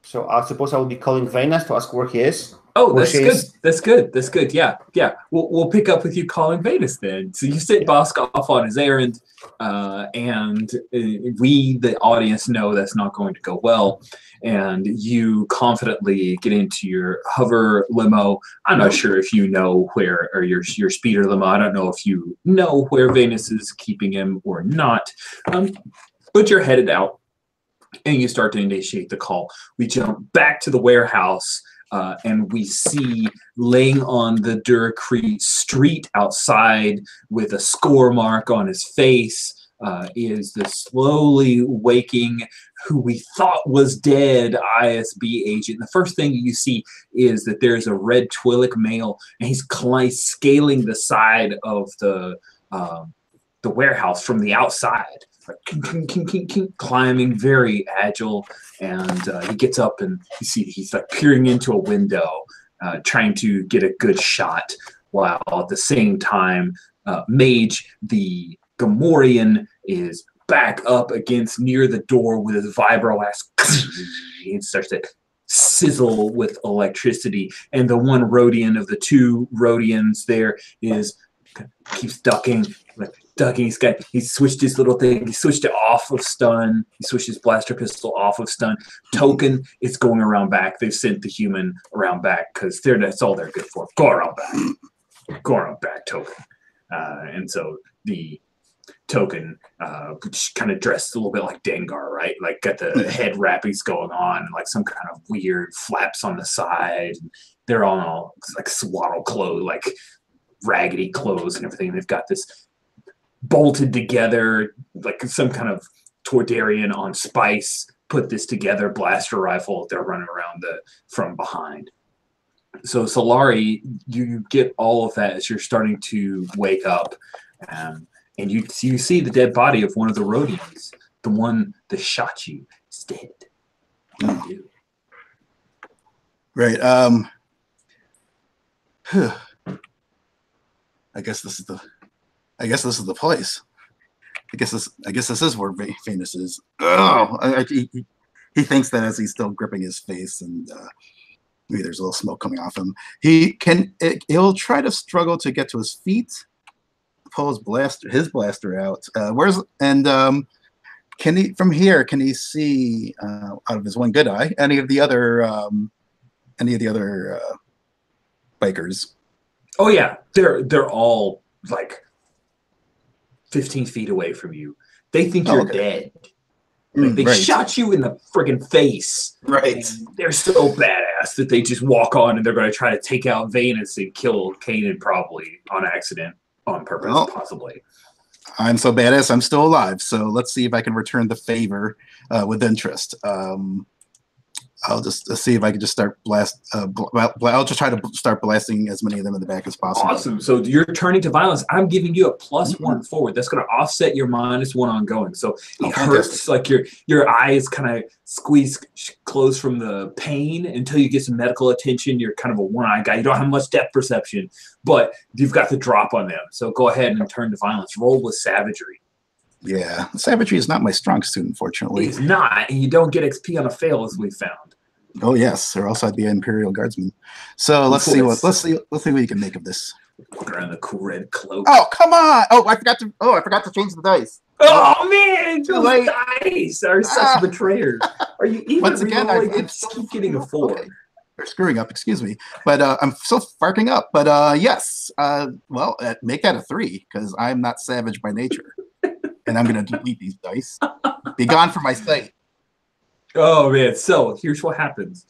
So I suppose I will be calling Venus to ask where he is. Oh, that's good. That's good. That's good. Yeah, yeah. We'll pick up with you calling Venus then. So you sent Bosk off on his errand, and we, the audience, know that's not going to go well. And you confidently get into your hover limo. I'm not sure if you know where, or your speeder limo. I don't know if you know where Venus is keeping him or not. But you're headed out, and you start to initiate the call. We jump back to the warehouse. And we see laying on the Duracrete street outside with a score mark on his face is the slowly waking, who we thought was dead, ISB agent. The first thing you see is that there's a red Twi'lek male, and he's scaling the side of the warehouse from the outside. like climbing, very agile, and he gets up and you see he's like peering into a window, trying to get a good shot, while at the same time, Mage, the Gamorrean, is back up against near the door with his vibro ass. It starts to sizzle with electricity, and the one Rhodian of the two Rhodians there keeps ducking. He switched his little thing. He switched it off of stun. He switched his blaster pistol off of stun. Token is going around back. They've sent the human around back because that's all they're good for. Go around back. Go around back, Token. And so the Token, kind of dressed a little bit like Dengar, right? Like got the head wrappings going on, like some kind of weird flaps on the side. They're all like swaddle clothes, like raggedy clothes and everything. They've got this bolted together, like some kind of Tordarian on spice, put this together, blaster rifle. They're running around from behind. So Solari, you get all of that as you're starting to wake up, and you see the dead body of one of the Rhodians, the one that shot you, is dead. What do you do? Right. I guess this is the place. I guess this is where Venus is. Oh, he thinks that as he's still gripping his face, and maybe there's a little smoke coming off him. He'll try to struggle to get to his feet, pull his blaster out. Can he see out of his one good eye any of the other bikers? Oh yeah, they're all like 15 feet away from you. They think you're dead. Like, they shot you in the friggin' face. Right. They're so badass that they just walk on and they're going to try to take out Venus and kill Kanan, probably on accident, on purpose, possibly. I'm so badass, I'm still alive. So let's see if I can return the favor with interest. I'll just see if I can just start I'll just try to start blasting as many of them in the back as possible. Awesome. So you're turning to violence. I'm giving you a +1 forward. That's going to offset your -1 ongoing. So it hurts, like your eyes kind of squeeze closed from the pain until you get some medical attention. You're kind of a one-eye guy. You don't have much depth perception, but you've got the drop on them. So go ahead and turn to violence. Roll with savagery. Yeah, savagery is not my strong suit, unfortunately. It's not, and you don't get XP on a fail, as we found. Oh yes, or else I'd be an Imperial Guardsman. So let's see what you can make of this. Walk around the cool red cloak. Oh come on! Oh, I forgot to change the dice. Oh man, those dice are such betrayers. Are you even once again? I keep getting a 4. Okay. Or screwing up, excuse me. But I'm still farking up. But yes, well, make that a 3 because I'm not savage by nature. And I'm going to delete these dice. Be gone from my sight. Oh, man. So here's what happens.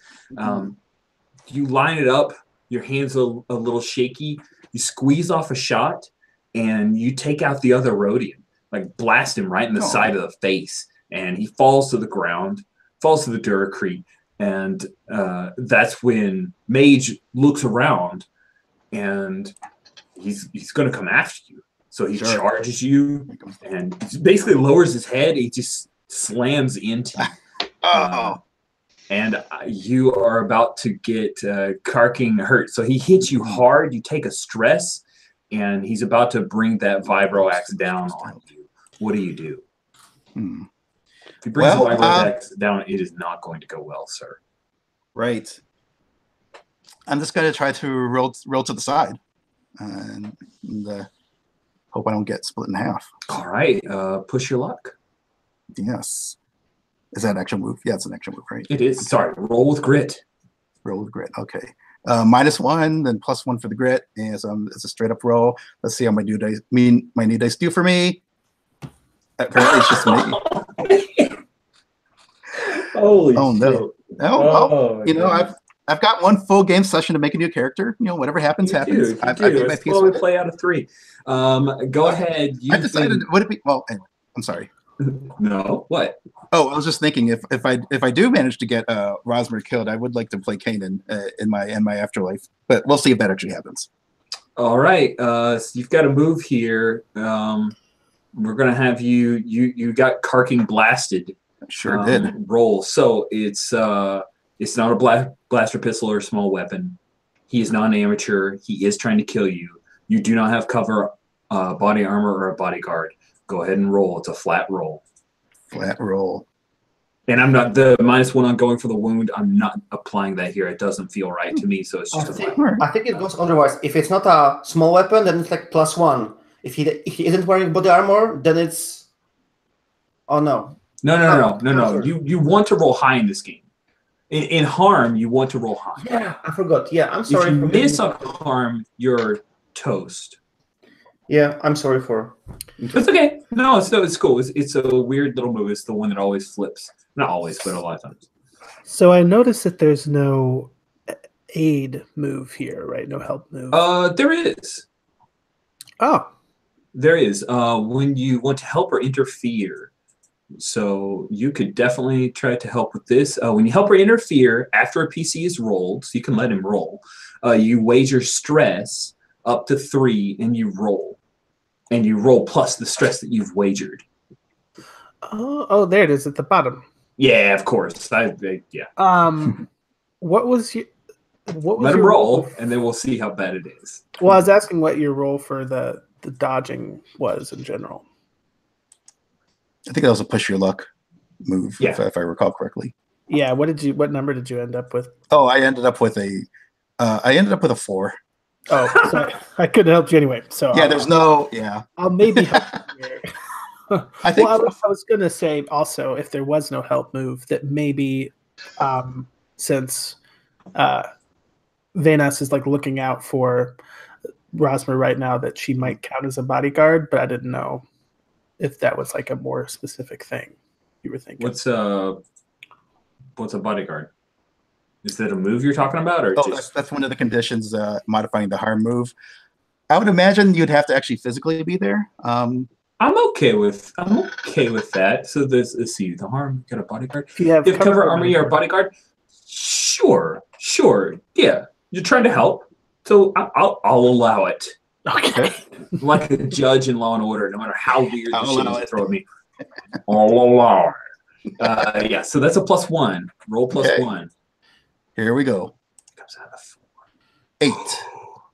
You line it up. Your hand's a little shaky. You squeeze off a shot, and you take out the other Rhodian. Like, blast him right in the side of the face. And he falls to the ground, falls to the Duracrete. And that's when Mage looks around, and he's going to come after you. So he charges you and basically lowers his head. He just slams into you. And you are about to get carking hurt. So he hits you hard. You take a stress, and he's about to bring that vibro axe down on you. What do you do? If he brings the vibro axe down, it is not going to go well, sir. Right. I'm just going to try to roll to the side. And hope I don't get split in half. All right. Push your luck. Yes. Is that an action move? Yeah, it's an action move, right? It is. Sorry. Roll with grit. Roll with grit. Okay. -1, then +1 for the grit. And so it's a straight up roll. Let's see how my new dice do for me. Apparently it's just me. Holy no. shit. Oh, you know, I've got 1 full game session to make a new character. You know, whatever happens, happens. I made my peace with it. Play out of 3. Go ahead. I decided. Would it be? Well, anyway, I'm sorry. No. What? Oh, I was just thinking if I do manage to get Rosmer killed, I would like to play Kanan in my afterlife. But we'll see if that actually happens. All right. So you've got to move here. we're gonna have you got carking blasted. Sure did. Roll. So it's not a blaster pistol or a small weapon. He is not an amateur. He is trying to kill you. You do not have cover, body armor, or a bodyguard. Go ahead and roll. It's a flat roll. Flat roll. And I'm not the -1 on going for the wound. I'm not applying that here. It doesn't feel right to me. So it's just I think it goes otherwise. If it's not a small weapon, then it's like +1. If he isn't wearing body armor, then it's no. No. You want to roll high in this game. In harm, you want to roll high. Yeah, I forgot. Yeah, I'm sorry. If you miss on harm, you're toast. Yeah, I'm sorry for. It's okay. No, it's cool. It's a weird little move. It's the one that always flips. Not always, but a lot of times. So I noticed that there's no aid move here, right? No help move. There is. Oh. There is. When you want to help or interfere. So you could definitely try to help with this. When you help or interfere after a PC is rolled, so you can let him roll, you wager stress up to 3 and you roll. And you roll plus the stress that you've wagered. Oh, there it is at the bottom. Yeah, of course. What was your let him roll, and then we'll see how bad it is. Well, I was asking what your roll for the dodging was in general. I think that was a push your luck move, yeah. if I recall correctly. Yeah. What number did you end up with? Oh, I ended up with a 4. Oh, sorry. I couldn't help you anyway. So yeah, there's no. Yeah, I'll maybe help you here. I think. Well, I was going to say also, if there was no help move, that maybe since Venus is like looking out for Rosmer right now, that she might count as a bodyguard, but I didn't know if that was like a more specific thing you were thinking. What's a bodyguard? Is that a move you're talking about, or that's one of the conditions modifying the harm move. I would imagine you'd have to actually physically be there. I'm okay with that. So let's see, the harm, you got a bodyguard. If you have cover armor, you're a bodyguard. Sure, yeah. You're trying to help, so I'll allow it. Okay. Like a judge in Law and Order, no matter how weird the shit is throw at me, I'll allow it. Yeah, so that's a +1. Roll +1. Here we go. Comes out of 4. 8.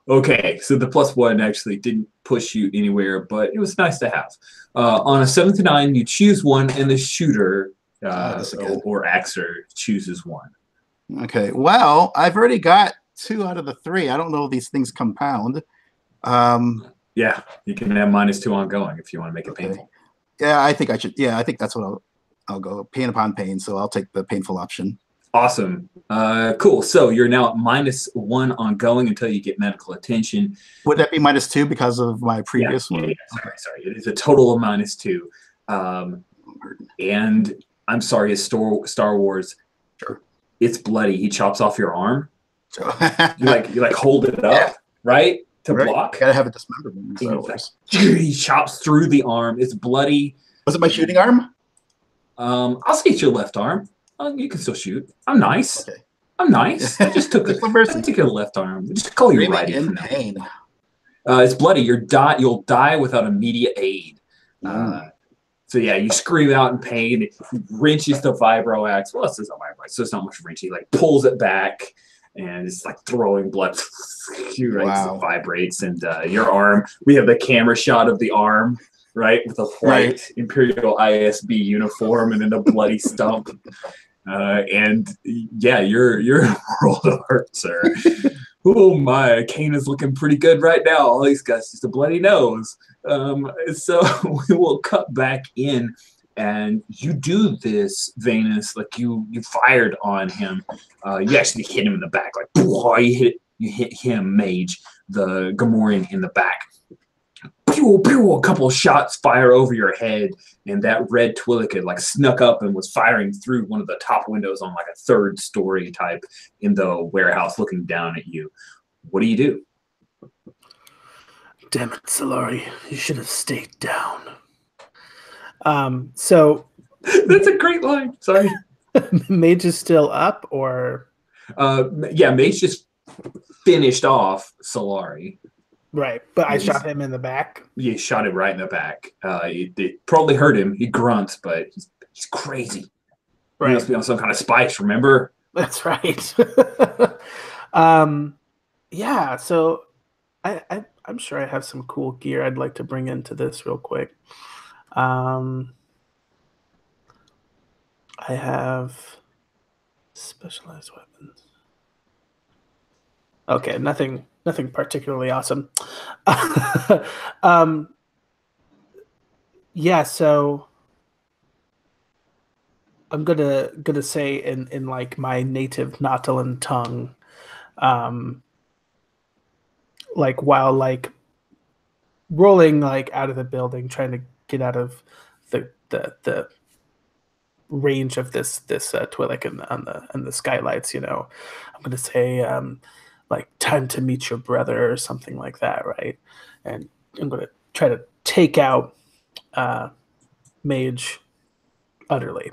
Okay, so the +1 actually didn't push you anywhere, but it was nice to have. On a 7 to 9, you choose one, and the shooter or axer chooses one. Okay. Well, I've already got 2 out of the 3. I don't know if these things compound. Yeah, you can have -2 ongoing if you want to make it painful. Yeah, I think I should. Yeah, I think that's what I'll go. Pain upon pain. So I'll take the painful option. Awesome. Cool. So you're now at -1 ongoing until you get medical attention. Would that be -2 because of my previous one? Yeah, sorry. It is a total of -2. And I'm sorry, it's Star Wars. Sure. It's bloody. He chops off your arm. So you hold it up, right? To block. Gotta have a dismemberment. He chops through the arm. It's bloody. Was it my shooting arm? I'll say it's your left arm. You can still shoot. I'm nice. Okay. I'm nice. I just took your left arm. Just call you righty in pain. It's bloody. You'll die without immediate aid. So yeah, you scream out in pain. It wrenches the vibro axe. Well, this is a vibro, so it's not much wrench. He like pulls it back, and it's like throwing blood. It vibrates, and your arm. We have the camera shot of the arm, right, with a white Imperial ISB uniform and then a bloody stump. And yeah, you're rolled hurt, sir. Oh my, Kane is looking pretty good right now. All he's got is just a bloody nose. So we will cut back in, and you do this, Venus, like you fired on him. You actually hit him in the back, like you hit him, Mage, the Gamorrean, in the back. Pew, pew, a couple of shots fire over your head, and that red Twi'lek like snuck up and was firing through one of the top windows on like a 3rd story type in the warehouse, looking down at you. What do you do? Damn it, Solari, you should have stayed down. So that's a great line. Sorry. Mage is still up, or yeah, Mage just finished off Solari. Right, but I He's- shot him in the back. You shot him right in the back. It probably hurt him. He grunts, but he's crazy. He Right, must be on some kind of spice, remember? that's right. Yeah, so I'm sure I have some cool gear I'd like to bring into this real quick. I have specialized weapons. Okay, nothing particularly awesome. Yeah, so I'm gonna say in like my native Nautolan tongue, like while like rolling like out of the building, trying to get out of the range of this Twi'lek and the skylights, you know, I'm gonna say like time to meet your brother or something like that, right? And I'm gonna try to take out Mage utterly.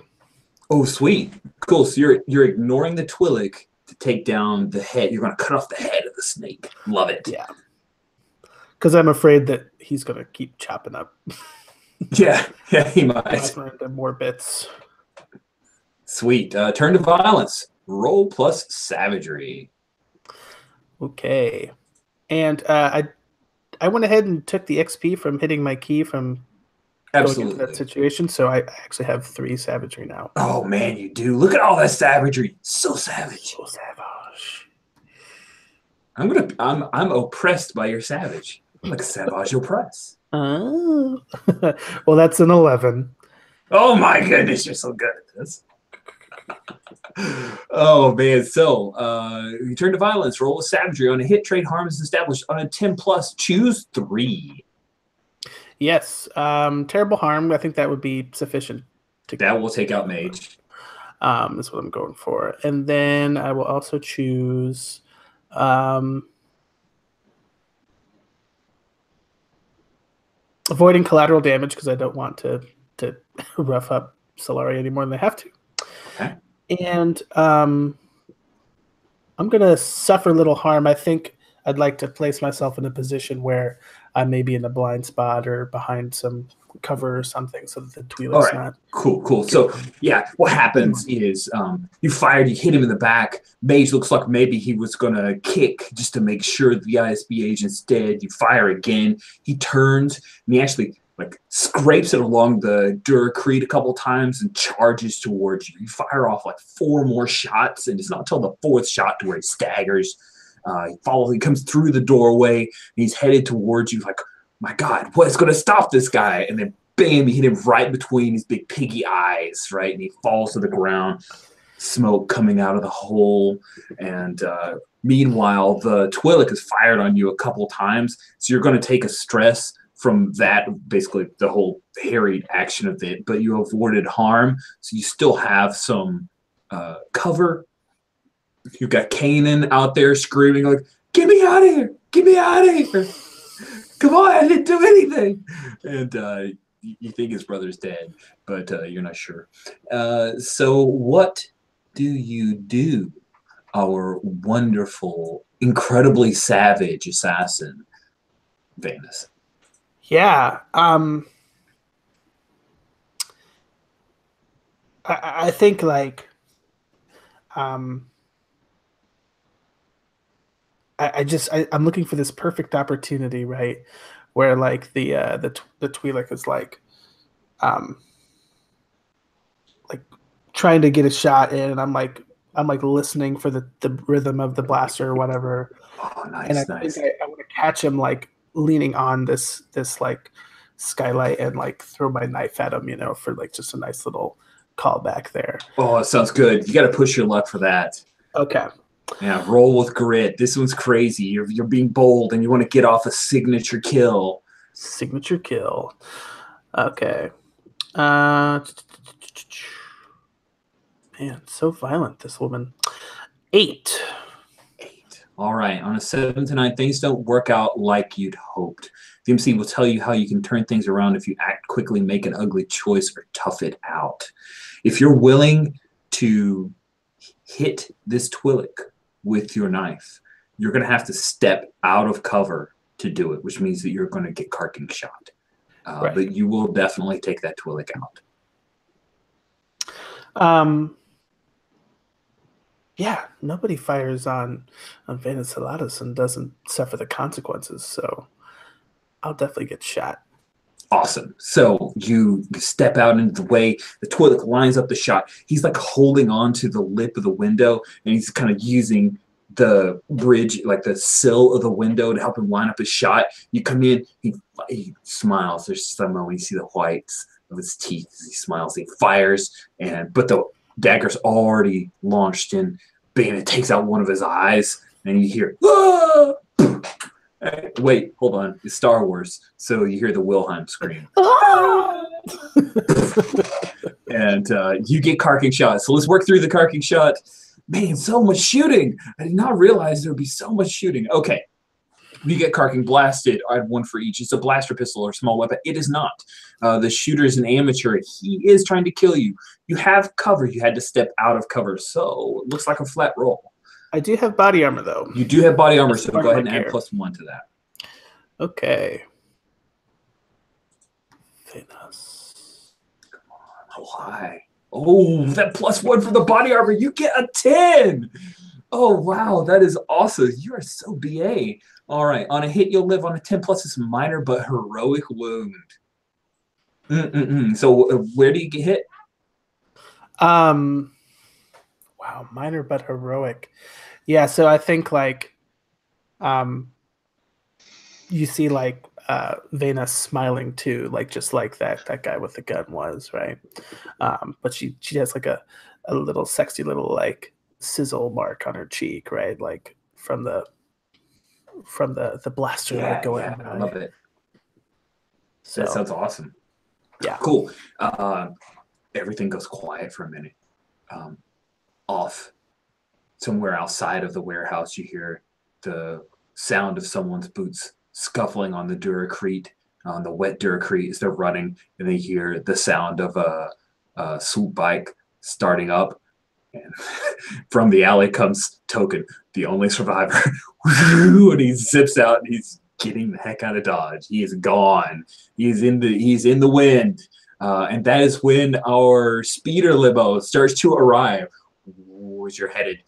Oh, sweet. Cool. So you're ignoring the Twi'lek to take down the head. You're going to cut off the head of the snake. Love it. Yeah, because I'm afraid that he's gonna keep chopping up Yeah, he might. plasma into more bits. Sweet. Turn to violence. Roll plus savagery. Okay, and I went ahead and took the XP from hitting my key from going into that Absolutely. situation, so I actually have 3 savagery now. Oh, man, you do. Look at all that savagery. So savage. So savage. I'm oppressed by your savage. Like savage oppress. Oh. Well, that's an 11. Oh my goodness, you're so good at this. Oh man, so you turn to violence, roll with savagery. On a hit, trade harm is established. On a 10+, choose 3. Yes, terrible harm. I think that would be sufficient. That will take out mage. That's what I'm going for. And then I will also choose avoiding collateral damage because I don't want to rough up Solari any more than I have to. Okay. And I'm going to suffer little harm. I think I'd like to place myself in a position where I may be in a blind spot or behind some cover or something so that the Twi'lek's All right. not. Cool. So, yeah, what happens is you fired, you hit him in the back. Mage looks like maybe he was going to kick just to make sure the ISB agent's dead. You fire again. He turns, and he actually like scrapes it along the Duracrete a couple times and charges towards you. You fire off like 4 more shots, and it's not until the 4th shot to where he staggers. He comes through the doorway, and he's headed towards you like, my God, what's going to stop this guy? And then bam, you hit him right between his big piggy eyes, right? And he falls to the ground, smoke coming out of the hole. And meanwhile, the Twi'lek has fired on you a couple times. So you're going to take a stress from that, basically the whole harried action of it, but you avoided harm. So you still have some cover. You've got Kanan out there screaming like, get me out of here! Get me out of here! Come on, I didn't do anything! And you think his brother's dead, but you're not sure. So what do you do, our wonderful, incredibly savage assassin, Vanus? Yeah. I think like I'm looking for this perfect opportunity, right? Where like the Twi'lek is like trying to get a shot in, and I'm like listening for the rhythm of the blaster or whatever. Oh, nice, and I nice. think I want to catch him like leaning on this like skylight and like throw my knife at him, you know, for like just a nice little callback there. Oh, it sounds good. You got to push your luck for that. Okay. Yeah, roll with grit. This one's crazy. You're being bold, and you want to get off a signature kill. Signature kill. Okay. Man, so violent, this woman. 8. All right. On a 7 to 9, things don't work out like you'd hoped. The MC will tell you how you can turn things around if you act quickly, make an ugly choice, or tough it out. If you're willing to hit this Twi'lek with your knife, you're going to have to step out of cover to to do it, which means that you're going to get carking shot. Right. But you will definitely take that Twi'lek out. Yeah, nobody fires on Venus Salatus and doesn't suffer the consequences, so I'll definitely get shot. Awesome. So you step out into the way. The Twi'lek lines up the shot. He's like holding on to the lip of the window, and he's kind of using the bridge, like the sill of the window, to help him line up his shot. You come in, he smiles. There's somehow you see the whites of his teeth as he smiles. He fires, but the dagger's already launched in. Bandit takes out one of his eyes, and you hear, "Ah!" Wait, hold on. It's Star Wars, so you hear the Wilhelm scream. And you get carking shot. So let's work through the carking shot. Man, so much shooting. I did not realize there would be so much shooting. Okay. You get carking blasted. I had one for each. It's a blaster pistol or small weapon. It is not. The shooter is an amateur. He is trying to kill you. You have cover. You had to step out of cover. So it looks like a flat roll. I do have body armor, though. You do have body armor, so go ahead and add +1 to that. Okay. Venus. Come on, how high? Oh, that +1 for the body armor. You get a 10. Oh, wow. That is awesome. You are so BA. All right. On a hit, you'll live. On a 10+, it's minor but heroic wound. So where do you get hit? Wow, minor but heroic. Yeah, so I think like you see like Venus smiling too, like just like that guy with the gun was, right? But she has like a little sexy little like sizzle mark on her cheek, right? Like from the blaster like going by. I love it. So that sounds awesome. Yeah. Cool. Everything goes quiet for a minute. Off somewhere outside of the warehouse, you hear the sound of someone's boots scuffling on the Duracrete, on the wet Duracrete as they're running, and they hear the sound of a swoop bike starting up. And from the alley comes Token, the only survivor. And he zips out and he's getting the heck out of Dodge. He is gone. He's in the wind. And that is when our speeder limo starts to arrive. Where's you're headed?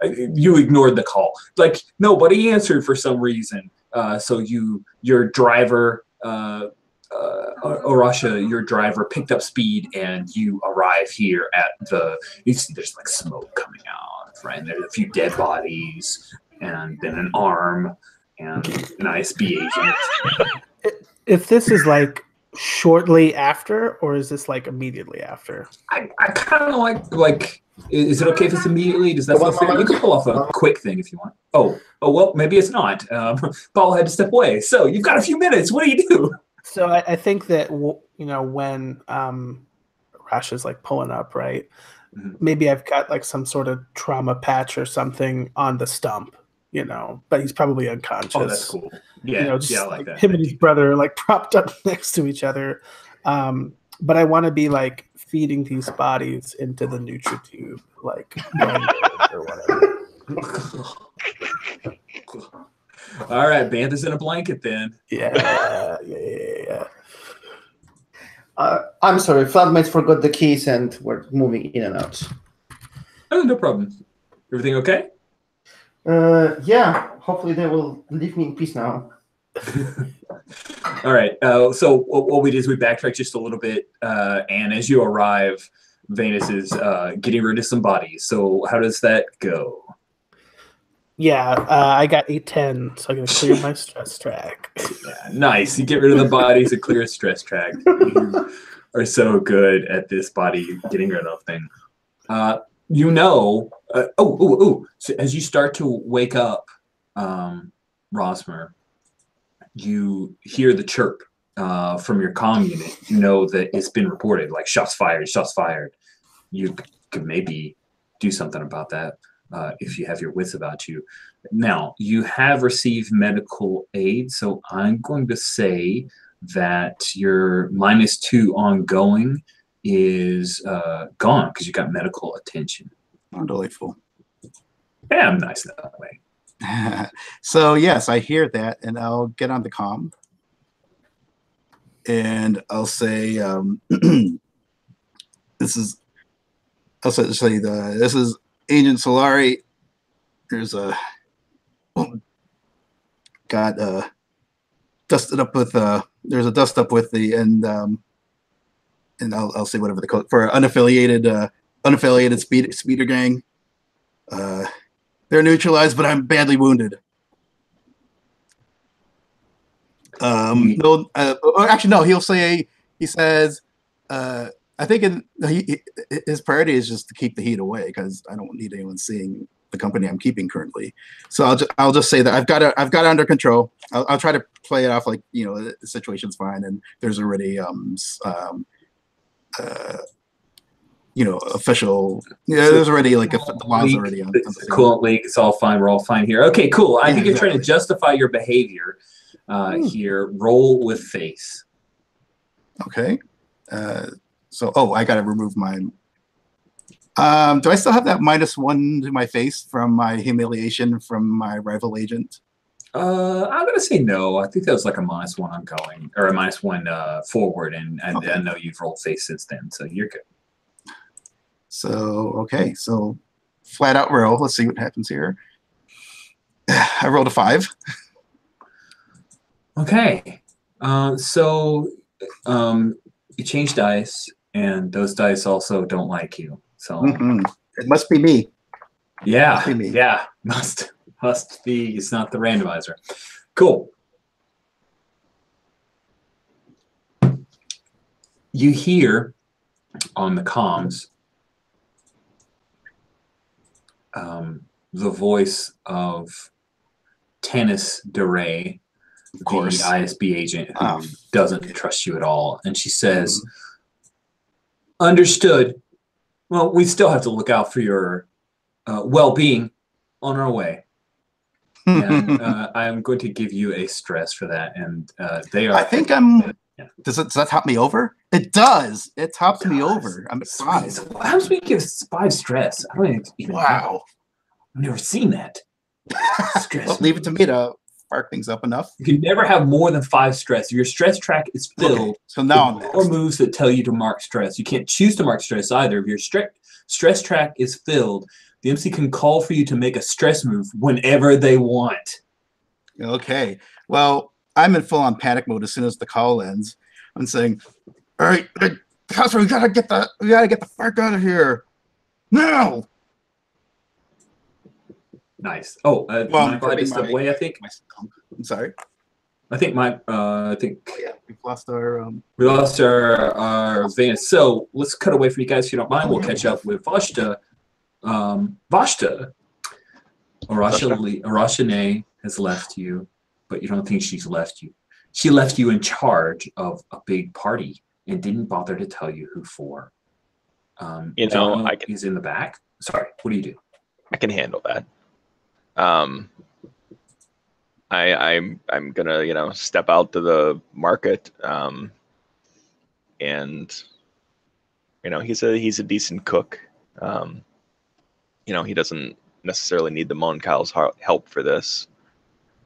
You ignored the call. Like nobody answered for some reason. So your driver, Orasha, your driver picked up speed, and you arrive here at you see there's like smoke coming out, right? And there's a few dead bodies, and then an arm, and an ISB agent. If this is like shortly after, or is this like immediately after? I kind of like. Is it okay if it's immediately? Does that feel fair? You can pull off a quick thing if you want. Oh, well, maybe it's not. Paul had to step away, so you've got a few minutes. What do you do? So I think that when Rash is like pulling up, right? Mm-hmm. Maybe I've got like some sort of trauma patch or something on the stump, but he's probably unconscious. Oh, that's cool. Yeah, just I like that. Him and his brother like propped up next to each other. But I want to be like feeding these bodies into the NutriTube, like or whatever. All right, Bantha's in a blanket then. Yeah. I'm sorry, flatmates forgot the keys and we're moving in and out. Oh, no problem. Everything okay? Yeah. Hopefully they will leave me in peace now. All right. So what we did is we backtracked just a little bit, and as you arrive, Venus is getting rid of some bodies. So how does that go? Yeah, I got a 10, so I'm gonna clear my stress track. Yeah, nice. You get rid of the bodies and clear a stress track. You are so good at this body getting rid of thing. So as you start to wake up, Rosmer, you hear the chirp from your comm unit. You know that it's been reported, like shots fired, shots fired. You could maybe do something about that if you have your wits about you. Now, you have received medical aid, so I'm going to say that your -2 ongoing is gone because you got medical attention. Undelightful. Yeah, I'm nice that way. So yes, I hear that, and I'll get on the comm, and I'll say, "This is." I'll say, "This is Agent Solari. There's a got dusted up with there's a dust up with the and I'll say whatever the code for unaffiliated speeder gang. They're neutralized, but I'm badly wounded. No, actually, no. He says, I think his priority is just to keep the heat away because I don't need anyone seeing the company I'm keeping currently. So I'll just say that I've got it under control. I'll try to play it off like the situation's fine and there's already official. Yeah, there's already like the law's already on. The coolant leak. It's all fine. We're all fine here. Okay, cool. I think you're trying to justify your behavior here. Roll with face. Okay. So, I got to remove mine. Do I still have that -1 to my face from my humiliation from my rival agent? I'm gonna say no. I think that was like a -1 ongoing or a -1 forward, and okay. I know you've rolled face since then, so you're good. So okay, so flat out roll. Let's see what happens here. I rolled a 5. Okay, so you change dice, and those dice also don't like you. So it must be me. Yeah, must be me. Yeah, must be. It's not the randomizer. Cool. You hear on the comms the voice of Tennis DeRay, the ISB agent who doesn't trust you at all, and she says, "Understood. Well, we still have to look out for your well-being on our way." And I'm going to give you a stress for that, and they are. I think I'm. Yeah. Does that top me over? It does. It tops me over. I'm at 5. How does we give 5 stress? I don't even. Wow. I've never seen that. Stress. Well, leave it to me to spark things up enough. You can never have more than 5 stress. Your stress track is filled. Okay. So now with more moves that tell you to mark stress. You can't choose to mark stress either. If your stress track is filled, the MC can call for you to make a stress move whenever they want. Okay. Well, I'm in full-on panic mode as soon as the call ends. I'm saying, "All right, Casper, we gotta get the fuck out of here now." Nice. Oh, well, I just step away. I think. I'm sorry. I think I think. Oh, yeah, we've lost our. We lost our van. So let's cut away from you guys if you don't mind. We'll catch up with Vashta. Vashta. Arashane has left you, but you don't think she's left you. She left you in charge of a big party and didn't bother to tell you who for. He's in the back. Sorry, what do you do? I can handle that. I'm gonna step out to the market, and he's a decent cook. He doesn't necessarily need the Mon Cal's help for this.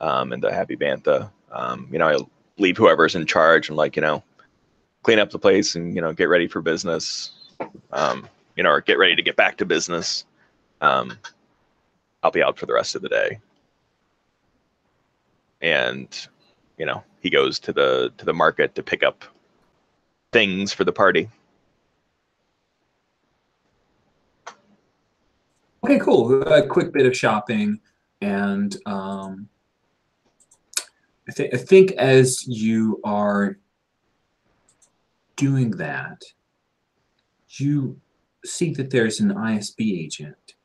And the Happy Bantha, I'll leave whoever's in charge and clean up the place and get ready for business, or get ready to get back to business. I'll be out for the rest of the day. And he goes to the market to pick up things for the party. Okay, cool. A quick bit of shopping, and I think as you are doing that, you see that there's an ISB agent.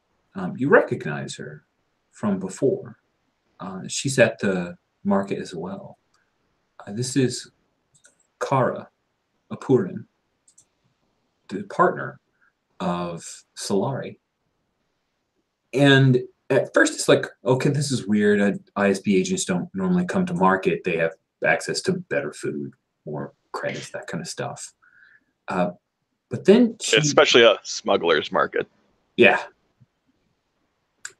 You recognize her from before. She's at the market as well. This is Kara Apurin, the partner of Solari. And at first it's like, okay, this is weird. ISB agents don't normally come to market. They have access to better food, more credits, that kind of stuff. But then especially a smuggler's market. Yeah.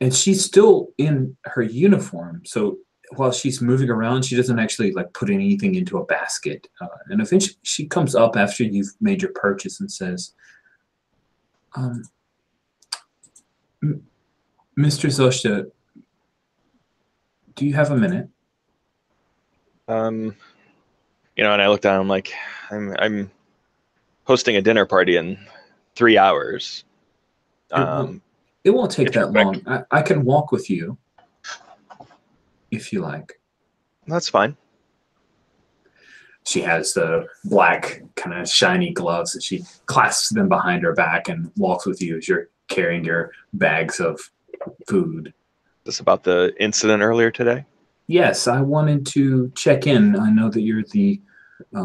and she's still in her uniform. So while she's moving around, she doesn't actually like put anything into a basket. And eventually she comes up after you've made your purchase and says, Mr. Zoshta, do you have a minute? You know, and I look down, I'm like, I'm hosting a dinner party in 3 hours. It won't take that long. I can walk with you if you like. That's fine. She has the black kind of shiny gloves and she clasps them behind her back and walks with you as you're carrying your bags of food. This about the incident earlier today? Yes, I wanted to check in. I know that you're the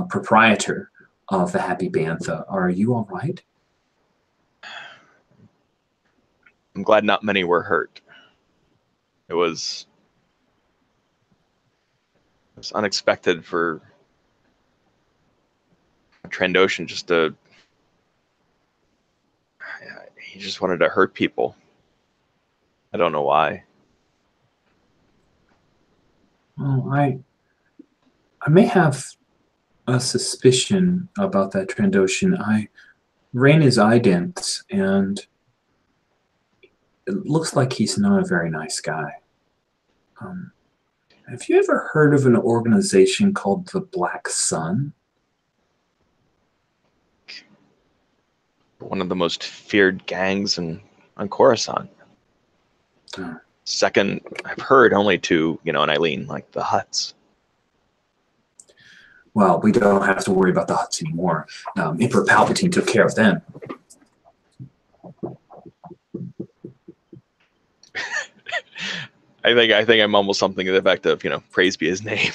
proprietor of the Happy Bantha. Are you all right? I'm glad not many were hurt. It was unexpected for Trandoshan just to... He just wanted to hurt people. I don't know why. Well, I may have a suspicion about that Trandoshan. I ran his idents, and it looks like he's not a very nice guy. Have you ever heard of an organization called the Black Sun? One of the most feared gangs on Coruscant. Second, I've heard only to, you know, and Eileen, like the Hutts. Well, we don't have to worry about the Hutts anymore. Emperor Palpatine took care of them. I think I'm almost something to the effect of, you know, praise be his name.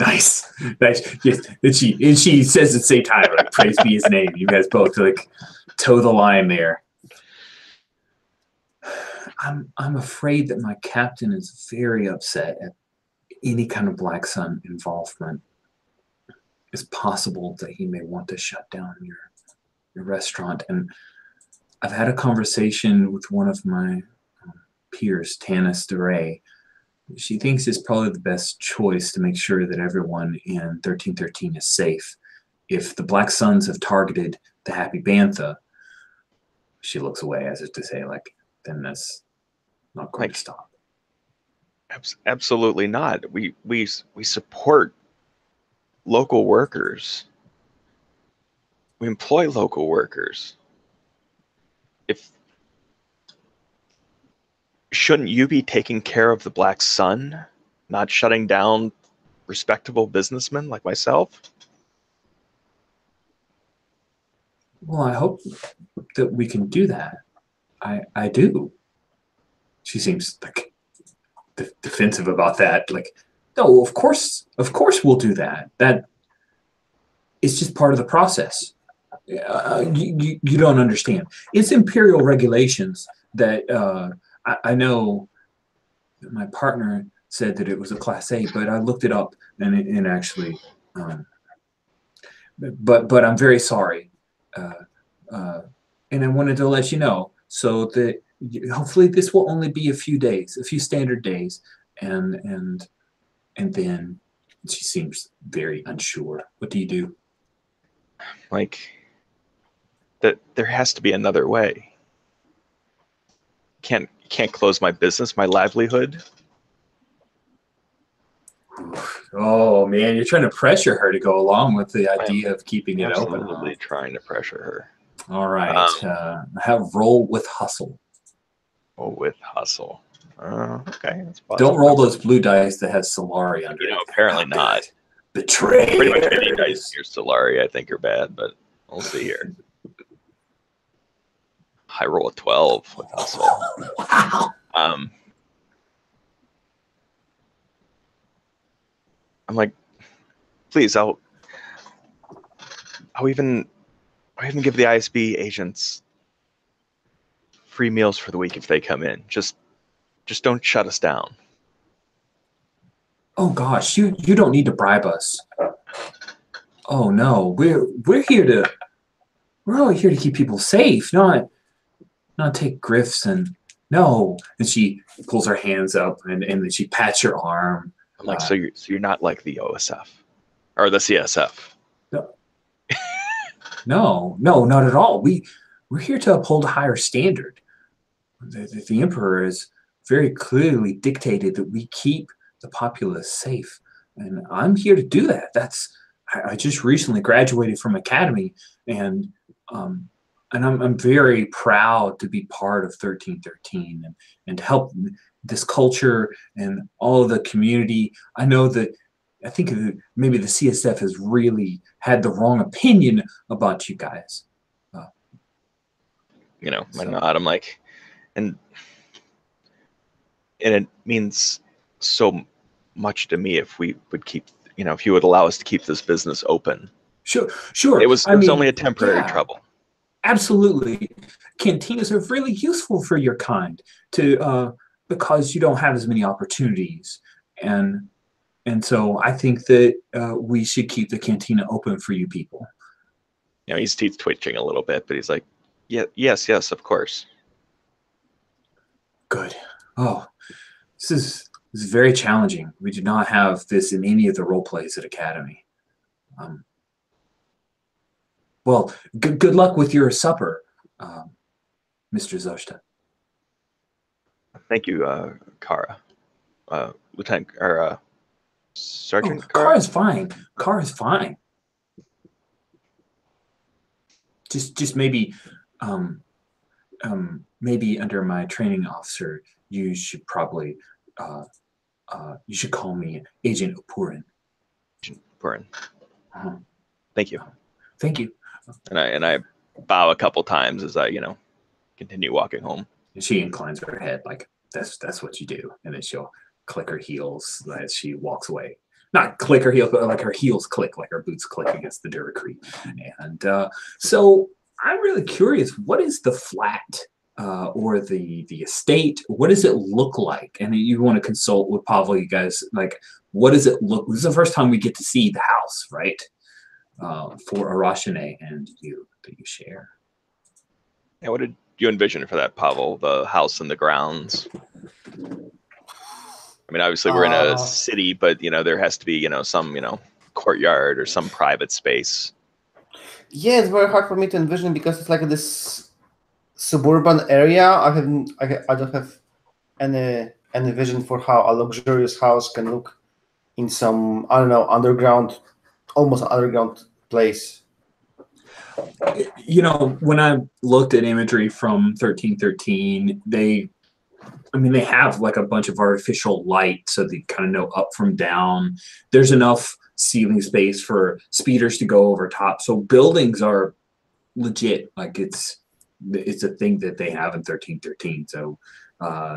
Nice. Yes. And she says at the same time, like, praise be his name. You guys both like toe the line there. I'm afraid that my captain is very upset at any kind of Black Sun involvement. It's possible that he may want to shut down your restaurant. And I've had a conversation with one of my peers, Tanis DeRay. She thinks it's probably the best choice to make sure that everyone in 1313 is safe. If the Black Suns have targeted the Happy Bantha, she looks away as if to say, like, then that's not going to stop. Absolutely not. We support local workers. We employ local workers. Shouldn't you be taking care of the Black Sun, not shutting down respectable businessmen like myself? Well, I hope that we can do that. I do. She seems like defensive about that. Like, no, of course we'll do that. That is just part of the process. You don't understand. It's imperial regulations that I know my partner said that it was a Class A, but I looked it up and it actually, but I'm very sorry. And I wanted to let you know so that hopefully this will only be a few days, a few standard days. And then she seems very unsure. What do you do? Like, that there has to be another way. Can't close my business, my livelihood. Oh man, you're trying to pressure her to go along with the idea of keeping it open. Absolutely trying to pressure her. All right, have roll with hustle. Oh, with hustle. Okay. That's Don't roll those blue dice that has Solari under it. You know, apparently not. Betray. Pretty much any dice here, Solari, I think are bad, but we'll see here. I roll a 12 with hustle. Wow. I'm like, please, I'll even give the ISB agents free meals for the week if they come in. Just don't shut us down. Oh gosh, you don't need to bribe us. Oh no, we're only here to keep people safe, not take grifts and no. And she pulls her hands up, and then she pats your arm. I'm like, so you're not like the OSF or the CSF? No, not at all. We're here to uphold a higher standard. The Emperor has very clearly dictated that we keep the populace safe, and I'm here to do that. I just recently graduated from academy, and I'm very proud to be part of 1313 and help this culture and all of the community. I know that I think maybe the CSF has really had the wrong opinion about you guys. You know, I nod. I'm like, and it means so much to me if we would keep, you know, if you would allow us to keep this business open. Sure. It was only a temporary trouble. Absolutely. Cantinas are really useful for your kind because you don't have as many opportunities. And so I think that we should keep the cantina open for you people. You know, he's twitching a little bit, but he's like, yeah, yes, of course. Good. Oh, this is very challenging. We do not have this in any of the role plays at Academy. Well, good luck with your supper, Mr. Zoshta. Thank you, Kara. Lieutenant or Sergeant. Kara's fine. Kara's fine. Just maybe, maybe under my training officer, you should probably, you should call me Agent Upurin. Agent Upurin. Thank you. Thank you. And I bow a couple times as I, continue walking home. And she inclines her head like that's what you do, and then she'll click her heels as she walks away. Not click her heels, but like her heels click, like her boots click against the Duracrete. And so I'm really curious, what is the flat or the estate? What does it look like? And you want to consult with Pavel, you guys, like, what does it look? This is the first time we get to see the house, right? For Arashane and you that you share. Yeah, what did you envision for that, Pavel? The house and the grounds? I mean, obviously we're in a city, but there has to be some courtyard or some private space. Yeah, it's very hard for me to envision because it's like this suburban area. I don't have any vision for how a luxurious house can look in some, I don't know, almost underground place. When I looked at imagery from 1313, they have like a bunch of artificial light so they kind of know up from down. There's enough ceiling space for speeders to go over top. So buildings are legit. Like it's a thing that they have in 1313. So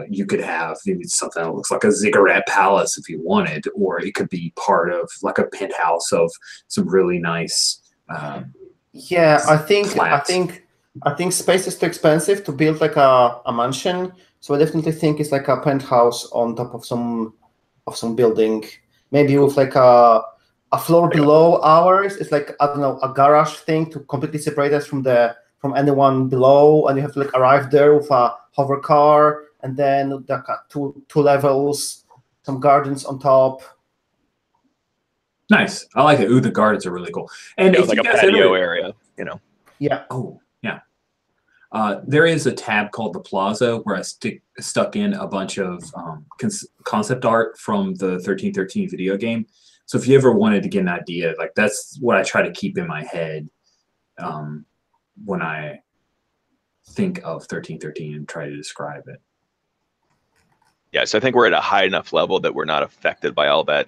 you could have maybe something that looks like a ziggurat palace if you wanted, or it could be part of like a penthouse of some really nice. Yeah, I think space is too expensive to build like a mansion. So I definitely think it's like a penthouse on top of some building, maybe with like a floor below ours. It's like, I don't know, a garage thing to completely separate us from anyone below, and you have to like arrive there with a hover car, and then two levels, some gardens on top. Nice. I like it. Ooh, the gardens are really cool. And it's like a patio area, Yeah. Oh, yeah. There is a tab called the Plaza where I stuck in a bunch of concept art from the 1313 video game. So if you ever wanted to get an idea, like that's what I try to keep in my head when I think of 1313 and try to describe it. Yeah, so I think we're at a high enough level that we're not affected by all that,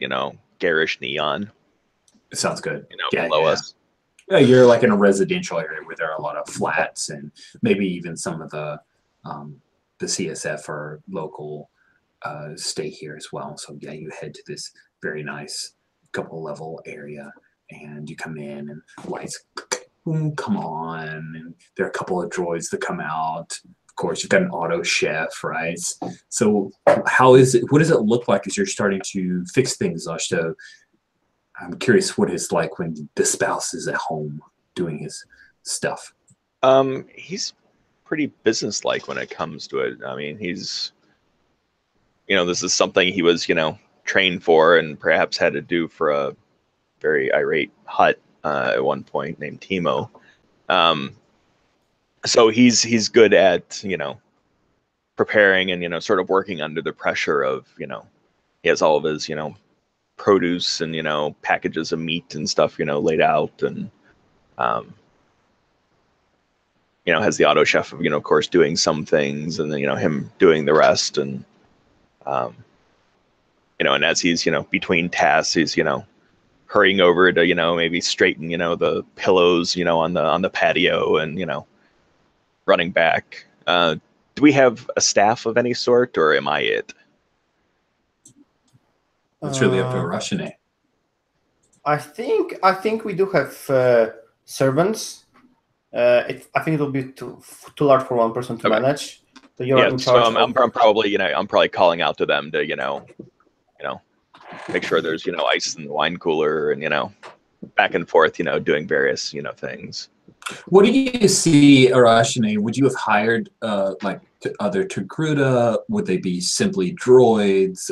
garish neon. It sounds good. Below us. Yeah, you're like in a residential area where there are a lot of flats and maybe even some of the CSF or local stay here as well. So yeah, you head to this very nice couple level area and you come in and lights come on and there are a couple of droids that come out. Of course, you've got an auto chef, right? So how is it? What does it look like as you're starting to fix things, Zoshta? I'm curious what it's like when the spouse is at home doing his stuff. He's pretty businesslike when it comes to it. I mean, he's, this is something he was, trained for and perhaps had to do for a very irate Hutt at one point named Timo. So he's good at, preparing and, sort of working under the pressure of, he has all of his, produce and, packages of meat and stuff, laid out, and, has the auto chef of, of course, doing some things, and then, him doing the rest. And, and as he's, between tasks, he's, hurrying over to, maybe straighten, the pillows, on the patio, and, running back. Do we have a staff of any sort, or am I it? That's really up to a Russian. I think we do have servants. I think it will be too large for one person to manage. So you're in charge. So I'm probably, I'm probably calling out to them to, make sure there's, ice in the wine cooler, and, back and forth, doing various, things. What do you see, Arashine? Would you have hired like other Togruta? Would they be simply droids?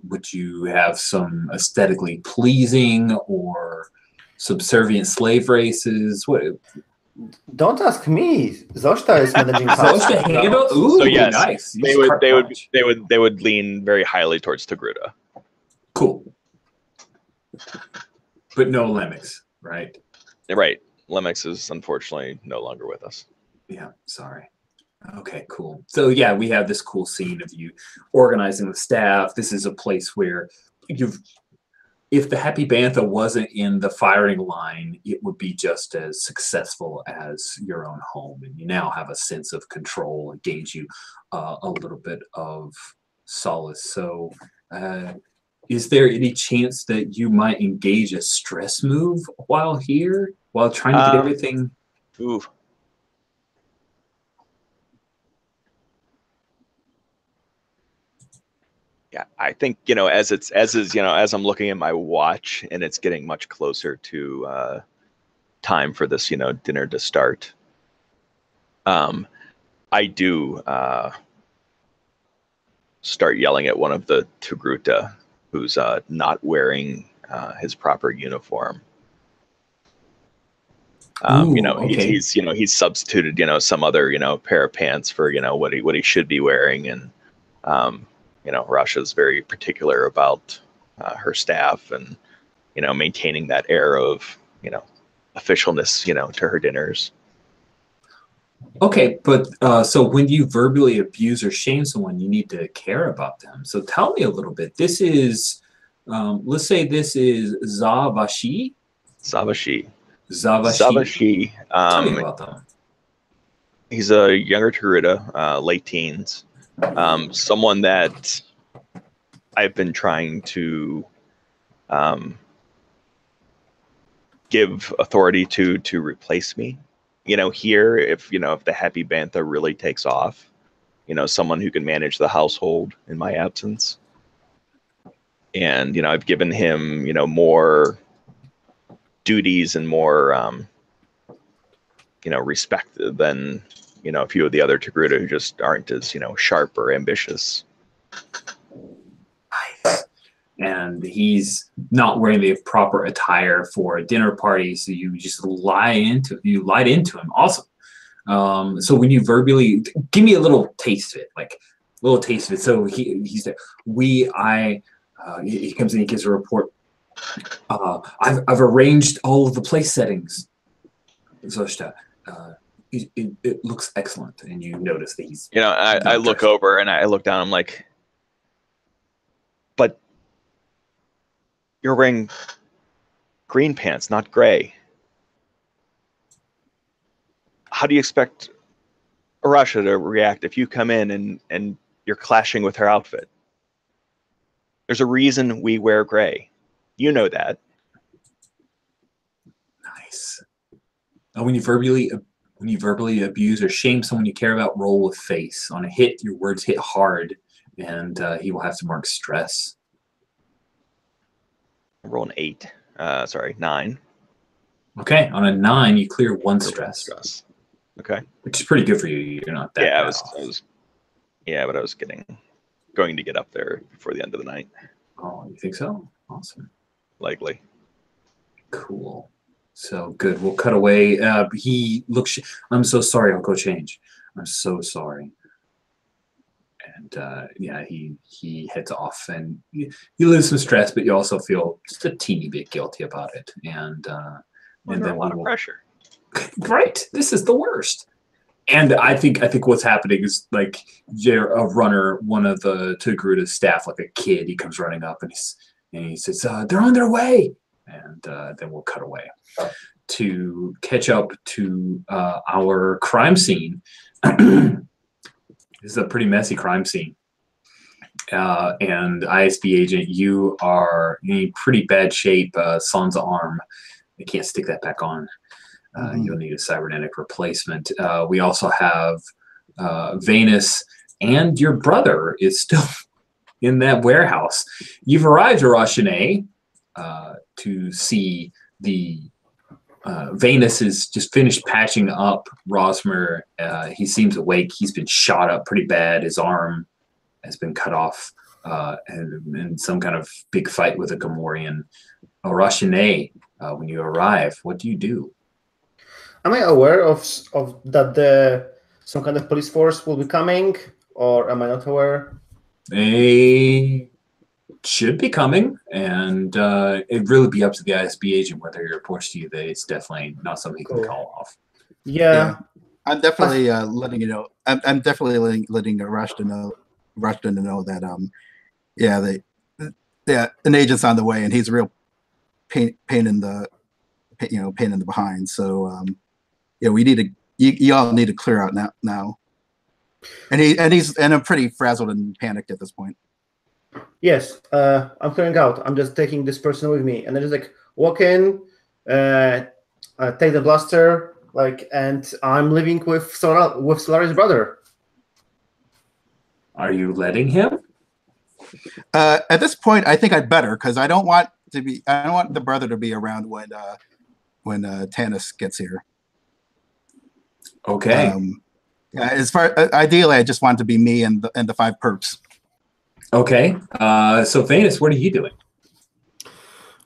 Would you have some aesthetically pleasing or subservient slave races? What? Don't ask me. Zoshta is managing. Zoshta handle? Ooh, so yes, nice. They would lean very highly towards Togruta. Cool. But no Lemix, right? Right. Lemix is unfortunately no longer with us. Yeah, sorry. Okay, cool. So yeah, we have this cool scene of you organizing the staff. This is a place where if the Happy Bantha wasn't in the firing line, it would be just as successful as your own home. And you now have a sense of control. It gains you a little bit of solace. So is there any chance that you might engage a stress move while here? While trying to get everything. Ooh. Yeah, I think as I'm looking at my watch and it's getting much closer to time for this dinner to start. I do start yelling at one of the Togruta who's not wearing his proper uniform. Okay. He's substituted, some other, pair of pants for, what he should be wearing. And, Russia's very particular about her staff and, maintaining that air of, officialness, to her dinners. Okay, but so when you verbally abuse or shame someone, you need to care about them. So tell me a little bit. This is, let's say this is Zavashi. Zavashi. Tell me about them. He's a younger Togruta, late teens. Someone that I've been trying to give authority to replace me. Here, if the Happy Bantha really takes off, someone who can manage the household in my absence. And, I've given him, more duties and more, respect than, a few of the other Togruta who just aren't as, sharp or ambitious. Nice. And he's not wearing the proper attire for a dinner party, so you just lied into him. Awesome. So when you verbally give me a little taste of it, So he's there. He comes in, he gives a report. I've arranged all of the place settings. Zoshta, it looks excellent, and you notice that he's. I look over and I look down. I'm like, but you're wearing green pants, not gray. How do you expect Russia to react if you come in and you're clashing with her outfit? There's a reason we wear gray. You know that. Nice. When you verbally abuse or shame someone you care about, roll with face. On a hit, your words hit hard, and he will have to mark stress. Roll an 9. Okay, on a 9, you clear one stress. Okay. Which is pretty good for you. You're not that Yeah, bad I was. But I was going to get up there before the end of the night. Oh, you think so? Awesome. Likely. Cool. So good. We'll cut away. He looks. I'm so sorry. I'll go change. I'm so sorry. And yeah, he heads off, and you lose some stress, but you also feel just a teeny bit guilty about it. And Under then a lot of pressure. Right. This is the worst. And I think what's happening is like a runner, one of the Togrutta's staff, like a kid, he comes running up and he says, "They're on their way." And then we'll cut away to catch up to our crime scene. This is a pretty messy crime scene. And ISB agent, you are in pretty bad shape. Sansa arm. I can't stick that back on. You'll need a cybernetic replacement. We also have Venus, and your brother is still in that warehouse. You've arrived, Arashine, to see the Venus is just finished patching up Rosmer. He seems awake. He's been shot up pretty bad. His arm has been cut off in some kind of big fight with a Gamorrean. Arashine, when you arrive, what do you do? Am I aware of that some kind of police force will be coming, or am I not aware? They should be coming, and it'd really be up to the ISB agent whether he reports to you. That it's definitely not something he can call off. Yeah. I'm definitely letting you know. I'm definitely letting Rushton know that an agent's on the way, and he's a real pain in the behind. So we need to you all need to clear out now. And I'm pretty frazzled and panicked at this point. Yes, I'm clearing out. I'm just taking this person with me, and I just like walk in, take the blaster, and I'm living with Solari's brother. Are you letting him? At this point, I think I'd better, because I don't want the brother to be around when Tanis gets here. Okay. Ideally, I just want it to be me and the 5 perps. Okay. So Venus, what are you doing?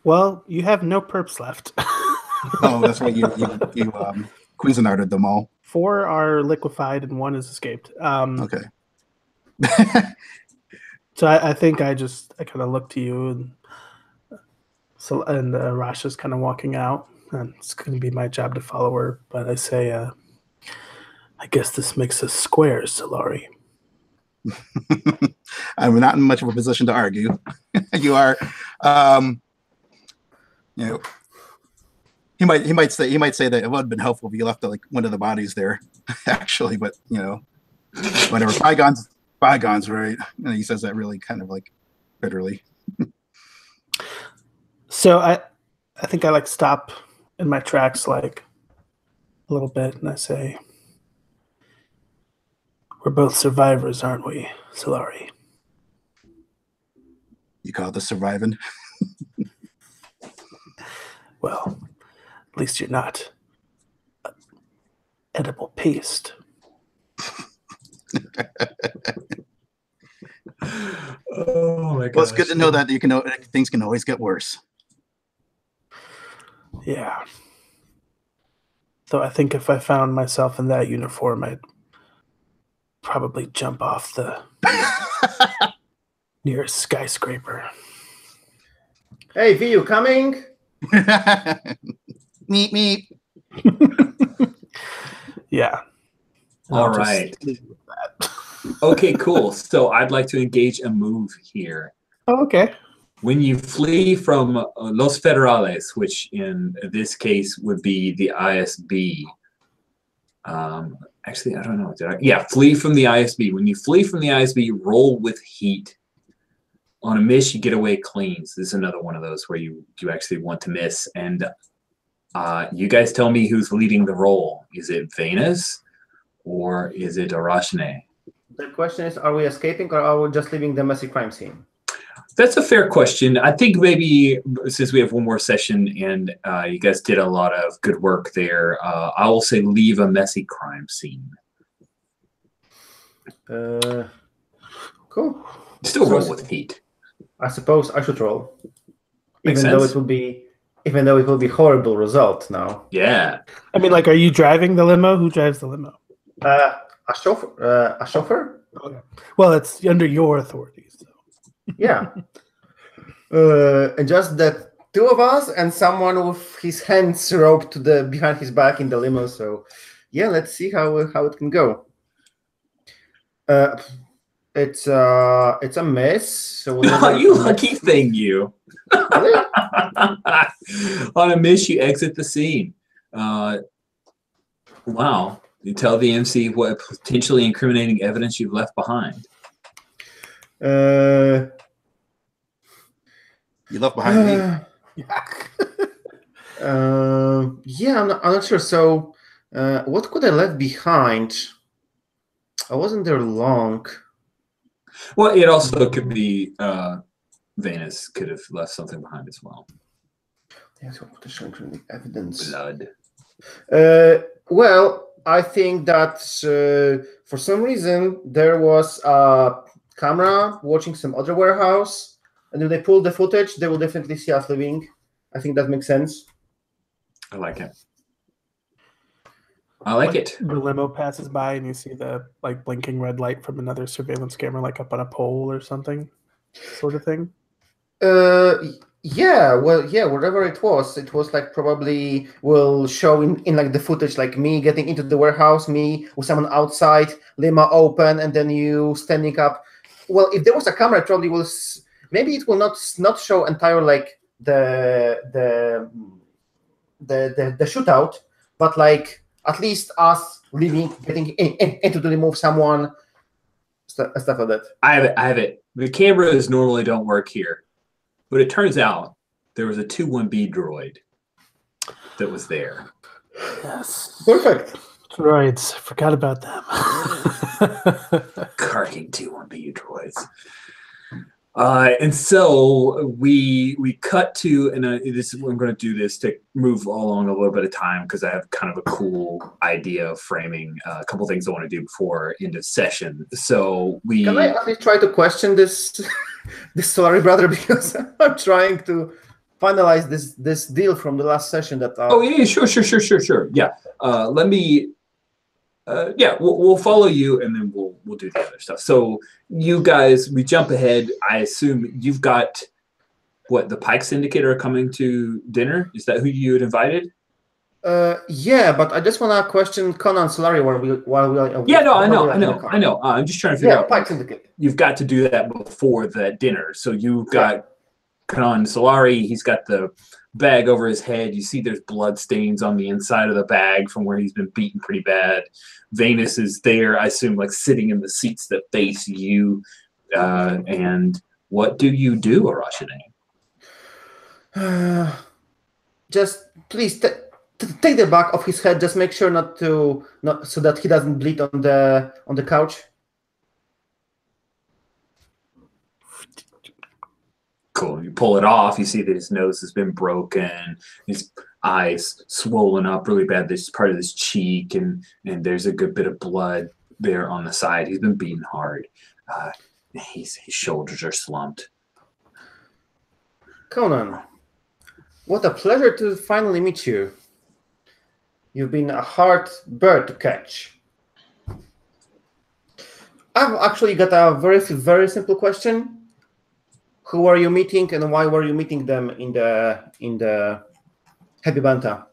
Well, you have no perps left. Oh, that's right. You Cuisinarted them all. 4 are liquefied and 1 has escaped. Okay. So I think I kind of look to you, and Rasha's kind of walking out, and it's going to be my job to follow her. But I say, I guess this makes us squares, Solari. I'm not in much of a position to argue. You are. He might say that it would have been helpful if you left one of the bodies there, actually. But whatever. Bygones, right? And he says that really kind of bitterly. So I think I stop in my tracks a little bit, and I say, "We're both survivors, aren't we, Solari?" You call this surviving? Well, at least you're not edible paste. Oh my god! Well, it's good to know that things can always get worse. Yeah. Though I think if I found myself in that uniform, I'd probably jump off the nearest skyscraper. Hey, V, you coming? Meep. Yeah. All right. Okay, cool. So I'd like to engage a move here. Oh, okay. When you flee from Los Federales, which in this case would be the ISB. Actually, I don't know. Flee from the ISB. When you flee from the ISB, roll with heat. On a miss, you get away clean. So this is another one of those where you actually want to miss. And you guys tell me who's leading the roll. Is it Venus or is it Arashne? The question is, are we escaping or are we just leaving the messy crime scene? That's a fair question. I think maybe since we have one more session and you guys did a lot of good work there, I will say leave a messy crime scene. Cool. Still roll with heat. I suppose I should roll, Makes even though sense. it will be horrible result now. Yeah. I mean, like, are you driving the limo? Who drives the limo? A chauffeur. A chauffeur. Okay. Well, it's under your authority. So. Yeah. And just the two of us and someone with his hands roped to the behind his back in the limo. So, yeah, let's see how it can go. It's a miss. So You lucky thing, you. Really? On a miss, you exit the scene. Wow. You tell the MC what potentially incriminating evidence you've left behind. You left behind me. Yeah, I'm not sure. So, what could I left behind? I wasn't there long. Well, it also could be Venus could have left something behind as well. Yes, what potential incriminating evidence? Blood. Well, I think that for some reason there was a camera watching some other warehouse, and if they pull the footage, they will definitely see us leaving. I think that makes sense. I like it. I like it. The limo passes by, and you see the blinking red light from another surveillance camera, up on a pole or something, sort of thing. Yeah, well, yeah, whatever it was probably will show in the footage, me getting into the warehouse, me with someone outside, limo open, and then you standing up. Well, if there was a camera, it probably will. Maybe it will not show entire the shootout, but at least us leaving, getting into the limo of someone, stuff like that. I have it. The cameras normally don't work here. But it turns out there was a 2-1B droid that was there. Yes. Perfect. Droids. Forgot about them. Carking 2-1B droids. And so we cut to, and I'm going to do this to move along a little bit of time because I have kind of a cool idea of framing a couple things I want to do before end of session. So Can I at least try to question this this Solari brother, because I'm trying to finalize this deal from the last session that. Oh yeah, sure. Yeah. Let me. Yeah, we'll follow you, and then we'll do the other stuff. So you guys, we jump ahead. I assume you've got the Pike Syndicate are coming to dinner. Is that who you had invited? Yeah, but I just want to question Conan Solari while we. Yeah, no, I know. I'm just trying to figure out. Pike Syndicate. You've got to do that before the dinner. So you've got Conan Solari. He's got the bag over his head. You see there's blood stains on the inside of the bag from where he's been beaten pretty bad. Venus is there, I assume, sitting in the seats that face you. And what do you do, Arashide? Just please take the back of his head. Just make sure not so that he doesn't bleed on the couch. Cool. You pull it off. You see that his nose has been broken. His eyes swollen up really bad. There's part of his cheek, and there's a good bit of blood there on the side. He's been beaten hard. His shoulders are slumped. Conan, what a pleasure to finally meet you. You've been a hard bird to catch. I've actually got a very, very simple question. Who are you meeting, and why were you meeting them in the Happy Banta?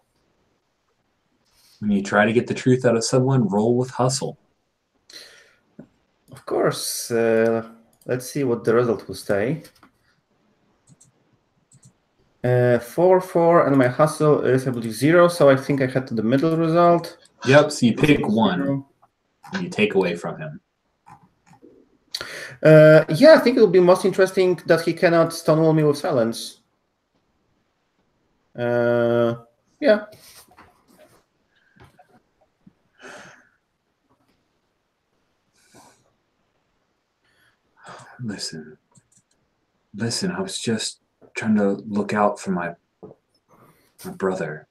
When you try to get the truth out of someone, roll with hustle. Of course. Let's see what the result will say. 4, and my hustle is, I believe, 0, so I think I had the middle result. Yep, so you pick 1, and you take away from him. Yeah, I think it will be most interesting that he cannot stonewall me with silence. Yeah. Listen, Listen, I was just trying to look out for my brother.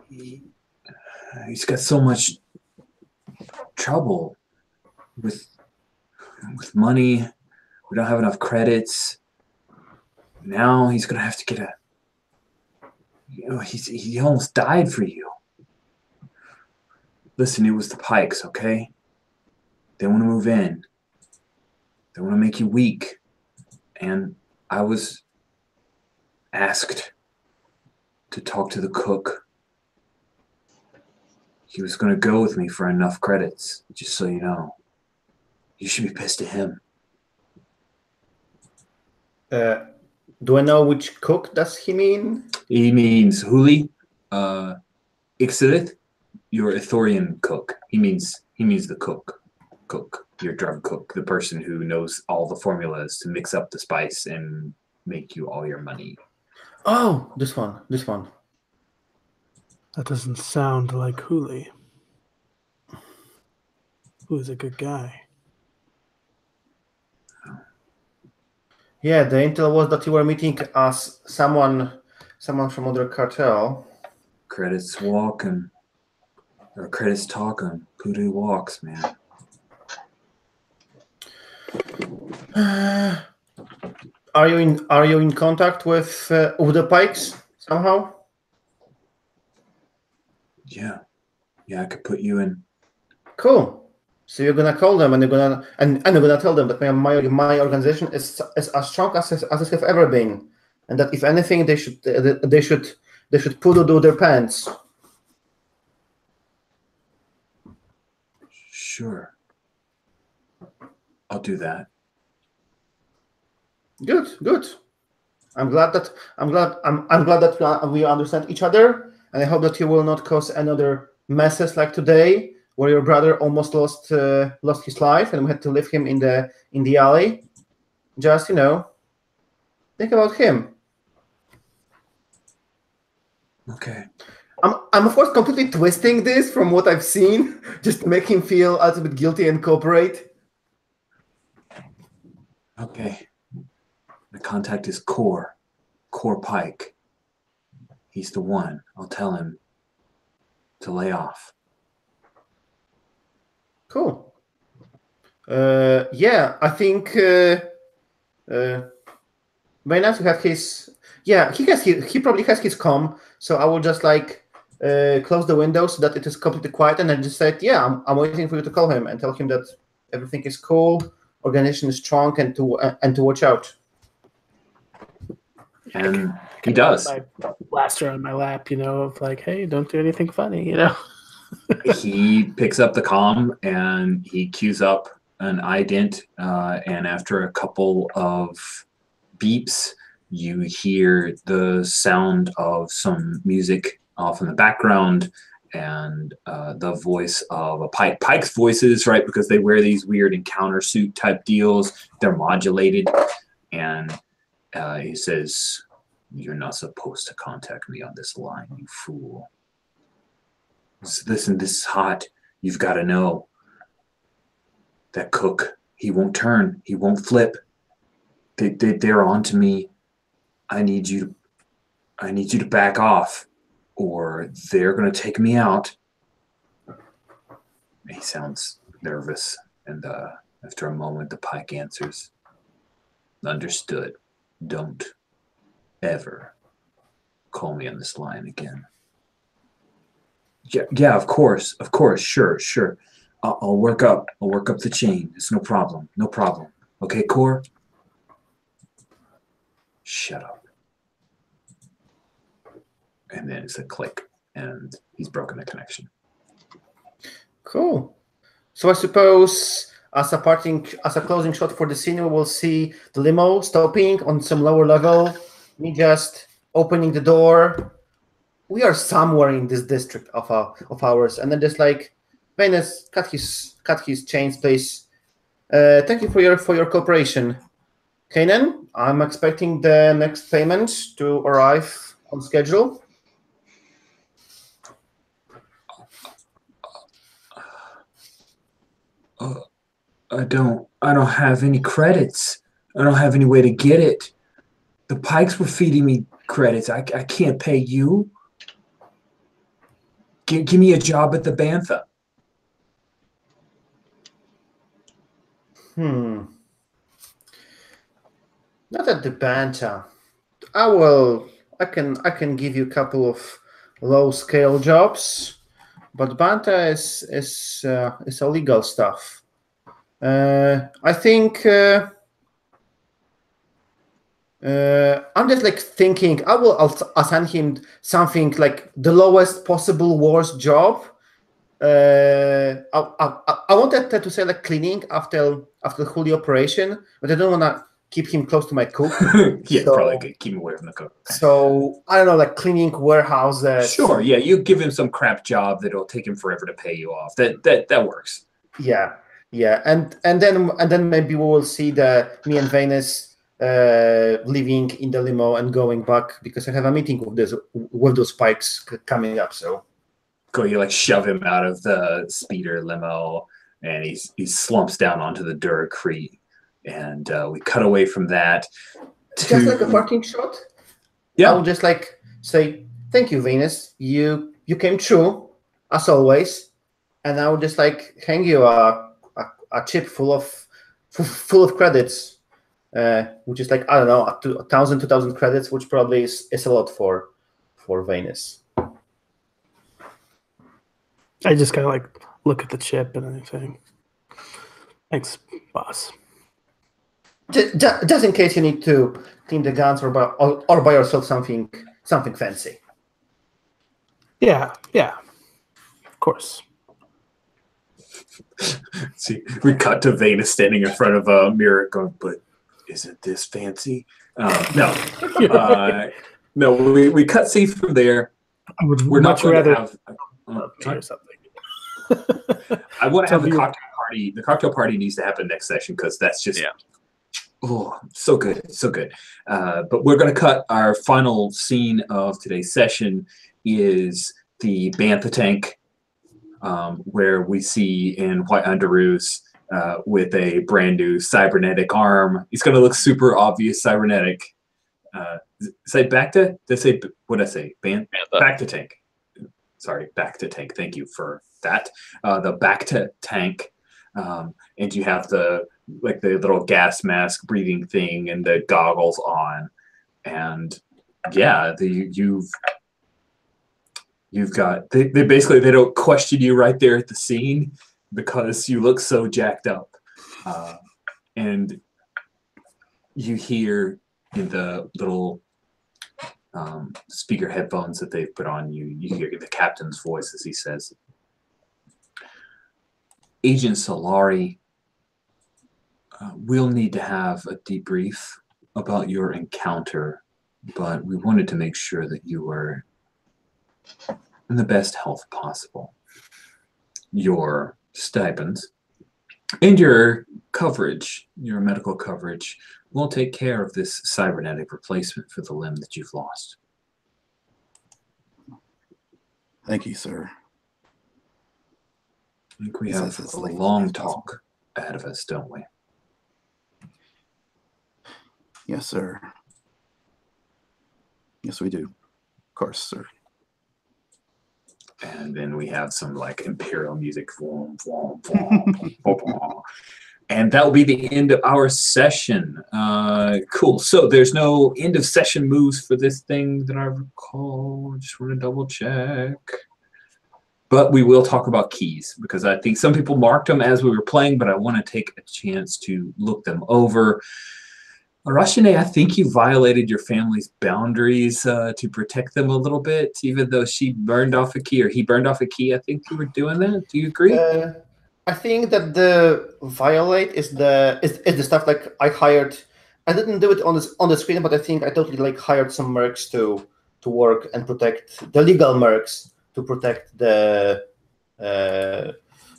He's got so much trouble with money. We don't have enough credits. Now he's gonna have to get he almost died for you. Listen, it was the Pikes, okay? They want to move in. They want to make you weak. And I was asked to talk to the cook. He was going to go with me for enough credits, just so you know. You should be pissed at him. Do I know which cook does he mean? He means Huli, Ixilith, your Ithorian cook. He means the cook, your drug cook, the person who knows all the formulas to mix up the spice and make you all your money. Oh, this one. That doesn't sound like Huli. Who's a good guy. Yeah, the intel was that you were meeting us someone from other cartel. Credits walking, or credits talking. Voodoo walks, man. Are you in contact with the Pikes somehow? Yeah, I could put you in. Cool. So you're gonna call them and you're gonna tell them that my organization is as strong as it have ever been, and that if anything they should pull it to their pants. Sure. I'll do that. Good. I'm glad that we understand each other, and I hope that you will not cause another messes like today, where your brother almost lost his life and we had to leave him in the alley. Just think about him. Okay. I'm of course completely twisting this from what I've seen, just to make him feel a little bit guilty and cooperate. Okay. The contact is Core Pike. He's the one. I'll tell him to lay off. Cool. Yeah, I think very nice to have his. Yeah, he probably has his comm. So I will just close the window so that it is completely quiet, and then just say, yeah, I'm waiting for you to call him and tell him that everything is cool, organization is strong, and to watch out. And he does. My blaster on my lap, of hey, don't do anything funny, He picks up the comm and he queues up an ident, and after a couple of beeps, you hear the sound of some music off in the background, and the voice of a Pike. Pike's voices, right, because they wear these weird encounter suit type deals, they're modulated, and he says, "You're not supposed to contact me on this line, you fool. Listen, this is hot. You've got to know. That cook, he won't turn. He won't flip. They're on to me. I need you to back off, or they're going to take me out." He sounds nervous, and after a moment, the Pike answers, "Understood. Don't ever call me on this line again." Yeah, of course, sure. I'll work up the chain. It's no problem. Okay, Core? Shut up. And then it's a click, and he's broken the connection. Cool. So I suppose as a closing shot for the scene, we will see the limo stopping on some lower level, me just opening the door. We are somewhere in this district of ours, and then just Venus, cut his chains, please. Thank you for your cooperation. Kanan, I'm expecting the next payment to arrive on schedule. I don't have any credits. I don't have any way to get it. The Pikes were feeding me credits. I can't pay you. Give me a job at the Bantha. Not at the Bantha. I can give you a couple of low-scale jobs, but Bantha is illegal stuff. I think I'm just like thinking I will assign him something like the lowest possible worst job. I wanted to say like cleaning after the whole operation, but I don't want to keep him close to my cook. Yeah, so, probably could keep him away from the cook. So I don't know, like cleaning warehouses. Sure, yeah, you give him some crap job that'll take him forever to pay you off. That works. Yeah, and then maybe we will see me and Venus living in the limo and going back because I have a meeting with those Pikes coming up. So go, you like shove him out of the speeder limo, and he slumps down onto the Duracrete. And we cut away from that. Just like a parting shot? Yeah. I will just like say, thank you, Venus. You came true, as always. And I will just like hang you a chip full of credits, which is like, I don't know, 1,000, 2,000 credits, which probably is a lot for Venus. I just kind of like look at the chip and anything. Thanks, boss. Just in case you need to clean the guns or buy yourself something fancy. Yeah, of course. See, we cut to Venus standing in front of a mirror going, but isn't this fancy? No. No, we cut C from there. I would We're much not going rather to have or something. I want to have the cocktail party. The cocktail party needs to happen next session because that's just oh, so good, so good. But we're going to cut our final scene of today's session is the Bantha tank, where we see in White Underoos with a brand new cybernetic arm. He's going to look super obvious cybernetic. Say Bacta? Did I say, what did I say? Bantha? Bacta tank. Sorry, Bacta tank. Thank you for that. The Bacta tank. And you have the little gas mask breathing thing and the goggles on. And yeah, you've got, they basically, they don't question you right there at the scene because you look so jacked up. And you hear in the little speaker headphones that they've put on you, you hear the captain's voice as he says, Agent Solari, we'll need to have a debrief about your encounter, but we wanted to make sure that you were in the best health possible. Your stipends and your coverage, your medical coverage, will take care of this cybernetic replacement for the limb that you've lost. Thank you, sir. I think we have a long talk ahead of us, don't we? Yes, sir. Yes, we do. Of course, sir. And then we have some like imperial music. Vroom, vroom, vroom, vroom, vroom. And that will be the end of our session. Cool. So there's no end of session moves for this thing that I recall. Just want to double check. But we will talk about keys because I think some people marked them as we were playing, but I want to take a chance to look them over. Arashine, I think you violated your family's boundaries to protect them a little bit, even though she burned off a key or he burned off a key. I think you were doing that. Do you agree? I think that the violate is the stuff like I hired. I didn't do it on the screen, but I think I totally like hired some mercs to work and protect the legal mercs to protect the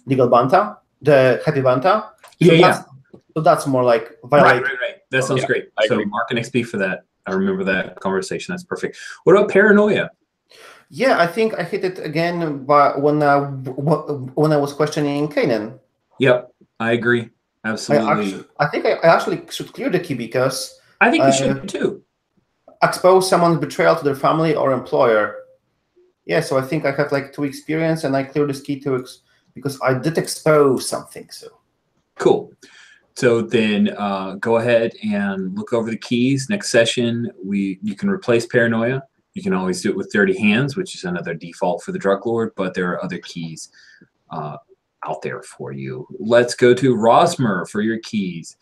legal Bantha, the happy Bantha. So that's more like violate. Right. That sounds great. So mark an XP for that. I remember that conversation. That's perfect. What about paranoia? Yeah, I think I hit it again when I was questioning Kanan. Yep, I agree. Absolutely. I think I actually should clear the key because I think you should too. Expose someone's betrayal to their family or employer. Yeah, so I think I have like 2 experience, and I clear this key because I did expose something. So cool. So then go ahead and look over the keys. Next session, you can replace paranoia. You can always do it with dirty hands, which is another default for the Druglord, but there are other keys out there for you. Let's go to Rosmer for your keys.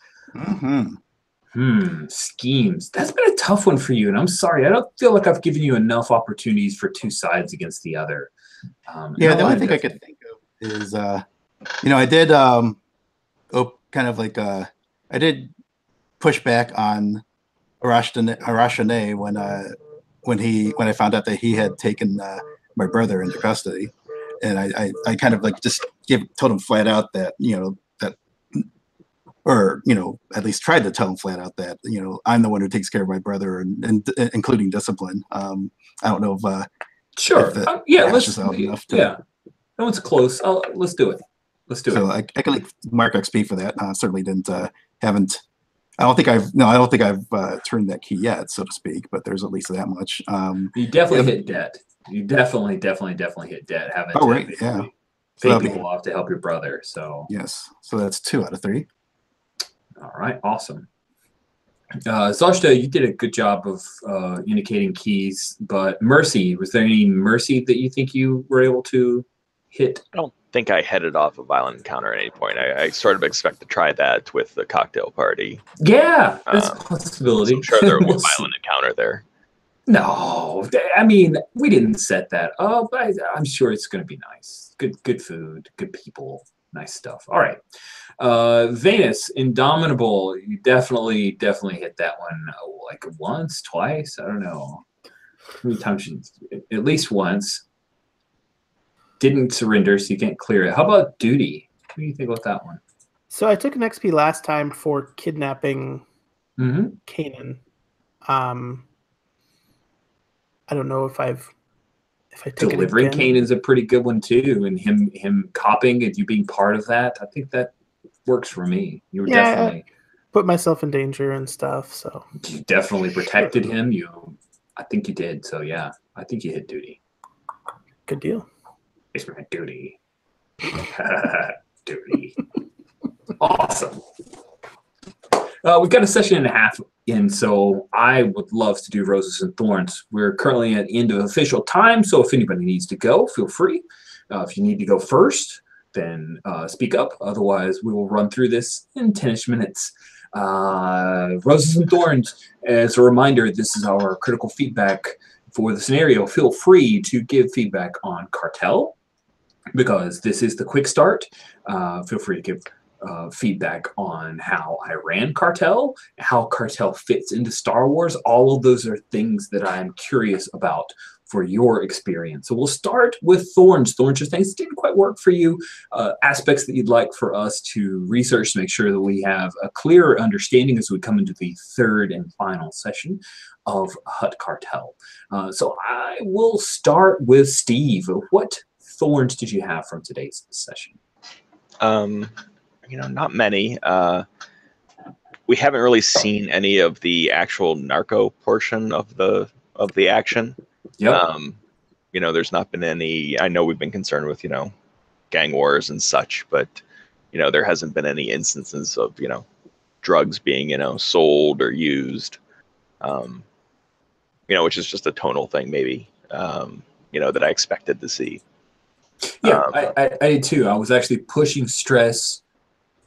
Schemes. That's been a tough one for you, and I'm sorry. I don't feel like I've given you enough opportunities for 2 sides against the other. Yeah, the only thing I could think of is, I did I did push back on Arashane when I found out that he had taken my brother into custody, and I kind of like just told him flat out that or at least tried to tell him flat out that I'm the one who takes care of my brother and including discipline. I don't know if sure, yeah, that one's close. Let's do it. Let's do it. So I can like mark XP for that. Certainly haven't. I don't think I've turned that key yet, so to speak. But there's at least that much. You definitely hit debt. You definitely hit debt. Having oh right, yeah. Pay people off to help your brother. So yes, so that's 2 out of 3. All right, awesome. Zoshta, you did a good job of indicating keys, but Mercy, was there any Mercy that you think you were able to hit? I don't think I headed off a violent encounter at any point. I sort of expect to try that with the cocktail party. Yeah, that's a possibility. So I'm sure there will be a violent encounter there. No, I mean, we didn't set that up. I'm sure it's going to be nice. Good food, good people, nice stuff. All right. Venus, Indomitable, you definitely hit that one like once, twice. I don't know. How many times? At least once. Didn't surrender, so you can't clear it. How about Duty? What do you think about that one? So I took an XP last time for kidnapping Kanan. I don't know if I take delivering it again. Kanan's a pretty good one too, and him copying and you being part of that. I think that works for me. You were definitely put myself in danger and stuff. So you definitely protected him. I think you did. So yeah, I think you hit Duty. Good deal. It's my duty. Duty. Awesome. We've got a session and a half in, so I would love to do Roses and Thorns. We're currently at the end of official time, so if anybody needs to go, feel free. If you need to go first, then speak up. Otherwise, we will run through this in 10-ish minutes. Roses and Thorns, as a reminder, this is our critical feedback for the scenario. Feel free to give feedback on Cartel, because this is the quick start. Feel free to give feedback on how I ran Cartel, how Cartel fits into Star Wars. All of those are things that I'm curious about for your experience. So we'll start with Thorns. Thorns are things that didn't quite work for you, aspects that you'd like for us to research to make sure that we have a clearer understanding as we come into the 3rd and final session of Hutt Cartel. So I will start with Steve. What Thorns did you have from today's session? Not many. We haven't really seen any of the actual narco portion of the action. Yep. There's not been any. I know we've been concerned with gang wars and such, but there hasn't been any instances of drugs being sold or used. Which is just a tonal thing, maybe. That I expected to see. Yeah, I did too. I was actually pushing stress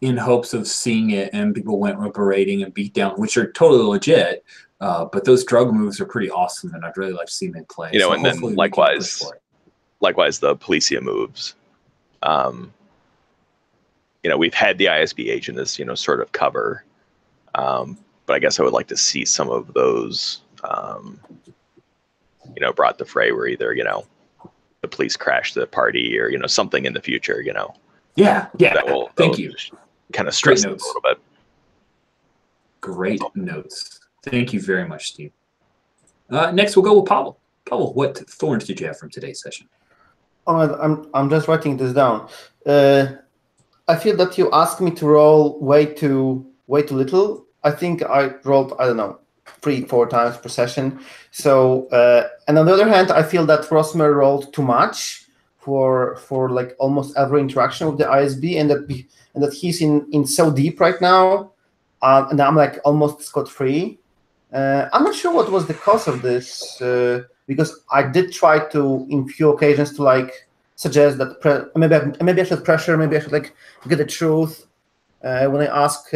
in hopes of seeing it, and people went berating and beat down, which are totally legit. But those drug moves are pretty awesome, and I'd really like to see them in play. So and then likewise the Policia moves. We've had the ISB agent as sort of cover, but I guess I would like to see some of those brought to fray, where either the police crash the party or something in the future. Yeah. Thank you. Kind of stress it a little bit. Great notes. Thank you very much, Steve. Next, we'll go with Pavel. Pavel, what Thorns did you have from today's session? Oh, I'm just writing this down. I feel that you asked me to roll way too little. I think I rolled, I don't know, 3-4 times per session. So, and on the other hand, I feel that Rosmer rolled too much for like almost every interaction with the ISB, and that he's in so deep right now, and I'm like almost scot-free. I'm not sure what was the cause of this, because I did try to, in few occasions, to like suggest that maybe I should pressure, maybe I should like get the truth. When I ask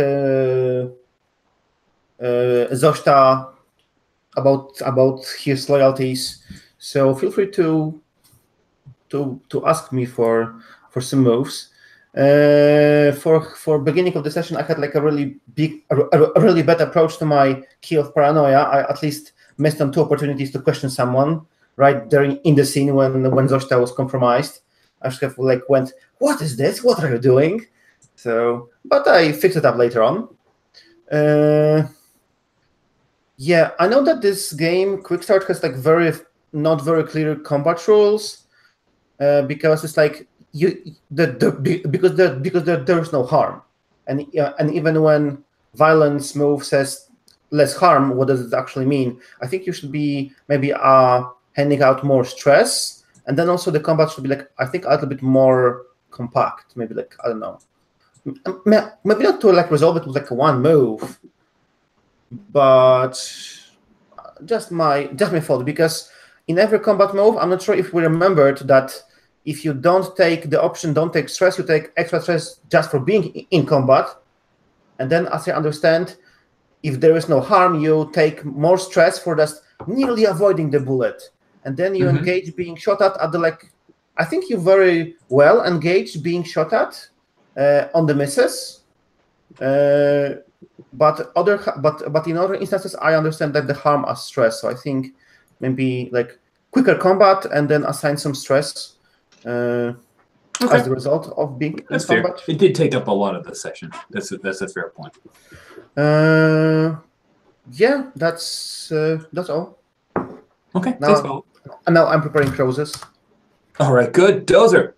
Zoshta about his loyalties, so feel free to ask me for some moves. For beginning of the session, I had like a really bad approach to my key of paranoia. I at least missed on 2 opportunities to question someone right there in the scene when Zoshta was compromised. I just have like went, "What is this? What are you doing?" So, but I fixed it up later on. Yeah, I know that this game, Quick Start, has like not very clear combat rules, because it's like because there's no harm, and even when violence move says less harm, what does it actually mean? I think you should be maybe handing out more stress, and then also the combat should be like, I think, a little bit more compact. Maybe like, I don't know, maybe not to like resolve it with like one move, but just my fault, because in every combat move, I'm not sure if we remembered that if you don't take the option, don't take stress, you take extra stress just for being in combat. And then, as I understand, if there is no harm, you take more stress for just nearly avoiding the bullet. And then you engage being shot at the like, I think you very well engaged being shot at on the misses. But in other instances, I understand that the harm as stress. So I think maybe like quicker combat and then assign some stress as the result of being in combat. Fair. It did take up a lot of the session. That's a fair point. Yeah, that's all. Okay, thanks, Paul. And now I'm preparing closes. All right, good. Dozer.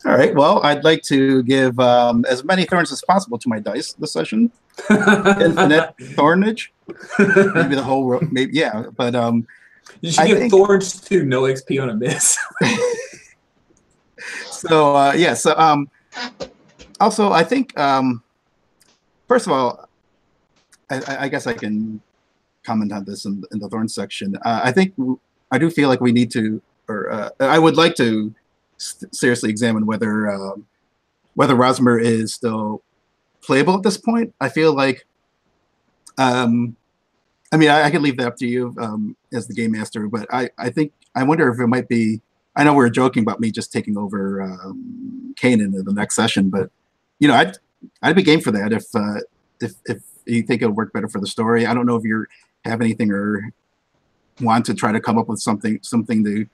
All right. Well, I'd like to give as many thorns as possible to my dice this session. Infinite thornage. Maybe the whole world. Maybe, yeah. But you should give thorns to no XP on a miss. So yeah. So also, I think first of all, I guess I can comment on this in the thorn section. I think I do feel like we need to, or I would like to seriously examine whether Rosmer is still playable at this point. I feel like, I mean, I can leave that up to you as the game master, but I wonder if it might be. I know we were joking about me just taking over Kanan in the next session, but you know, I'd be game for that if you think it'll work better for the story. I don't know if you have anything or want to try to come up with something to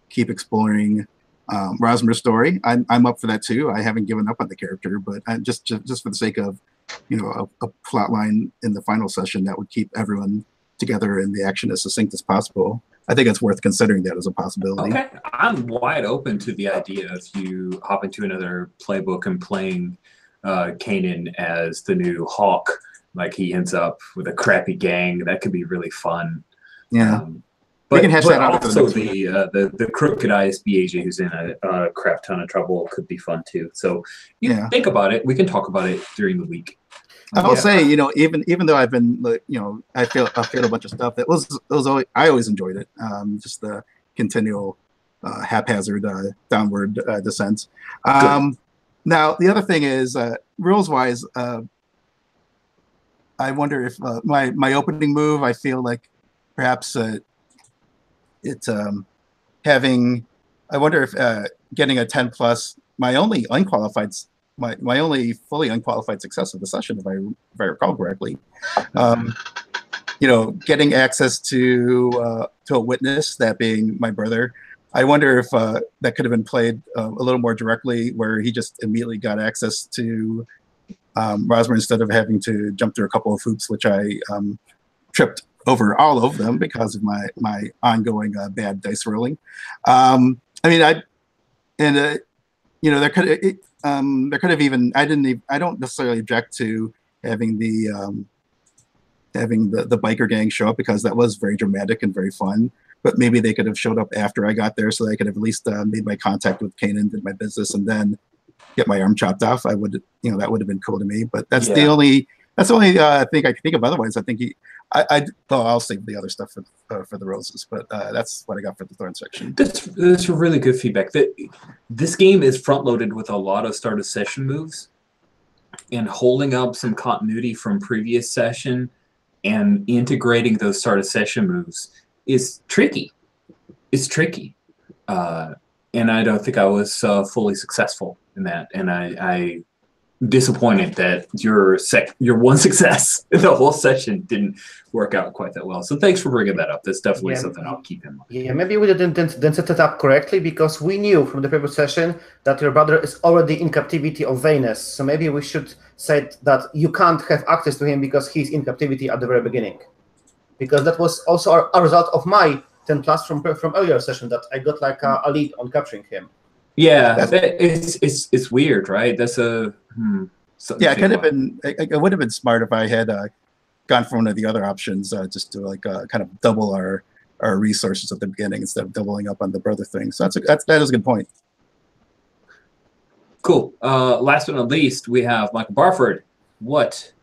keep exploring Rosmer's story. I'm up for that too. I haven't given up on the character, but just for the sake of, you know, a plot line in the final session that would keep everyone together and the action as succinct as possible. I think it's worth considering that as a possibility. Okay, I'm wide open to the idea of you hop into another playbook and playing Kanan as the new Hawk. Like he ends up with a crappy gang. That could be really fun. Yeah. But also the Crooked ISB agent who's in a crap ton of trouble could be fun too. So think about it. We can talk about it during the week. I will say, you know, even though I've been, you know, I feel a bunch of stuff that was always, I always enjoyed it. Just the continual haphazard downward descent. Now the other thing is rules wise, I wonder if my opening move, I feel like perhaps it's having. I wonder if getting a 10+, my only unqualified. My only fully unqualified success of the session, if I recall correctly, you know, getting access to a witness, that being my brother. I wonder if that could have been played a little more directly, where he just immediately got access to Rosmer instead of having to jump through a couple of hoops, which I tripped over all of them because of my ongoing bad dice rolling. I mean, you know, there could. there could have even I don't necessarily object to having the biker gang show up, because that was very dramatic and very fun. But maybe they could have showed up after I got there, so that I could have at least made my contact with Kanan, did my business, and then get my arm chopped off. I would, that would have been cool to me. But that's the only thing I can think of. Otherwise, I think I'll save the other stuff for the roses. But that's what I got for the thorn section. That's really good feedback. This game is front loaded with a lot of start of session moves, and holding up some continuity from previous session and integrating those start of session moves is tricky. It's tricky. And I don't think I was fully successful in that. And I disappointed that your one success in the whole session didn't work out quite that well. So thanks for bringing that up. That's definitely something I'll keep in mind. Yeah, maybe we didn't set it up correctly, because we knew from the previous session that your brother is already in captivity of Venus. So maybe we should say that you can't have access to him because he's in captivity at the very beginning. Because that was also a result of my 10 plus from earlier session, that I got like a lead on capturing him. Yeah, it's weird, right? That's a yeah. It could have been. It would have been smart if I had gone for one of the other options, just to like kind of double our resources at the beginning instead of doubling up on the brother thing. So that is a good point. Cool. Last but not least, we have Michael Barford. What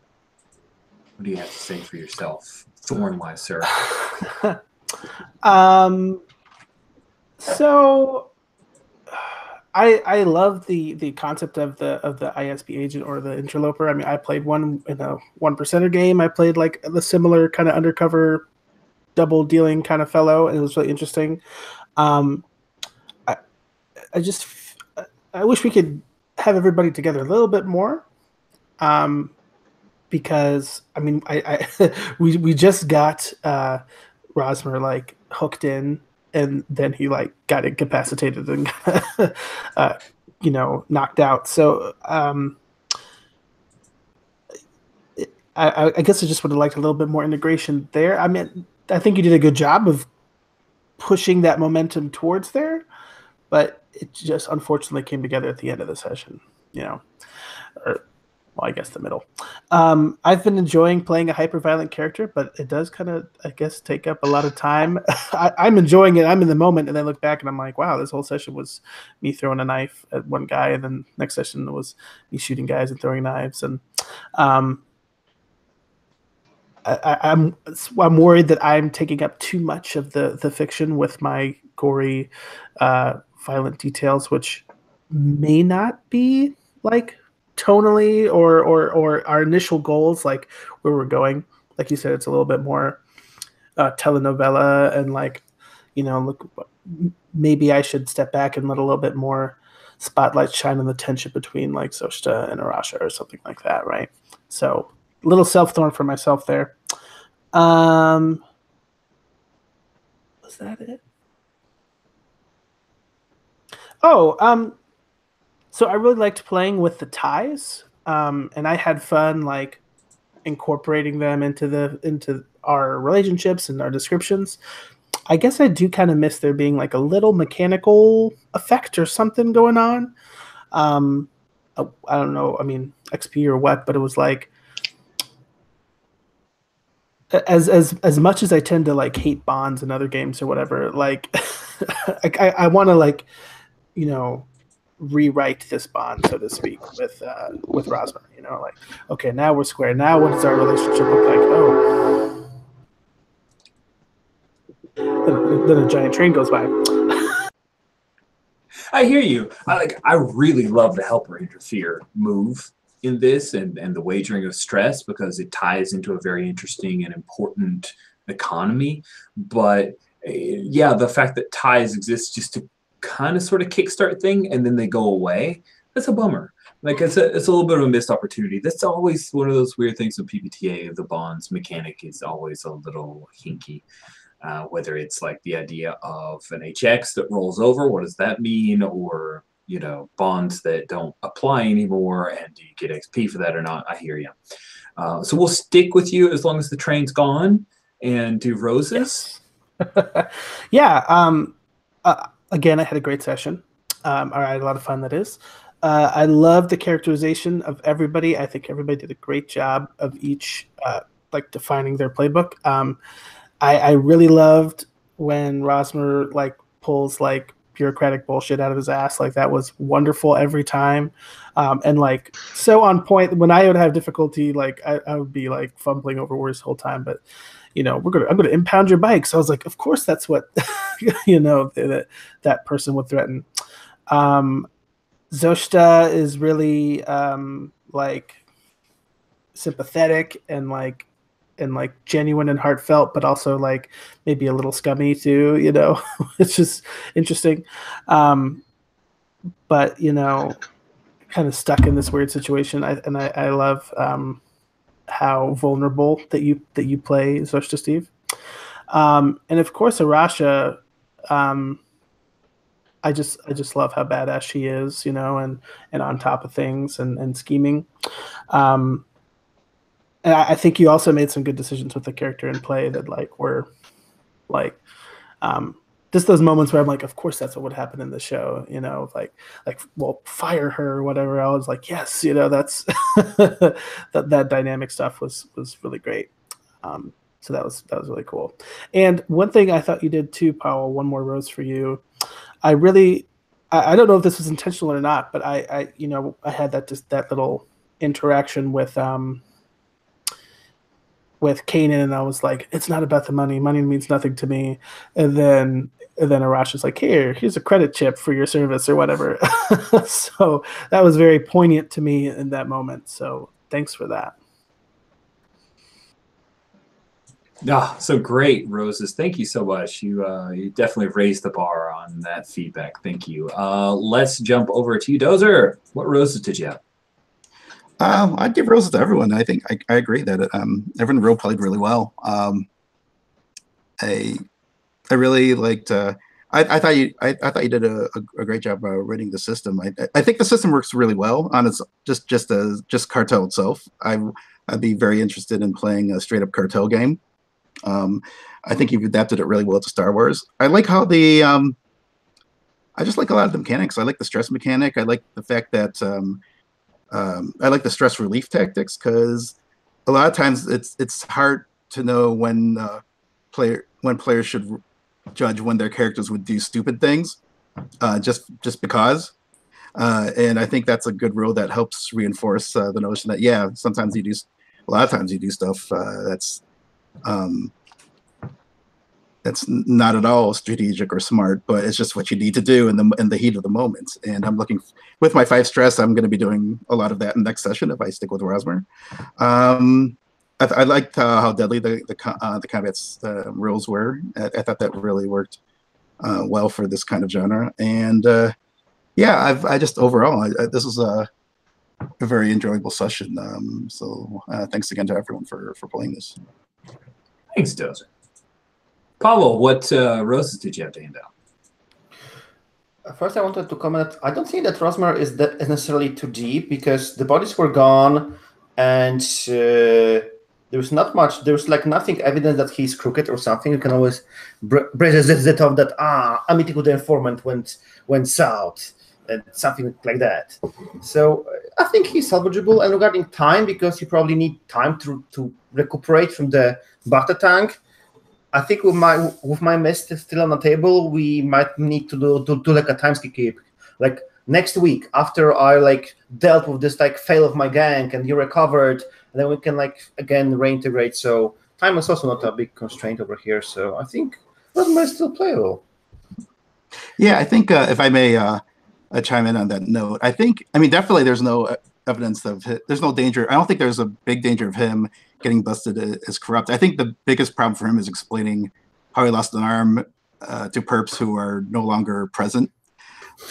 do you have to say for yourself, thorn-wise, sir? So I love the concept of the ISB agent or the interloper. I mean, I played one in a 1%er game. I played like the similar kind of undercover double dealing kind of fellow, and it was really interesting. I wish we could have everybody together a little bit more. Because I mean, we just got Rosmer like hooked in, and then he like got incapacitated and knocked out. So I guess I just would have liked a little bit more integration there. I mean, I think you did a good job of pushing that momentum towards there, but it just unfortunately came together at the end of the session, well, I guess the middle. I've been enjoying playing a hyper-violent character, but it does kind of, I guess, take up a lot of time. I'm enjoying it. I'm in the moment, and then I look back, and I'm like, wow, this whole session was me throwing a knife at one guy, and then next session was me shooting guys and throwing knives. And I'm worried that I'm taking up too much of the fiction with my gory, violent details, which may not be like tonally or our initial goals, like where we're going. Like you said, it's a little bit more telenovela, and like, look, maybe I should step back and let a little bit more spotlight shine on the tension between like Zoshta and Arasha or something like that, right? So a little self-thorn for myself there. Was that it? So I really liked playing with the ties, and I had fun like incorporating them into our relationships and our descriptions. I guess I do kind of miss there being like a little mechanical effect or something going on. I don't know, I mean, XP or what, but it was like, as much as I tend to like hate bonds in other games or whatever, like I want to like, rewrite this bond, so to speak, with Rosmer. Like, okay, now we're square. Now what does our relationship look like? Oh, then a giant train goes by. I hear you. I really love the helper interfere move in this, and the wagering of stress, because it ties into a very interesting and important economy. But yeah, the fact that ties exist just to kind of sort of kickstart thing, and then they go away, that's a bummer. Like, it's a little bit of a missed opportunity. That's always one of those weird things with PBTA. The bonds mechanic is always a little hinky. Whether it's like the idea of an HX that rolls over, what does that mean? Or, bonds that don't apply anymore, and do you get XP for that or not? I hear you. So we'll stick with you as long as the train's gone, and do roses. Yes. Yeah. Again, I had a great session. I had a lot of fun, that is. I love the characterization of everybody. I think everybody did a great job of each like defining their playbook. I really loved when Rosmer like pulls like bureaucratic bullshit out of his ass. Like that was wonderful every time, and like so on point. When I would have difficulty, like I would be like fumbling over words the whole time. But you know, I'm gonna impound your bike. So I was like, of course that's what you know that person would threaten. Zoshta is really like sympathetic and like genuine and heartfelt, but also like maybe a little scummy too, you know. It's just interesting. But you know, kind of stuck in this weird situation. I love how vulnerable that you play Zoshta, Steve. And of course Arasha, I just love how badass she is, you know, and on top of things and scheming. And I think you also made some good decisions with the character in play that like were like just those moments where I'm like, of course that's what would happen in the show, you know, like well, fire her or whatever. I was like, yes, you know, that's that dynamic stuff was really great. So that was really cool. And one thing I thought you did too, Powell, one more rose for you. I don't know if this was intentional or not, but I you know, I had that little interaction with Kanan, and I was like, it's not about the money. Money means nothing to me. And then Arasha's like, here's a credit chip for your service or whatever. So that was very poignant to me in that moment. So thanks for that. So great, Roses. Thank you so much. You definitely raised the bar on that feedback. Thank you. Let's jump over to you, Dozer. What roses did you have? I'd give roses to everyone. I think I agree that everyone role played really well. I really liked. I thought you did a great job reading the system. I think the system works really well on its just Cartel itself. I'd be very interested in playing a straight up Cartel game. I think you've adapted it really well to Star Wars. I like how I just like a lot of the mechanics. I like the stress mechanic. I like the fact that I like the stress relief tactics, because a lot of times it's hard to know when players should judge when their characters would do stupid things just because. And I think that's a good rule that helps reinforce the notion that a lot of times you do stuff that's not at all strategic or smart, but it's just what you need to do in the heat of the moment. And I'm looking with my 5 stress. I'm going to be doing a lot of that in the next session if I stick with Rosmer. I liked how deadly the combat's rules were. I thought that really worked well for this kind of genre. And yeah, I just overall this was a very enjoyable session. So thanks again to everyone for playing this. Thanks, Dozer. Paolo, what roses did you have to hand out? First, I wanted to comment. I don't think that Rosmer is necessarily too deep, because the bodies were gone, and there's not much. There's like nothing evident that he's crooked or something. You can always brace it off that a meeting with the informant went south and something like that. So I think he's salvageable. And regarding time, because you probably need time to recuperate from the butter tank, I think with my mist still on the table, we might need to do like a time skip. Like next week, after I like dealt with this like fail of my gang and you recovered, and then we can like again reintegrate. So time is also not a big constraint over here. So I think Rosmer is still playable. Yeah, I think if I may chime in on that note, definitely there's no evidence there's no danger. I don't think there's a big danger of him getting busted as corrupt. I think the biggest problem for him is explaining how he lost an arm to perps who are no longer present.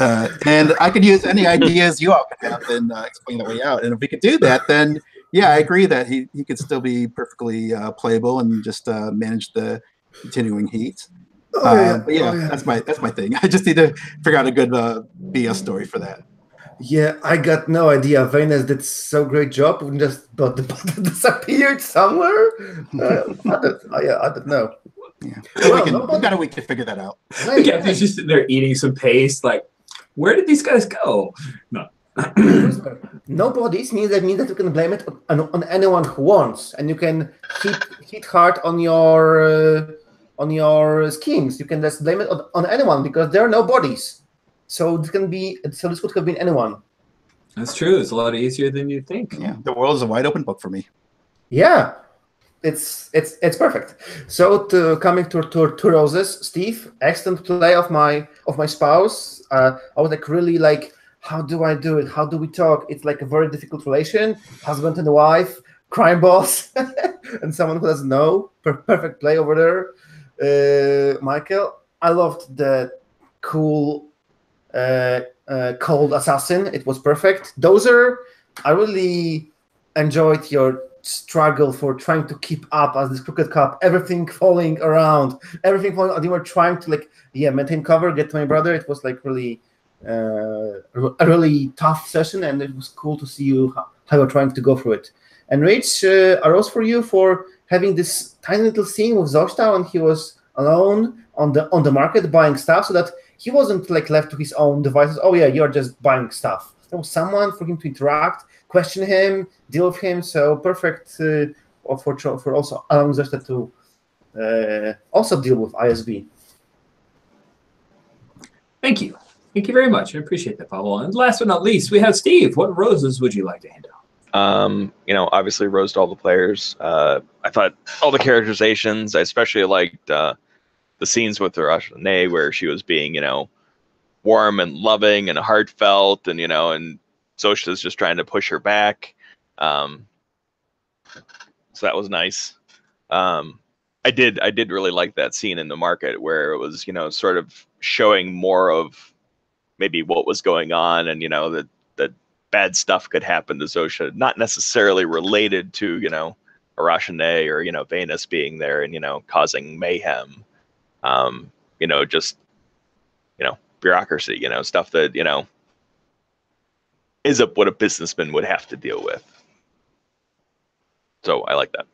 And I could use any ideas you all could have and explain the way out. And if we could do that, then yeah, I agree that he could still be perfectly playable and just manage the continuing heat. But yeah, that's my thing. I just need to figure out a good BS story for that. Yeah, I got no idea. Venus did so great job. But the button disappeared somewhere. I don't know. Yeah, we've got a week to figure that out. The captain's just sitting there eating some paste. Like, where did these guys go? No. No bodies means that you can blame it on anyone who wants, and you can hit hard on your schemes. You can just blame it on anyone because there are no bodies. So this could have been anyone. That's true. It's a lot easier than you think. Yeah, the world is a wide open book for me. Yeah, it's perfect. So coming to roses, Steve, excellent play of my spouse. I was like really like, how do I do it? How do we talk? It's like a very difficult relation, husband and wife, crime boss, and someone who doesn't know. Perfect play over there. Michael, I loved the cool cold assassin. It was perfect. Dozer, I really enjoyed your struggle for trying to keep up as this Crooked Cop, everything falling around, and you were trying to maintain cover, get to my brother. It was like really a really tough session, and it was cool to see you how you're trying to go through it. And Rich, a rose for you for having this tiny little scene with Zosta when he was alone on the market buying stuff, so that he wasn't like left to his own devices. Oh yeah, you're just buying stuff. There was someone for him to interact, question him, deal with him. So perfect for also allowing Zosta to also deal with ISB. Thank you. Thank you very much. I appreciate that, Pavel. And last but not least, we have Steve. What roses would you like to hand out? Obviously rose to all the players. I thought all the characterizations, I especially liked the scenes with Rashane where she was being, warm and loving and heartfelt, and and Zoshta's just trying to push her back. So that was nice. I did really like that scene in the market where it was, sort of showing more of maybe what was going on, and that bad stuff could happen to Zoshta, not necessarily related to Rashane or Venus being there and causing mayhem. Just bureaucracy, stuff that is what a businessman would have to deal with. So I like that.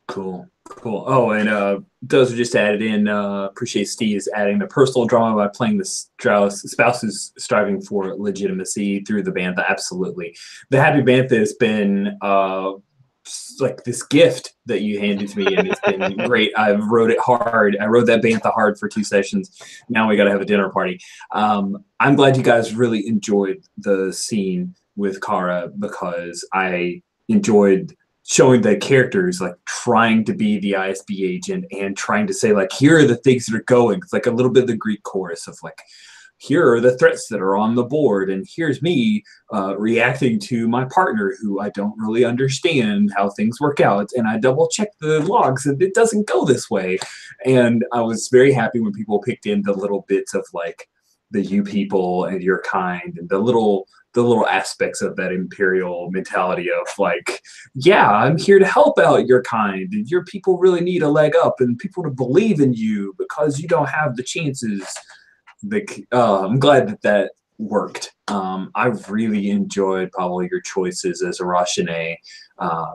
Cool. Oh, and those are just added in. Appreciate Steve's adding the personal drama by playing the spouse who's striving for legitimacy through the bantha. Absolutely. The happy bantha has been like this gift that you handed to me, and it's been great. I wrote it hard. I wrote that bantha hard for 2 sessions. Now we got to have a dinner party. I'm glad you guys really enjoyed the scene with Kara, because I enjoyed showing the characters like trying to be the ISB agent and trying to say like, here are the things that are going. It's like a little bit of the Greek chorus of like, here are the threats that are on the board, and here's me reacting to my partner who I don't really understand how things work out, and I double check the logs and it doesn't go this way. And I was very happy when people picked in the little bits of like the you people and your kind, and the little aspects of that imperial mentality of like, yeah, I'm here to help out your kind, and your people really need a leg up and people to believe in you because you don't have the chances. I'm glad that worked. I really enjoyed probably your choices as a Rashane.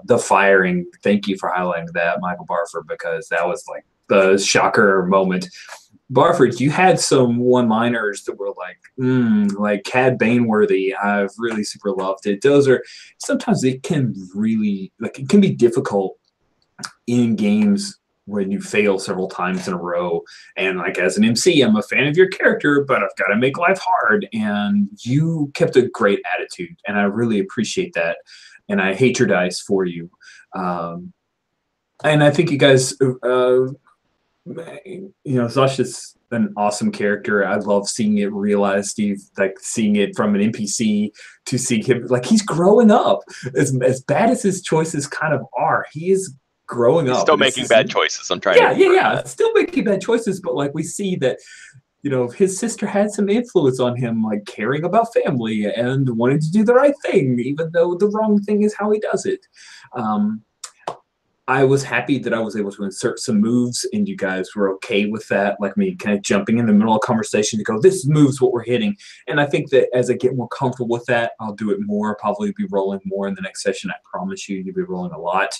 The firing, thank you for highlighting that, Michael Barford, because that was like the shocker moment. Barford, you had some one-liners that were like Cad Bane-worthy. I've really super loved it. Those are sometimes it can be difficult in games when you fail several times in a row. And like as an MC, I'm a fan of your character, but I've got to make life hard. And you kept a great attitude, and I really appreciate that. And I hate your dice for you. And I think you guys, Zoshta's an awesome character. I love seeing it realized, Steve, like seeing it from an NPC to seeing him, like he's growing up. As bad as his choices kind of are, he is growing up. Still making bad choices. I'm trying to. Yeah. Still making bad choices, but like we see that, his sister had some influence on him, like caring about family and wanting to do the right thing, even though the wrong thing is how he does it. I was happy that I was able to insert some moves, and you guys were okay with that, like me kind of jumping in the middle of conversation to go, this move's what we're hitting. And I think that as I get more comfortable with that, I'll do it more, probably be rolling more in the next session. I promise you'll be rolling a lot.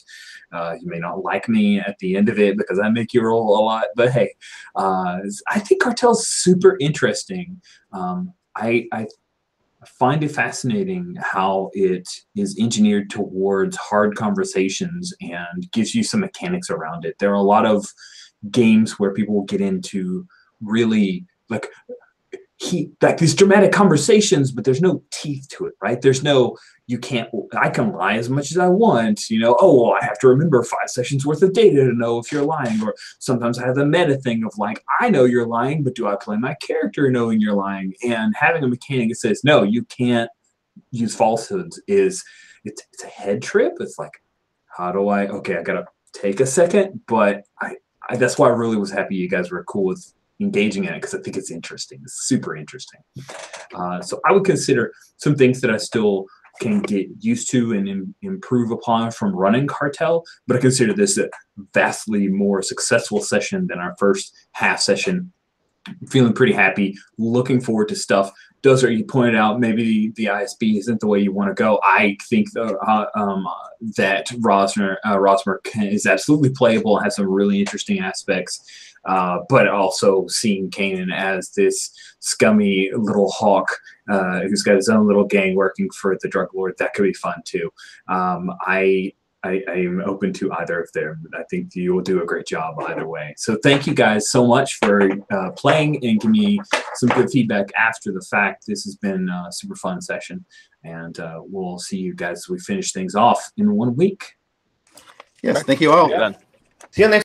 You may not like me at the end of it because I make you roll a lot, but hey, I think Cartel's super interesting. I find it fascinating how it is engineered towards hard conversations and gives you some mechanics around it. There are a lot of games where people will get into really like these dramatic conversations, but there's no teeth to it, right? There's no, I can lie as much as I want, you know, oh, well, I have to remember 5 sessions worth of data to know if you're lying. Or sometimes I have the meta thing of like, I know you're lying, but do I play my character knowing you're lying? And having a mechanic that says, no, you can't use falsehoods it's a head trip. It's like, okay, I gotta take a second, but that's why I really was happy you guys were cool with engaging in it, because I think it's interesting. It's super interesting. So I would consider some things that I still can get used to and improve upon from running Cartel, but I consider this a vastly more successful session than our first half session. Feeling pretty happy, looking forward to stuff. Dozer, you pointed out maybe the ISB isn't the way you want to go. I think that Rosmer is absolutely playable, has some really interesting aspects. But also seeing Kanan as this scummy little hawk who's got his own little gang working for the Druglord, that could be fun too. I am open to either of them. I think you will do a great job either way. So thank you guys so much for playing and giving me some good feedback after the fact. This has been a super fun session, and we'll see you guys as we finish things off in 1 week. Yes, thank you all. Done. See you next